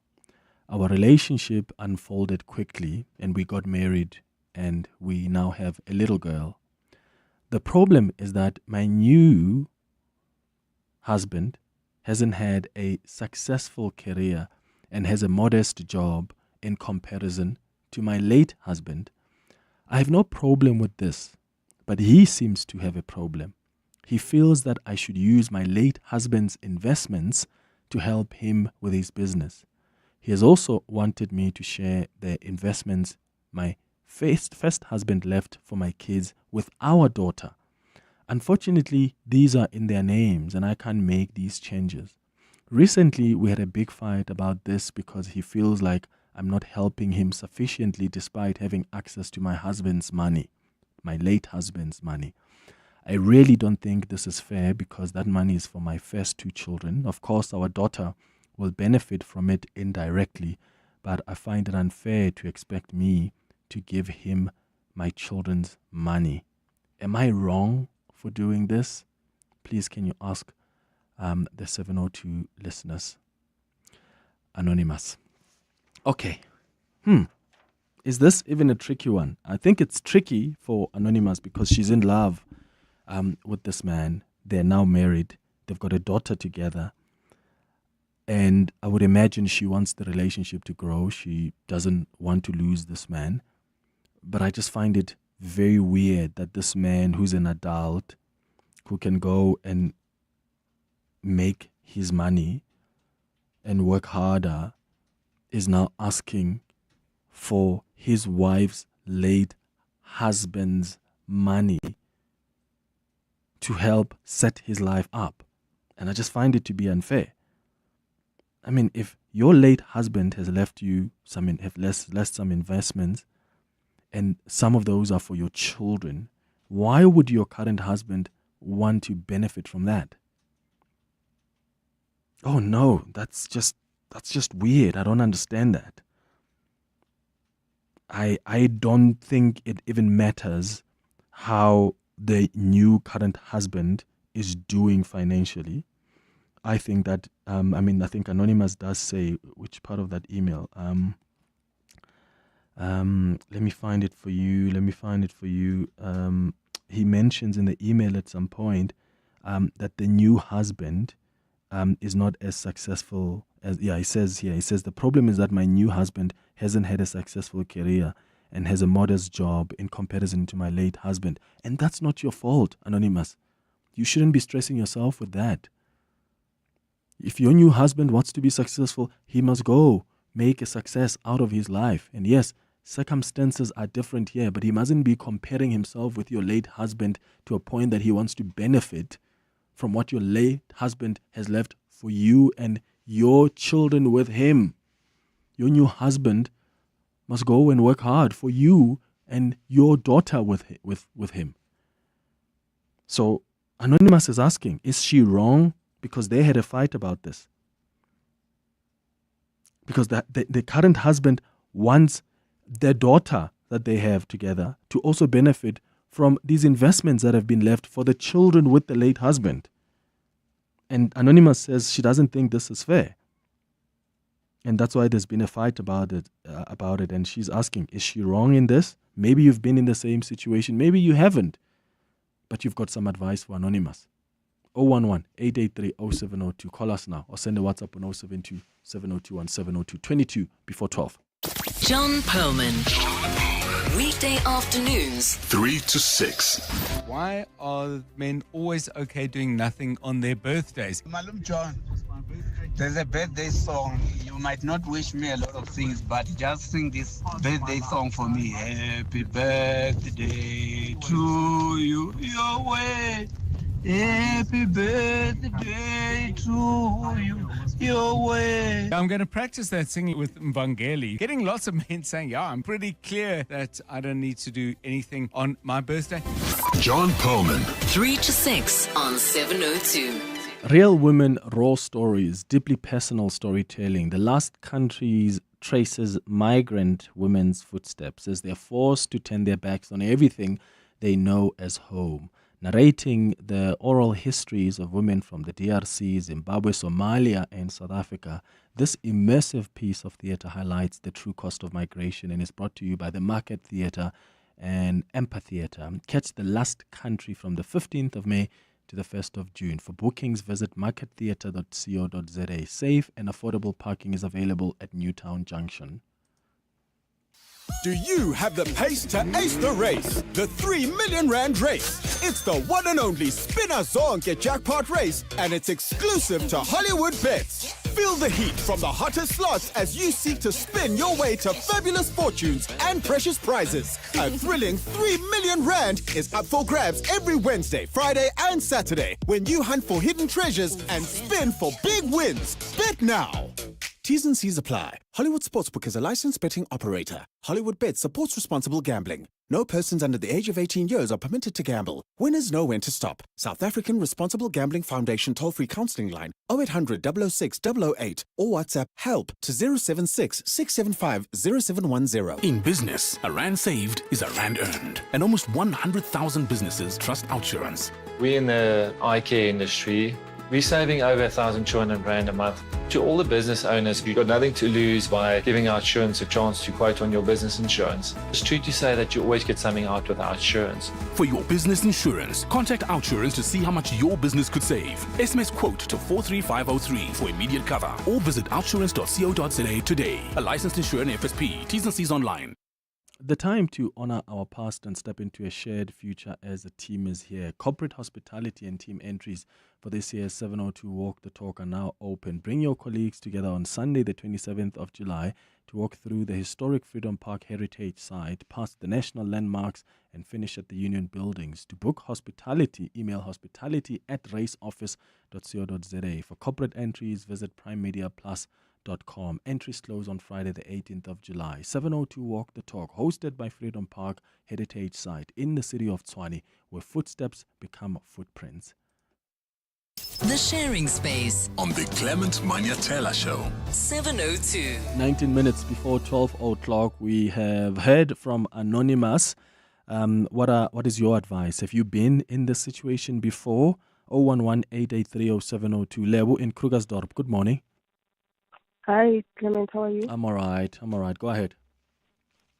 Our relationship unfolded quickly and we got married and we now have a little girl. The problem is that my new husband hasn't had a successful career and has a modest job in comparison to my late husband. I have no problem with this, but he seems to have a problem. He feels that I should use my late husband's investments to help him with his business. He has also wanted me to share the investments my first husband left for my kids with our daughter. Unfortunately, these are in their names and I can't make these changes. Recently, we had a big fight about this because he feels like I'm not helping him sufficiently despite having access to my husband's money, my late husband's money. I really don't think this is fair because that money is for my first 2 children. Of course, our daughter will benefit from it indirectly, but I find it unfair to expect me to give him my children's money. Am I wrong for doing this? Please, can you ask the 702 listeners? Anonymous. Okay. Is this even a tricky one? I think it's tricky for Anonymous because she's in love with this man. They're now married. They've got a daughter together. And I would imagine she wants the relationship to grow. She doesn't want to lose this man. But I just find it very weird that this man who's an adult, who can go and make his money and work harder, is now asking for his wife's late husband's money to help set his life up. And I just find it to be unfair. I mean, if your late husband has left you left some investments, and some of those are for your children, why would your current husband want to benefit from that? Oh no, that's just weird. I don't understand that. I don't think it even matters how the new current husband is doing financially. I think that, I think Anonymous does say, which part of that email? Let me find it for you. He mentions in the email at some point that the new husband is not as successful as, he says the problem is that my new husband hasn't had a successful career and has a modest job in comparison to my late husband. And that's not your fault, Anonymous. You shouldn't be stressing yourself with that. If your new husband wants to be successful, he must go make a success out of his life. And yes, circumstances are different here, but he mustn't be comparing himself with your late husband to a point that he wants to benefit from what your late husband has left for you and your children with him. Your new husband must go and work hard for you and your daughter with him. So Anonymous is asking, is she wrong? Because they had a fight about this. Because the current husband wants their daughter that they have together to also benefit from these investments that have been left for the children with the late husband. And Anonymous says she doesn't think this is fair. And that's why there's been a fight about it. And she's asking, is she wrong in this? Maybe you've been in the same situation. Maybe you haven't. But you've got some advice for Anonymous. 011-883-0702. Call us now or send a WhatsApp on 072-702-1702. 22 before 12. John Perlman. Weekday afternoons, 3 to 6. Why are men always okay doing nothing on their birthdays? Malum John, there's a birthday song. You might not wish me a lot of things, but just sing this birthday song for me. Happy birthday to you, your way. Happy birthday to you, your way. I'm going to practice that singing with Mvangeli. Getting lots of men saying, yeah, I'm pretty clear that I don't need to do anything on my birthday. John Perlman. 3 to 6 on 702. Real women, raw stories, deeply personal storytelling. The last countries traces migrant women's footsteps as they're forced to turn their backs on everything they know as home. Narrating the oral histories of women from the DRC, Zimbabwe, Somalia, and South Africa, this immersive piece of theatre highlights the true cost of migration and is brought to you by the Market Theatre and Amphitheatre. Catch The Last Country from the 15th of May to the 1st of June. For bookings, visit markettheatre.co.za. Safe and affordable parking is available at Newtown Junction. Do you have the pace to ace the race? The 3 million rand race. It's the one and only Spinner Zonke jackpot race, and it's exclusive to Hollywood Bets. Feel the heat from the hottest slots as you seek to spin your way to fabulous fortunes and precious prizes. A thrilling 3 million rand is up for grabs every Wednesday, Friday, and Saturday when you hunt for hidden treasures and spin for big wins. Bet now. T's and C's apply. Hollywood Sportsbook is a licensed betting operator. Hollywood Bet supports responsible gambling. No persons under the age of 18 years are permitted to gamble. Winners know when to stop. South African Responsible Gambling Foundation toll-free counselling line 0800 006 008 or WhatsApp HELP to 076 675 0710. In business, a rand saved is a rand earned. And almost 100,000 businesses trust Outsurance. We in the eye care industry, we're saving over 1,200 rand a month. To all the business owners, you've got nothing to lose by giving Outsurance a chance to quote on your business insurance. It's true to say that you always get something out with Outsurance. For your business insurance, contact Outsurance to see how much your business could save. SMS quote to 43503 for immediate cover or visit outsurance.co.za today. A licensed insurer and FSP. T's and C's online. The time to honor our past and step into a shared future as a team is here. Corporate hospitality and team entries for this year's 702 Walk the Talk are now open. Bring your colleagues together on Sunday, the 27th of July, to walk through the historic Freedom Park heritage site, past the national landmarks, and finish at the Union buildings. To book hospitality, email hospitality@raceoffice.co.za. For corporate entries, visit primemediaplus.com. Entries close on Friday the 18th of July. 702 Walk the Talk, hosted by Freedom Park Heritage Site in the city of Tshwane, where footsteps become footprints. The Sharing Space On the Clement Manyathela Show. 702. 19 minutes before 12 o'clock, we have heard from Anonymous. What is your advice? Have you been in this situation before? 011-883-0702. Lebo in Krugersdorp. Good morning. Hi, Clement. How are you? I'm all right. Go ahead.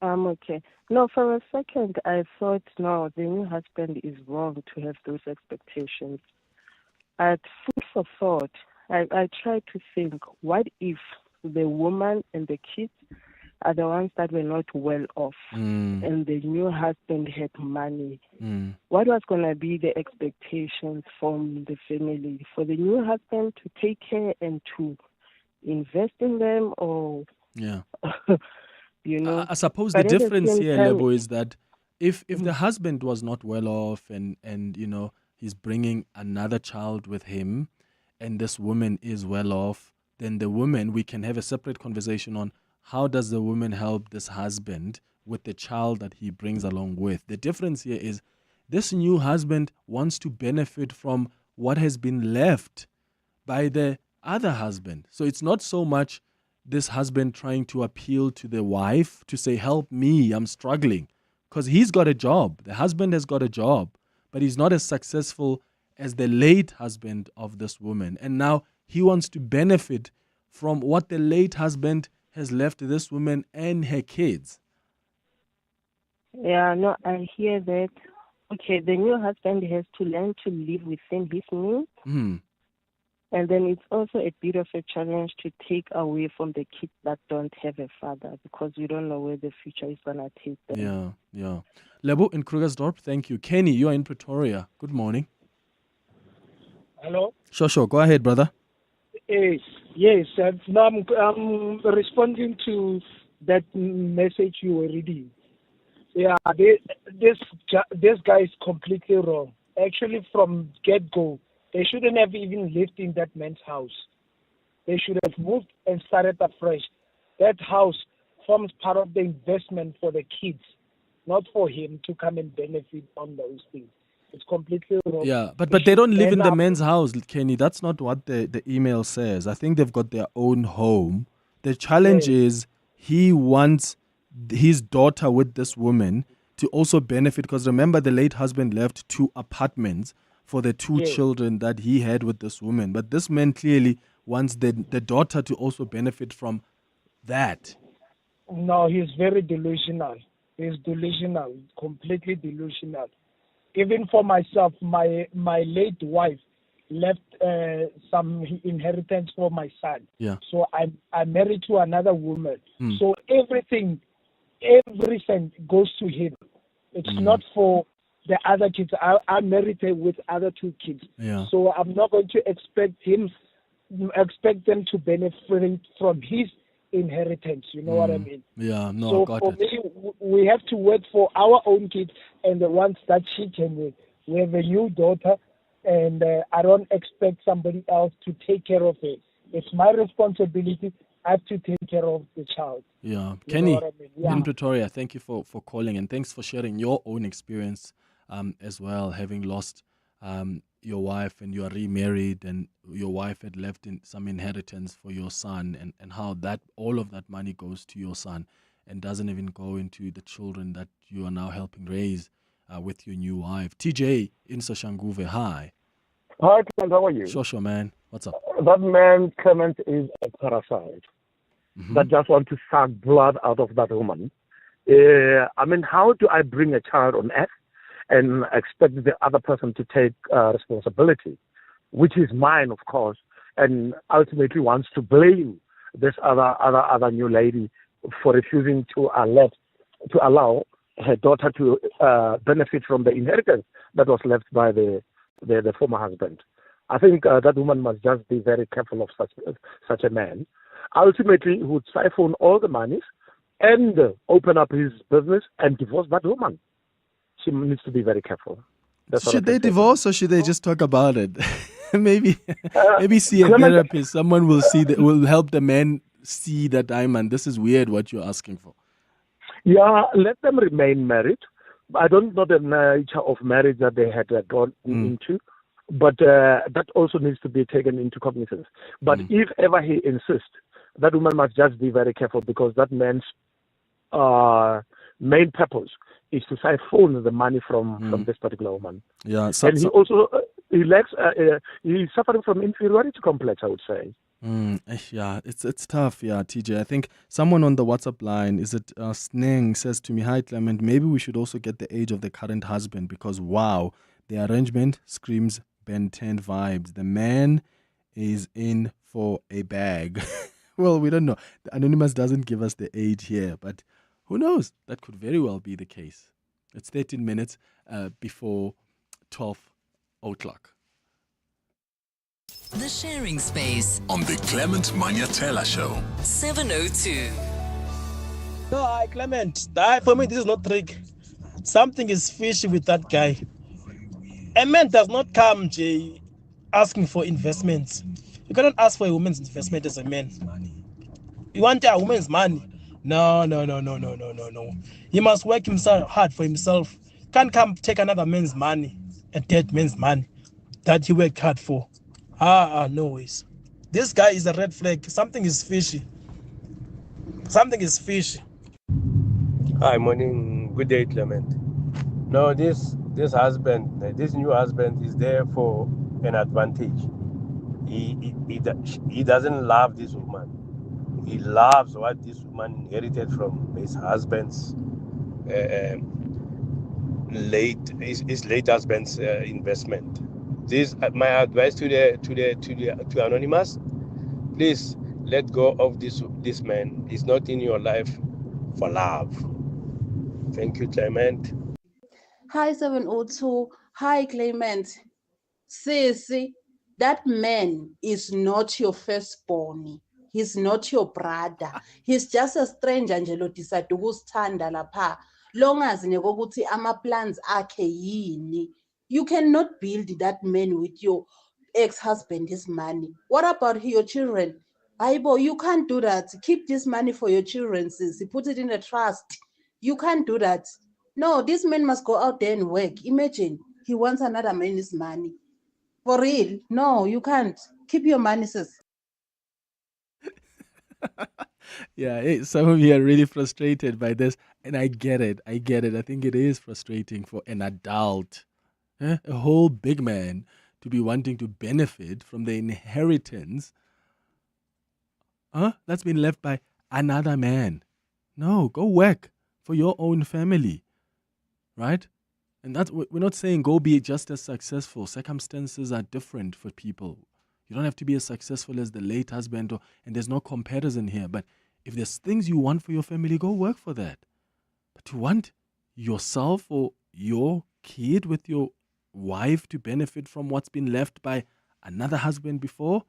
I'm okay. No, for a second, I thought, no, the new husband is wrong to have those expectations. At food for thought, I tried to think, what if the woman and the kids are the ones that were not well off and the new husband had money? What was going to be the expectations from the family? For the new husband to take care and to invest in them, or you know? I suppose the difference here, Lebo, is that if the husband was not well off and you know, he's bringing another child with him, and this woman is well off, then the woman, we can have a separate conversation on how does the woman help this husband with the child that he brings along with. The difference here is this new husband wants to benefit from what has been left by the other husband. So it's not so much this husband trying to appeal to the wife to say, help me, I'm struggling. Because he's got a job. The husband has got a job. But he's not as successful as the late husband of this woman. And now he wants to benefit from what the late husband has left this woman and her kids. Yeah, no, I hear that. Okay, the new husband has to learn to live within his means. And then it's also a bit of a challenge to take away from the kids that don't have a father, because you don't know where the future is going to take them. Yeah. Lebo in Krugersdorp, thank you. Kenny, you are in Pretoria. Good morning. Hello? Sure. Go ahead, brother. Yes. Now I'm responding to that message you were reading. Yeah, this guy is completely wrong. Actually, from get-go, they shouldn't have even lived in that man's house. They should have moved and started afresh. That house forms part of the investment for the kids, not for him to come and benefit on those things. It's completely wrong. Yeah, but they don't live in the man's house, Kenny. That's not what the email says. I think they've got their own home. The challenge is he wants his daughter with this woman to also benefit, because remember the late husband left 2 apartments for the 2 children that he had with this woman. But this man clearly wants the daughter to also benefit from that. No, he's very delusional. He's delusional, completely delusional. Even for myself, my late wife left some inheritance for my son. Yeah. So I'm married to another woman. So everything every cent goes to him. It's not for the other kids. I'm married with other two kids. Yeah. So I'm not going to expect them to benefit from his inheritance. You know what I mean? Yeah, no, So got for it. me, we have to work for our own kids and the ones that she can with. We have a new daughter, and I don't expect somebody else to take care of it. It's my responsibility. I have to take care of the child. Yeah. You Kenny, know what I mean? Yeah. in Pretoria, thank you for calling, and thanks for sharing your own experience as well, having lost your wife and you are remarried and your wife had left in some inheritance for your son, and how that all of that money goes to your son and doesn't even go into the children that you are now helping raise with your new wife. TJ in Soshanguve, hi. Hi, Clement, how are you? Sure, man. What's up? That man, Clement, is a parasite that just want to suck blood out of that woman. I mean, how do I bring a child on earth and expect the other person to take responsibility, which is mine, of course, and ultimately wants to blame this other new lady for refusing to allow her daughter to benefit from the inheritance that was left by the former husband. I think that woman must just be very careful of such a man. Ultimately, he would siphon all the monies and open up his business and divorce that woman. She needs to be very careful. Should they divorce or should they just talk about it? maybe see a Clement, therapist. Someone will help the man see that, man, this is weird what you're asking for. Yeah, let them remain married. I don't know the nature of marriage that they had gone into, but that also needs to be taken into cognizance. But if ever he insists, that woman must just be very careful, because that man's main purpose is to siphon the money from this particular woman. Yeah, and he also he's suffering from inferiority complex, I would say. Yeah, it's tough. Yeah, TJ. I think someone on the WhatsApp line, is it Sneng, says to me, "Hi Clement, maybe we should also get the age of the current husband, because wow, the arrangement screams Ben 10 vibes. The man is in for a bag." Well, we don't know. The Anonymous doesn't give us the age here, but who knows? That could very well be the case. It's 13 minutes before 12 o'clock. The Sharing Space on the Clement Manyathela Show. 702. No, hi, Clement. For me, this is not trick. Something is fishy with that guy. A man does not come, Jay, asking for investments. You cannot ask for a woman's investment as a man. You want a woman's money? No. He must work himself hard for himself. Can't come take another man's money, a dead man's money that he worked hard for. No ways. This guy is a red flag. Something is fishy. Hi, morning. Good day, Clement. No, this husband, this new husband is there for an advantage. He doesn't love this woman. He loves what this woman inherited from his husband's his late husband's investment. This my advice to Anonymous. Please let go of this man. He's not in your life for love. Thank you, Clement. Hi, 702. Hi, Clement. Sissy, that man is not your firstborn. He's not your brother. He's just a stranger nje lo decide ukusithanda lapha. Long as nekokuthi ama plans akhe yini. You cannot build that man with your ex-husband's money. What about your children? Aibo, you can't do that. Keep this money for your children, sis. Put it in a trust. You can't do that. No, this man must go out there and work. Imagine he wants another man's money. For real? No, you can't. Keep your money, sis. Yeah, some of you are really frustrated by this, and I get it. I think it is frustrating for an adult, a whole big man, to be wanting to benefit from the inheritance that's been left by another man. No, go work for your own family, right? And that's, we're not saying go be just as successful. Circumstances are different for people. You don't have to be as successful as the late husband, and there's no comparison here. But if there's things you want for your family, go work for that. But to want yourself or your kid with your wife to benefit from what's been left by another husband before,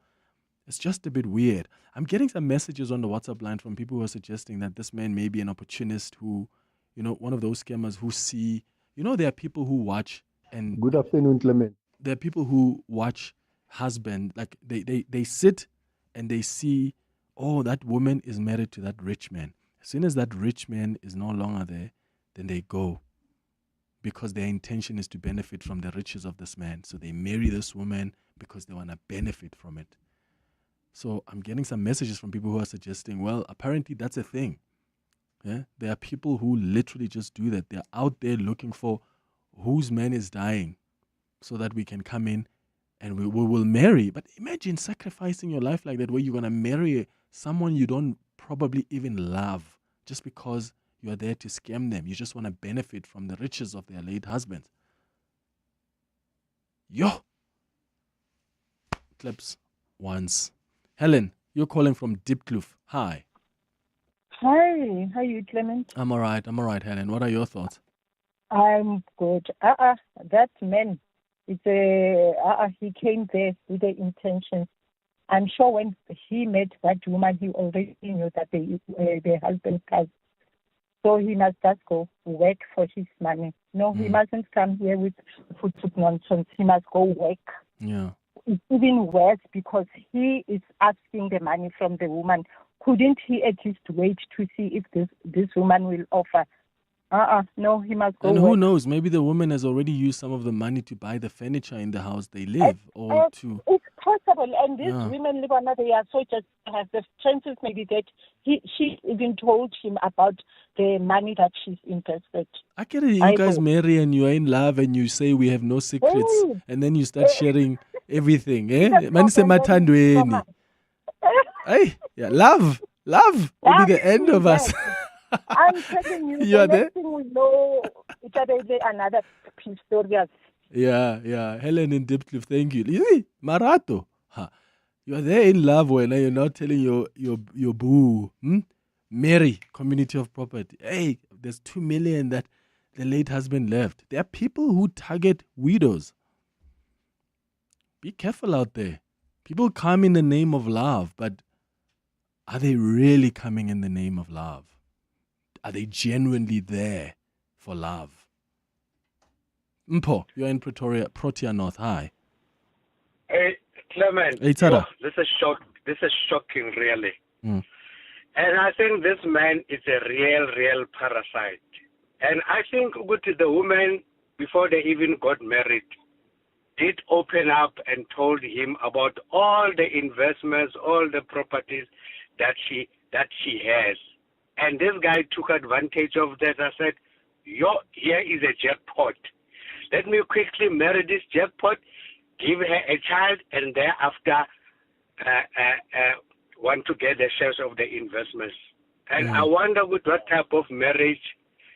it's just a bit weird. I'm getting some messages on the WhatsApp line from people who are suggesting that this man may be an opportunist who, one of those scammers who see, there are people who watch and... Good afternoon, Clement. There are people who watch husband, like they sit and they see, oh, that woman is married to that rich man. As soon as that rich man is no longer there, then they go. Because their intention is to benefit from the riches of this man. So they marry this woman because they want to benefit from it. So I'm getting some messages from people who are suggesting, well, apparently that's a thing. Yeah? There are people who literally just do that. They're out there looking for whose man is dying so that we can come in and we will marry. But imagine sacrificing your life like that, where you're going to marry someone you don't probably even love just because you are there to scam them. You just want to benefit from the riches of their late husband. Yo! Clips once. Helen, you're calling from Diepkloof. Hi. Hi, how are you, Clement? I'm all right, Helen. What are your thoughts? I'm good. That man, he came there with the intentions. I'm sure when he met that woman, he already knew that the husband passed. So he must just go work for his money. No, he mustn't come here with food nonsense. He must go work. Yeah. It's even worse because he is asking the money from the woman. Couldn't he at least wait to see if this woman will offer? No, he must go And work. who knows? Maybe the woman has already used some of the money to buy the furniture in the house they live, or to... It's possible, and these women live on they are so just have the chances maybe that she even told him about the money that she's invested. I get it. You guys marry and you are in love and you say we have no secrets, and then you start sharing everything. Manise mathandweni. Hey, yeah, love will be the end of us. I'm telling you, You are the there? next thing we know, each other is another story. Yeah. Helen in Diepkloof, thank you. You see, Marato. You are there in love when you're not telling your boo. Mary, community of property. Hey, there's 2 million that the late husband left. There are people who target widows. Be careful out there. People come in the name of love, but are they really coming in the name of love? Are they genuinely there for love? Mpo, you're in Protea North. Hi. Hey, Clement. Hey, Tada. This is shocking, really. And I think this man is a real parasite. And I think the woman, before they even got married, did open up and told him about all the investments, all the properties that she has. And this guy took advantage of that. I said, here is a jackpot. Let me quickly marry this jackpot, give her a child, and thereafter want to get the shares of the investments. And I wonder what type of marriage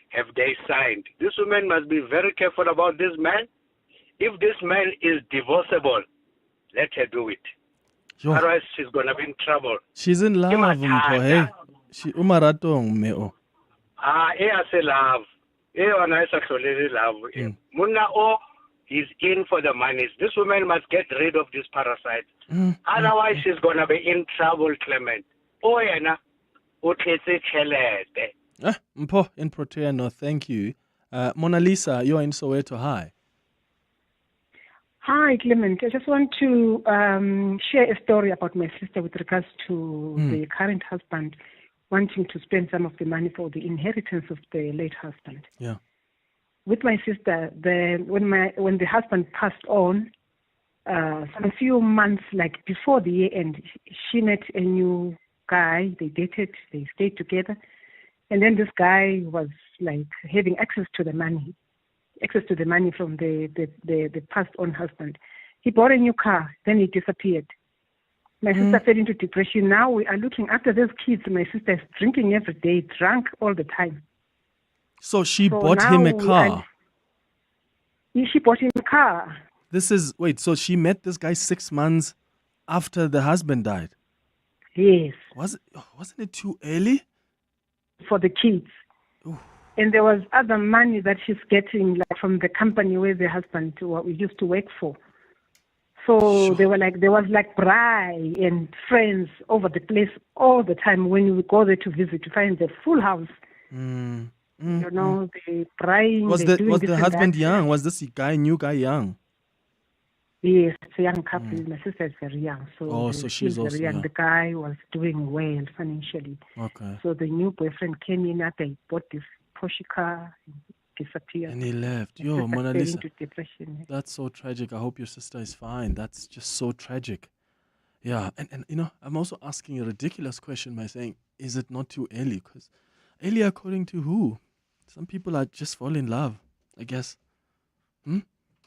have they signed. This woman must be very careful about this man. If this man is divorceable, let her do it. Otherwise, she's going to be in trouble. She's in love, Mpo, hey. She umaratong meo. Say love. Love. Muna is in for the money. This woman must get rid of this parasite. Otherwise, she's going to be in trouble, Clement. Mpo in Protea North, thank you. Mona Lisa, you're in Soweto. Hi. Hi, Clement. I just want to share a story about my sister with regards to the current husband wanting to spend some of the money for the inheritance of the late husband. Yeah. With my sister, when the husband passed on, a few months before the year end, she met a new guy. They dated, they stayed together, and then this guy was having access to the money from the passed on husband. He bought a new car, then he disappeared. My sister fell into depression. Now we are looking after those kids. My sister is drinking every day, drunk all the time. So she bought him a car. She bought him a car. So she met this guy 6 months after the husband died? Yes. Wasn't it too early? For the kids. Ooh. And there was other money that she's getting like from the company where the husband we used to work for. So there was like bride and friends over the place all the time when we go there to visit to find the full house. You know, they crying. Was the husband young? Was this new guy young? Yes, it's a young couple. My sister is very young, so so she's also very young. young. The guy was doing well financially. Okay. So the new boyfriend came in after he bought this Porsche car, disappeared, and he left. My Yo, sister Mona fell Lisa, into depression. that's so tragic. I hope your sister is fine. That's just so tragic. Yeah, and you know, I'm also asking a ridiculous question by saying, is it not too early? Because early according to who? Some people are just fall in love, I guess.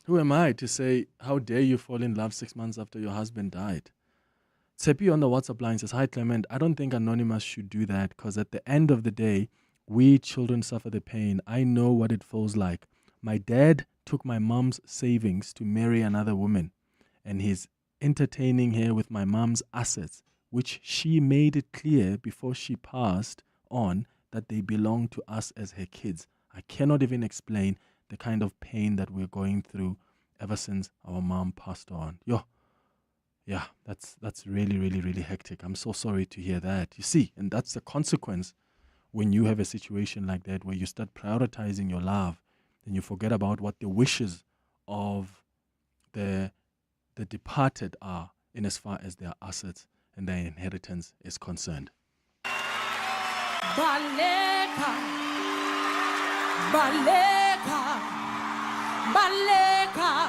Who am I to say, how dare you fall in love 6 months after your husband died? Tsepi on the WhatsApp line says, hi Clement, I don't think Anonymous should do that because at the end of the day, we children suffer the pain. I know what it feels like. My dad took my mom's savings to marry another woman and he's entertaining her with my mom's assets, which she made it clear before she passed on that they belong to us as her kids. I cannot even explain the kind of pain that we're going through ever since our mom passed on. Yeah, that's really, really, really hectic. I'm so sorry to hear that. You see, and that's the consequence when you have a situation like that where you start prioritizing your love and you forget about what the wishes of the departed are in as far as their assets and their inheritance is concerned. Baleka, baleka, baleka,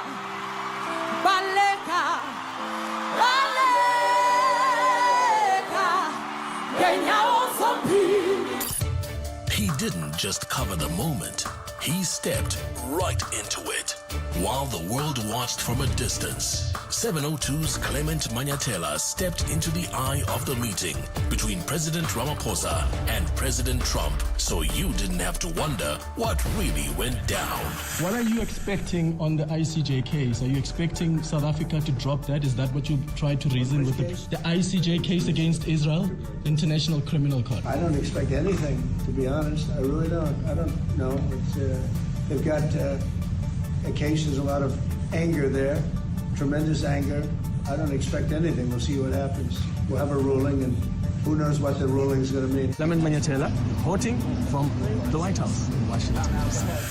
baleka, baleka, Kenya He didn't just cover the moment, he stepped right into it. While the world watched from a distance, 702's Clement Manyathela stepped into the eye of the meeting between President Ramaphosa and President Trump, so you didn't have to wonder what really went down. What are you expecting on the ICJ case? Are you expecting South Africa to drop that? Is that what you tried to reason with the ICJ case against Israel, International Criminal Court? I don't expect anything, to be honest. I really don't. I don't know. They've got a case. There's a lot of anger there, tremendous anger. I don't expect anything. We'll see what happens. We'll have a ruling, and who knows what the ruling is going to mean. Clement Manyathela, reporting from the White House in Washington.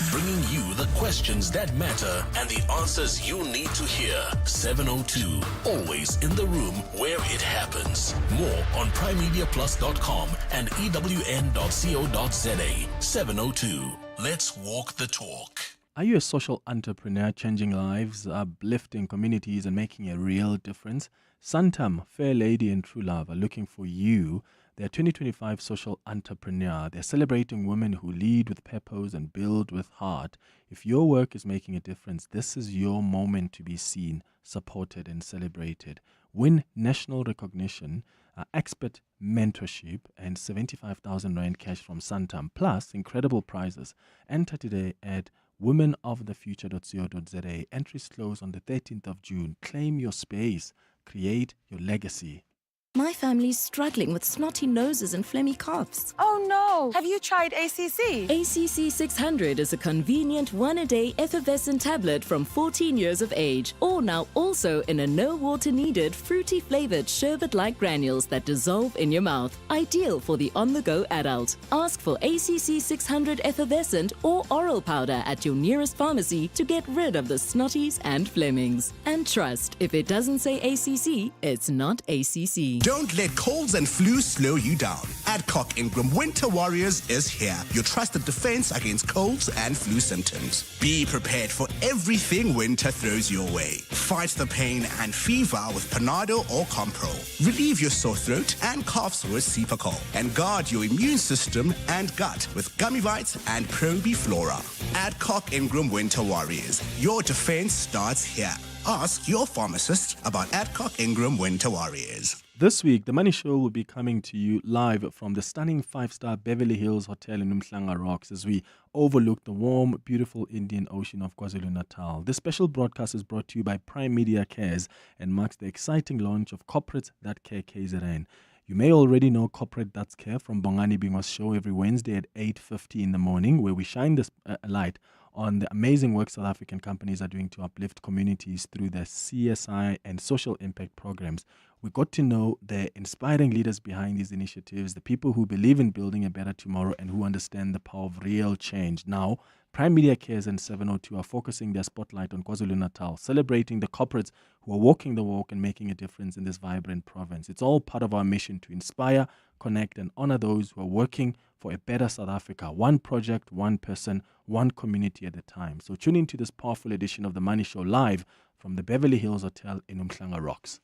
Bringing you the questions that matter and the answers you need to hear. 702, always in the room where it happens. More on primemediaplus.com and ewn.co.za. 702, let's walk the talk. Are you a social entrepreneur changing lives, uplifting communities, and making a real difference? Santam, Fair Lady and True Love are looking for you. They're 2025 social entrepreneur. They're celebrating women who lead with purpose and build with heart. If your work is making a difference, this is your moment to be seen, supported, and celebrated. Win national recognition, expert mentorship, and 75,000 Rand cash from Santam, plus incredible prizes. Enter today at womenofthefuture.co.za. Entries close on the 13th of June. Claim your space. Create your legacy. My family's struggling with snotty noses and phlegmy coughs. Oh no! Have you tried ACC? ACC 600 is a convenient one-a-day effervescent tablet from 14 years of age, or now also in a no-water-needed, fruity-flavored sherbet-like granules that dissolve in your mouth. Ideal for the on-the-go adult. Ask for ACC 600 effervescent or oral powder at your nearest pharmacy to get rid of the snotties and phlegmings. And trust, if it doesn't say ACC, it's not ACC. Don't let colds and flu slow you down. Adcock Ingram Winter Warriors is here. Your trusted defense against colds and flu symptoms. Be prepared for everything winter throws your way. Fight the pain and fever with Panado or Compro. Relieve your sore throat and coughs with Cepacol. And guard your immune system and gut with Gummy Bites and Probiflora. Adcock Ingram Winter Warriors. Your defense starts here. Ask your pharmacist about Adcock Ingram Winter Warriors. This week, The Money Show will be coming to you live from the stunning 5-star Beverly Hills Hotel in Umhlanga Rocks as we overlook the warm, beautiful Indian Ocean of KwaZulu-Natal. This special broadcast is brought to you by Prime Media Cares and marks the exciting launch of Corporates That Care KZN. You may already know Corporate That's Care from Bongani Bingwa's show every Wednesday at 8:50 in the morning, where we shine this light on the amazing work South African companies are doing to uplift communities through their CSI and social impact programs. We got to know the inspiring leaders behind these initiatives, the people who believe in building a better tomorrow and who understand the power of real change. Now, Prime Media Cares and 702 are focusing their spotlight on KwaZulu-Natal, celebrating the corporates who are walking the walk and making a difference in this vibrant province. It's all part of our mission to inspire, connect, and honor those who are working for a better South Africa. One project, one person, one community at a time. So tune into this powerful edition of The Money Show live from the Beverly Hills Hotel in Umhlanga Rocks.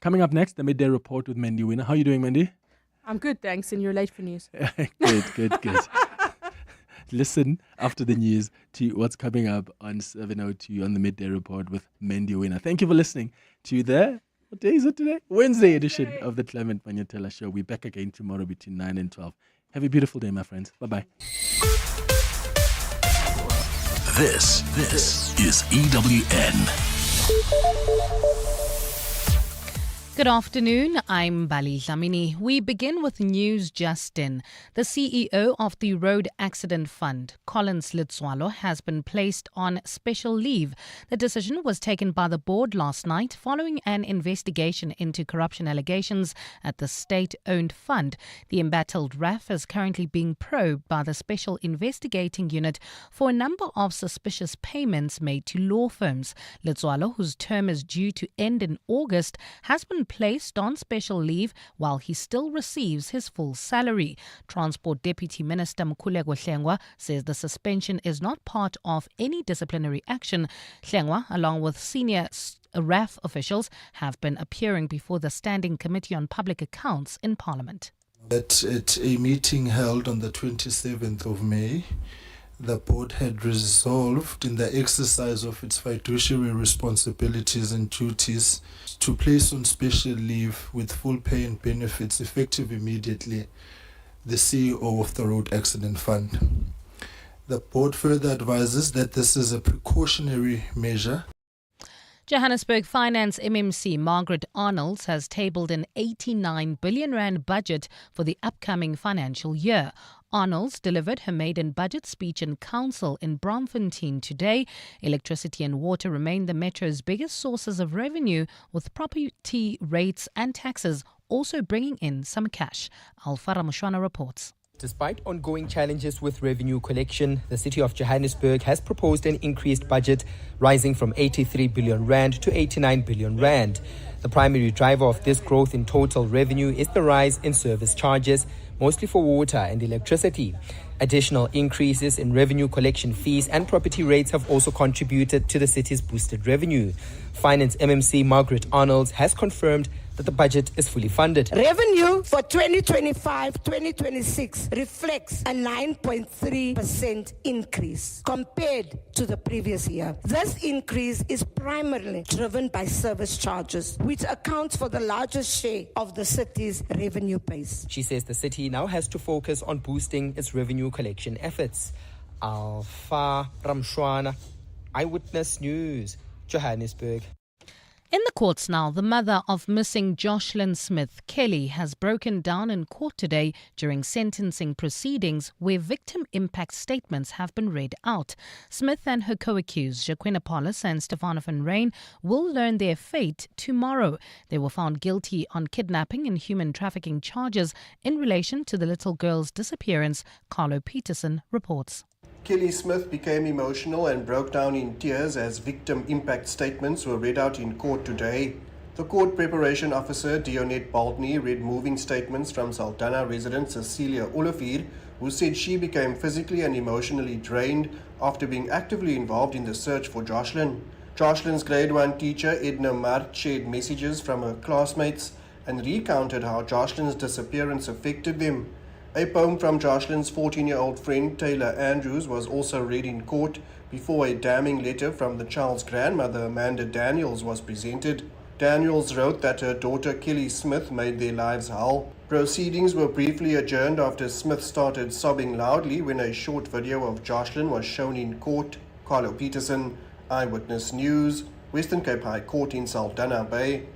Coming up next, the Midday Report with Mandy Winner. How are you doing, Mandy? I'm good, thanks, and you're late for news. Good. Listen after the news to what's coming up on 702 on the Midday Report with Mandy Winner. Thank you for listening to the, what day is it today? Wednesday edition of the Clement Manyathela Show. We're back again tomorrow between 9 and 12. Have a beautiful day, my friends. Bye-bye. This is EWN. Good afternoon, I'm Bali Dlamini. We begin with news just in. The CEO of the Road Accident Fund, Collins Litswalo, has been placed on special leave. The decision was taken by the board last night following an investigation into corruption allegations at the state-owned fund. The embattled RAF is currently being probed by the Special Investigating Unit for a number of suspicious payments made to law firms. Litswalo, whose term is due to end in August, has been placed on special leave while he still receives his full salary. Transport Deputy Minister Mkhuleko Hlengwa says the suspension is not part of any disciplinary action. Hlengwa, along with senior RAF officials, have been appearing before the Standing Committee on Public Accounts in Parliament. At a meeting held on the 27th of May, the board had resolved, in the exercise of its fiduciary responsibilities and duties, to place on special leave with full pay and benefits effective immediately the CEO of the Road Accident Fund. The board further advises that this is a precautionary measure. Johannesburg Finance MMC Margaret Arnolds has tabled an 89 billion rand budget for the upcoming financial year. Arnolds delivered her maiden budget speech in council in Braamfontein today. Electricity and water remain the metro's biggest sources of revenue, with property rates and taxes also bringing in some cash. Alfara Mushwana reports. Despite ongoing challenges with revenue collection, the city of Johannesburg has proposed an increased budget, rising from 83 billion rand to 89 billion rand. The primary driver of this growth in total revenue is the rise in service charges, mostly for water and electricity. Additional increases in revenue collection fees and property rates have also contributed to the city's boosted revenue. Finance MMC Margaret Arnolds has confirmed that the budget is fully funded. Revenue for 2025-2026 reflects a 9.3% increase compared to the previous year. This increase is primarily driven by service charges, which accounts for the largest share of the city's revenue base. She says the city now has to focus on boosting its revenue collection efforts. Alfa Ramshwana, Eyewitness News, Johannesburg. In the courts now, the mother of missing Jocelyn Smith, Kelly, has broken down in court today during sentencing proceedings where victim impact statements have been read out. Smith and her co-accused, Jaquina Paulus and Stefano van Rijn, will learn their fate tomorrow. They were found guilty on kidnapping and human trafficking charges in relation to the little girl's disappearance, Carlo Peterson reports. Kelly Smith became emotional and broke down in tears as victim impact statements were read out in court today. The court preparation officer, Dionette Baldney, read moving statements from Saldanha resident Cecilia Olivier, who said she became physically and emotionally drained after being actively involved in the search for Jocelyn. Jocelyn's grade 1 teacher, Edna Mart, shared messages from her classmates and recounted how Jocelyn's disappearance affected them. A poem from Jocelyn's 14-year-old friend Taylor Andrews was also read in court before a damning letter from the child's grandmother Amanda Daniels was presented. Daniels wrote that her daughter Kelly Smith made their lives hell. Proceedings were briefly adjourned after Smith started sobbing loudly when a short video of Jocelyn was shown in court. Carlo Peterson, Eyewitness News, Western Cape High Court in Saldanha Bay.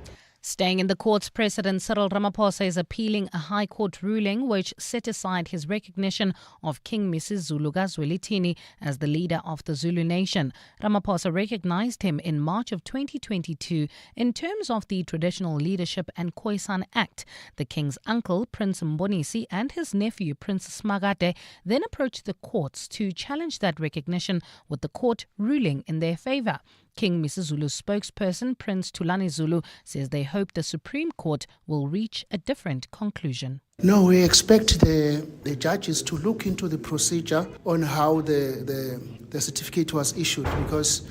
Staying in the courts, President Cyril Ramaphosa is appealing a High Court ruling which set aside his recognition of King Mrs. Zulu Zwelithini as the leader of the Zulu nation. Ramaphosa recognized him in March of 2022 in terms of the Traditional Leadership and Khoisan Act. The king's uncle, Prince Mbonisi, and his nephew, Prince Smagade, then approached the courts to challenge that recognition, with the court ruling in their favor. King Mrs. Zulu's spokesperson, Prince Thulani Zulu, says they hope the Supreme Court will reach a different conclusion. No, we expect the judges to look into the procedure on how the certificate was issued, because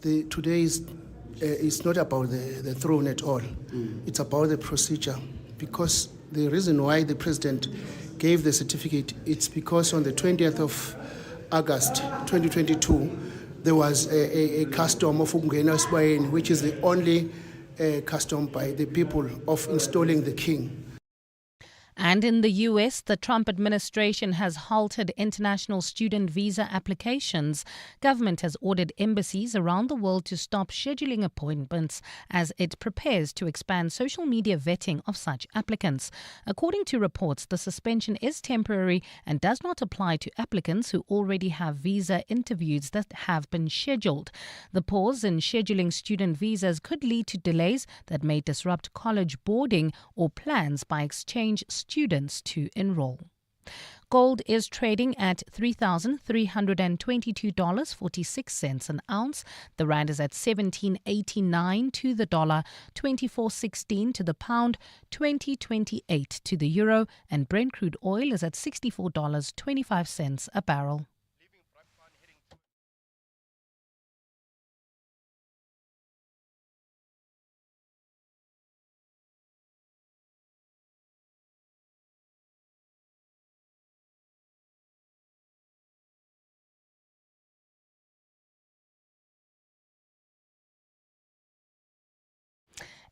today is not about the throne at all. It's about the procedure, because the reason why the president gave the certificate, it's because on the 20th of August 2022, there was a custom of Ungena Sbaen, which is the only custom by the people of installing the king. And in the U.S., the Trump administration has halted international student visa applications. Government has ordered embassies around the world to stop scheduling appointments as it prepares to expand social media vetting of such applicants. According to reports, the suspension is temporary and does not apply to applicants who already have visa interviews that have been scheduled. The pause in scheduling student visas could lead to delays that may disrupt college boarding or plans by exchange students to enroll. Gold is trading at $3,322.46 an ounce. The rand is at 17.89 to the dollar, 24.16 to the pound, 20.28 to the euro, and Brent crude oil is at $64.25 a barrel.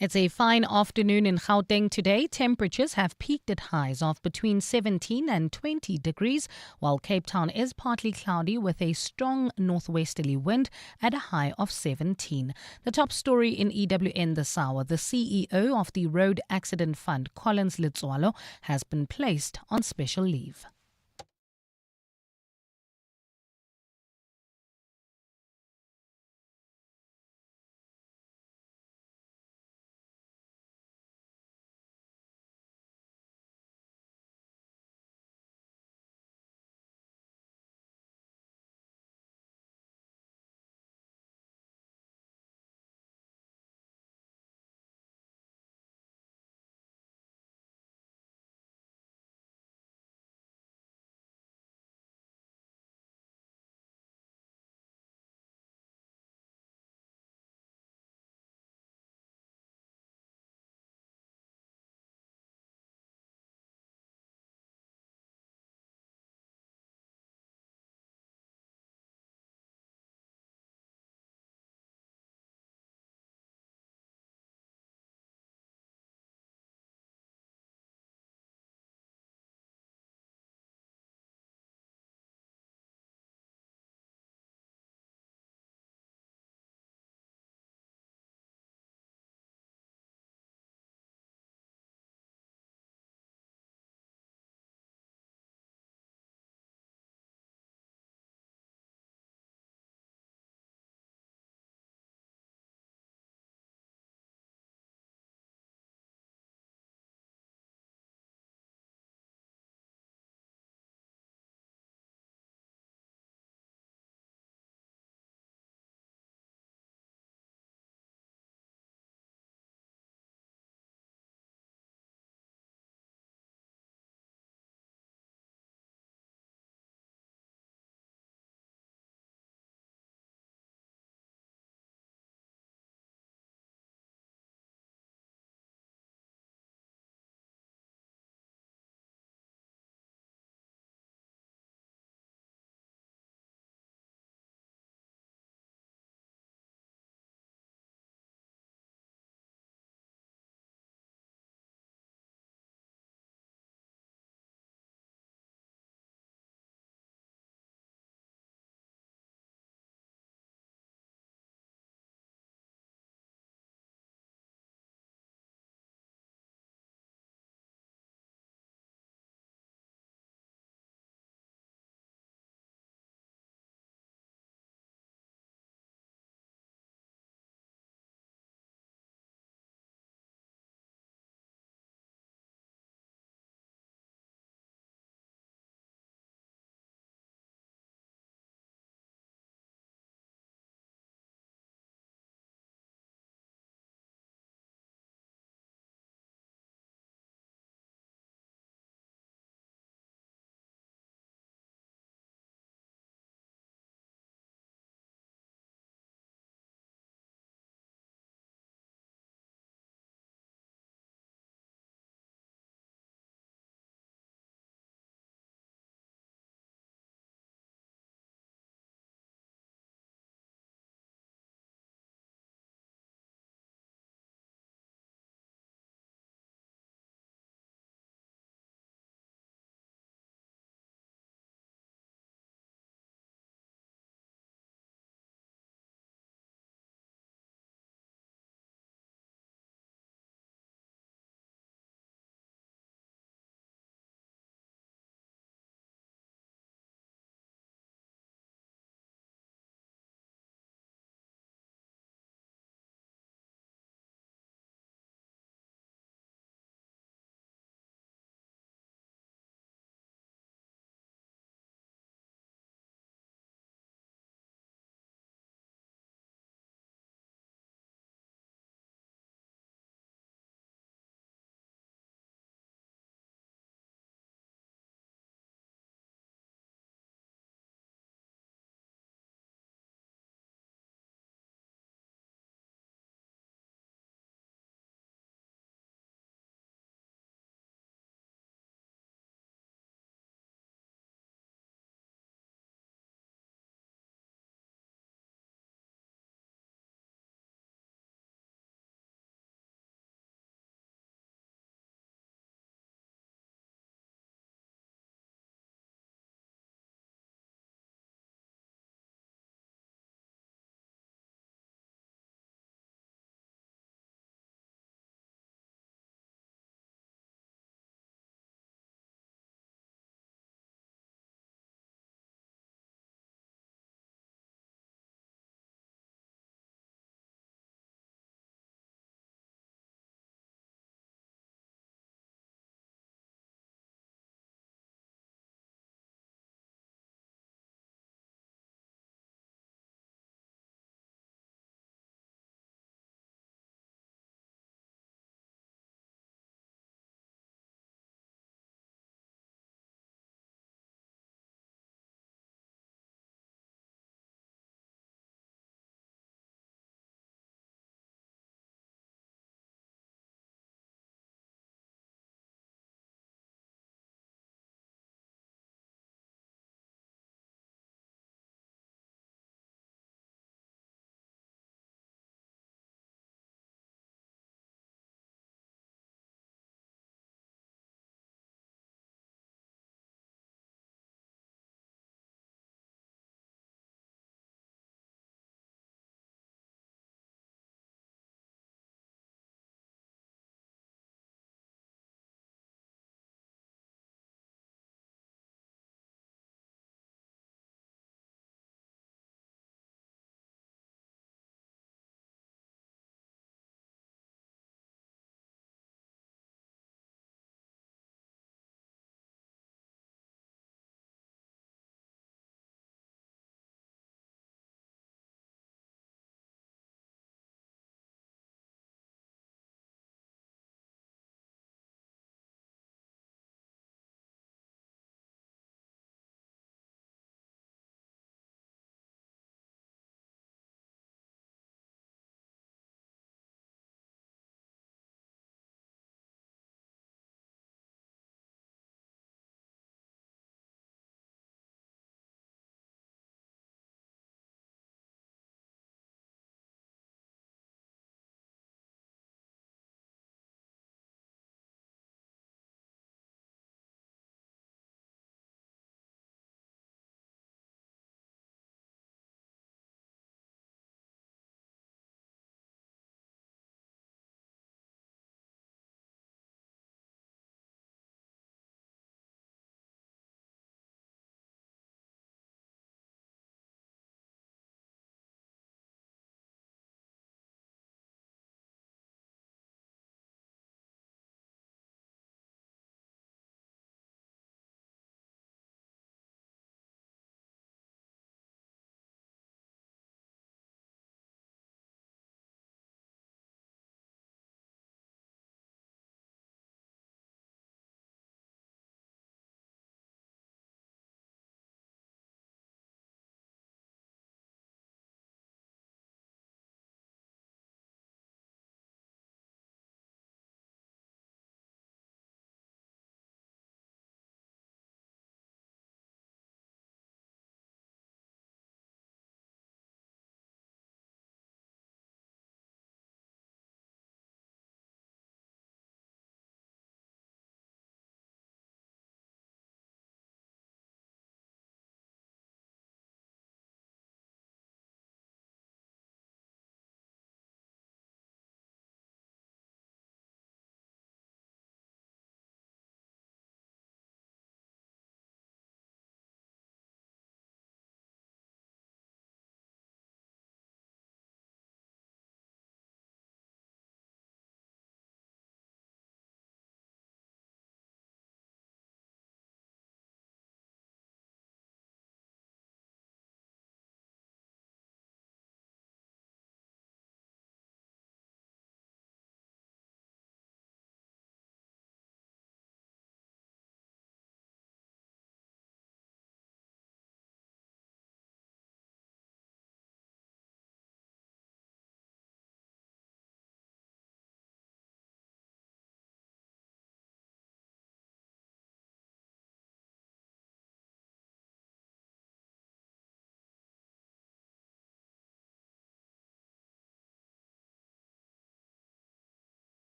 It's a fine afternoon in Gauteng today. Temperatures have peaked at highs of between 17 and 20 degrees, while Cape Town is partly cloudy with a strong northwesterly wind at a high of 17. The top story in EWN this hour: the CEO of the Road Accident Fund, Collins Litswalo, has been placed on special leave.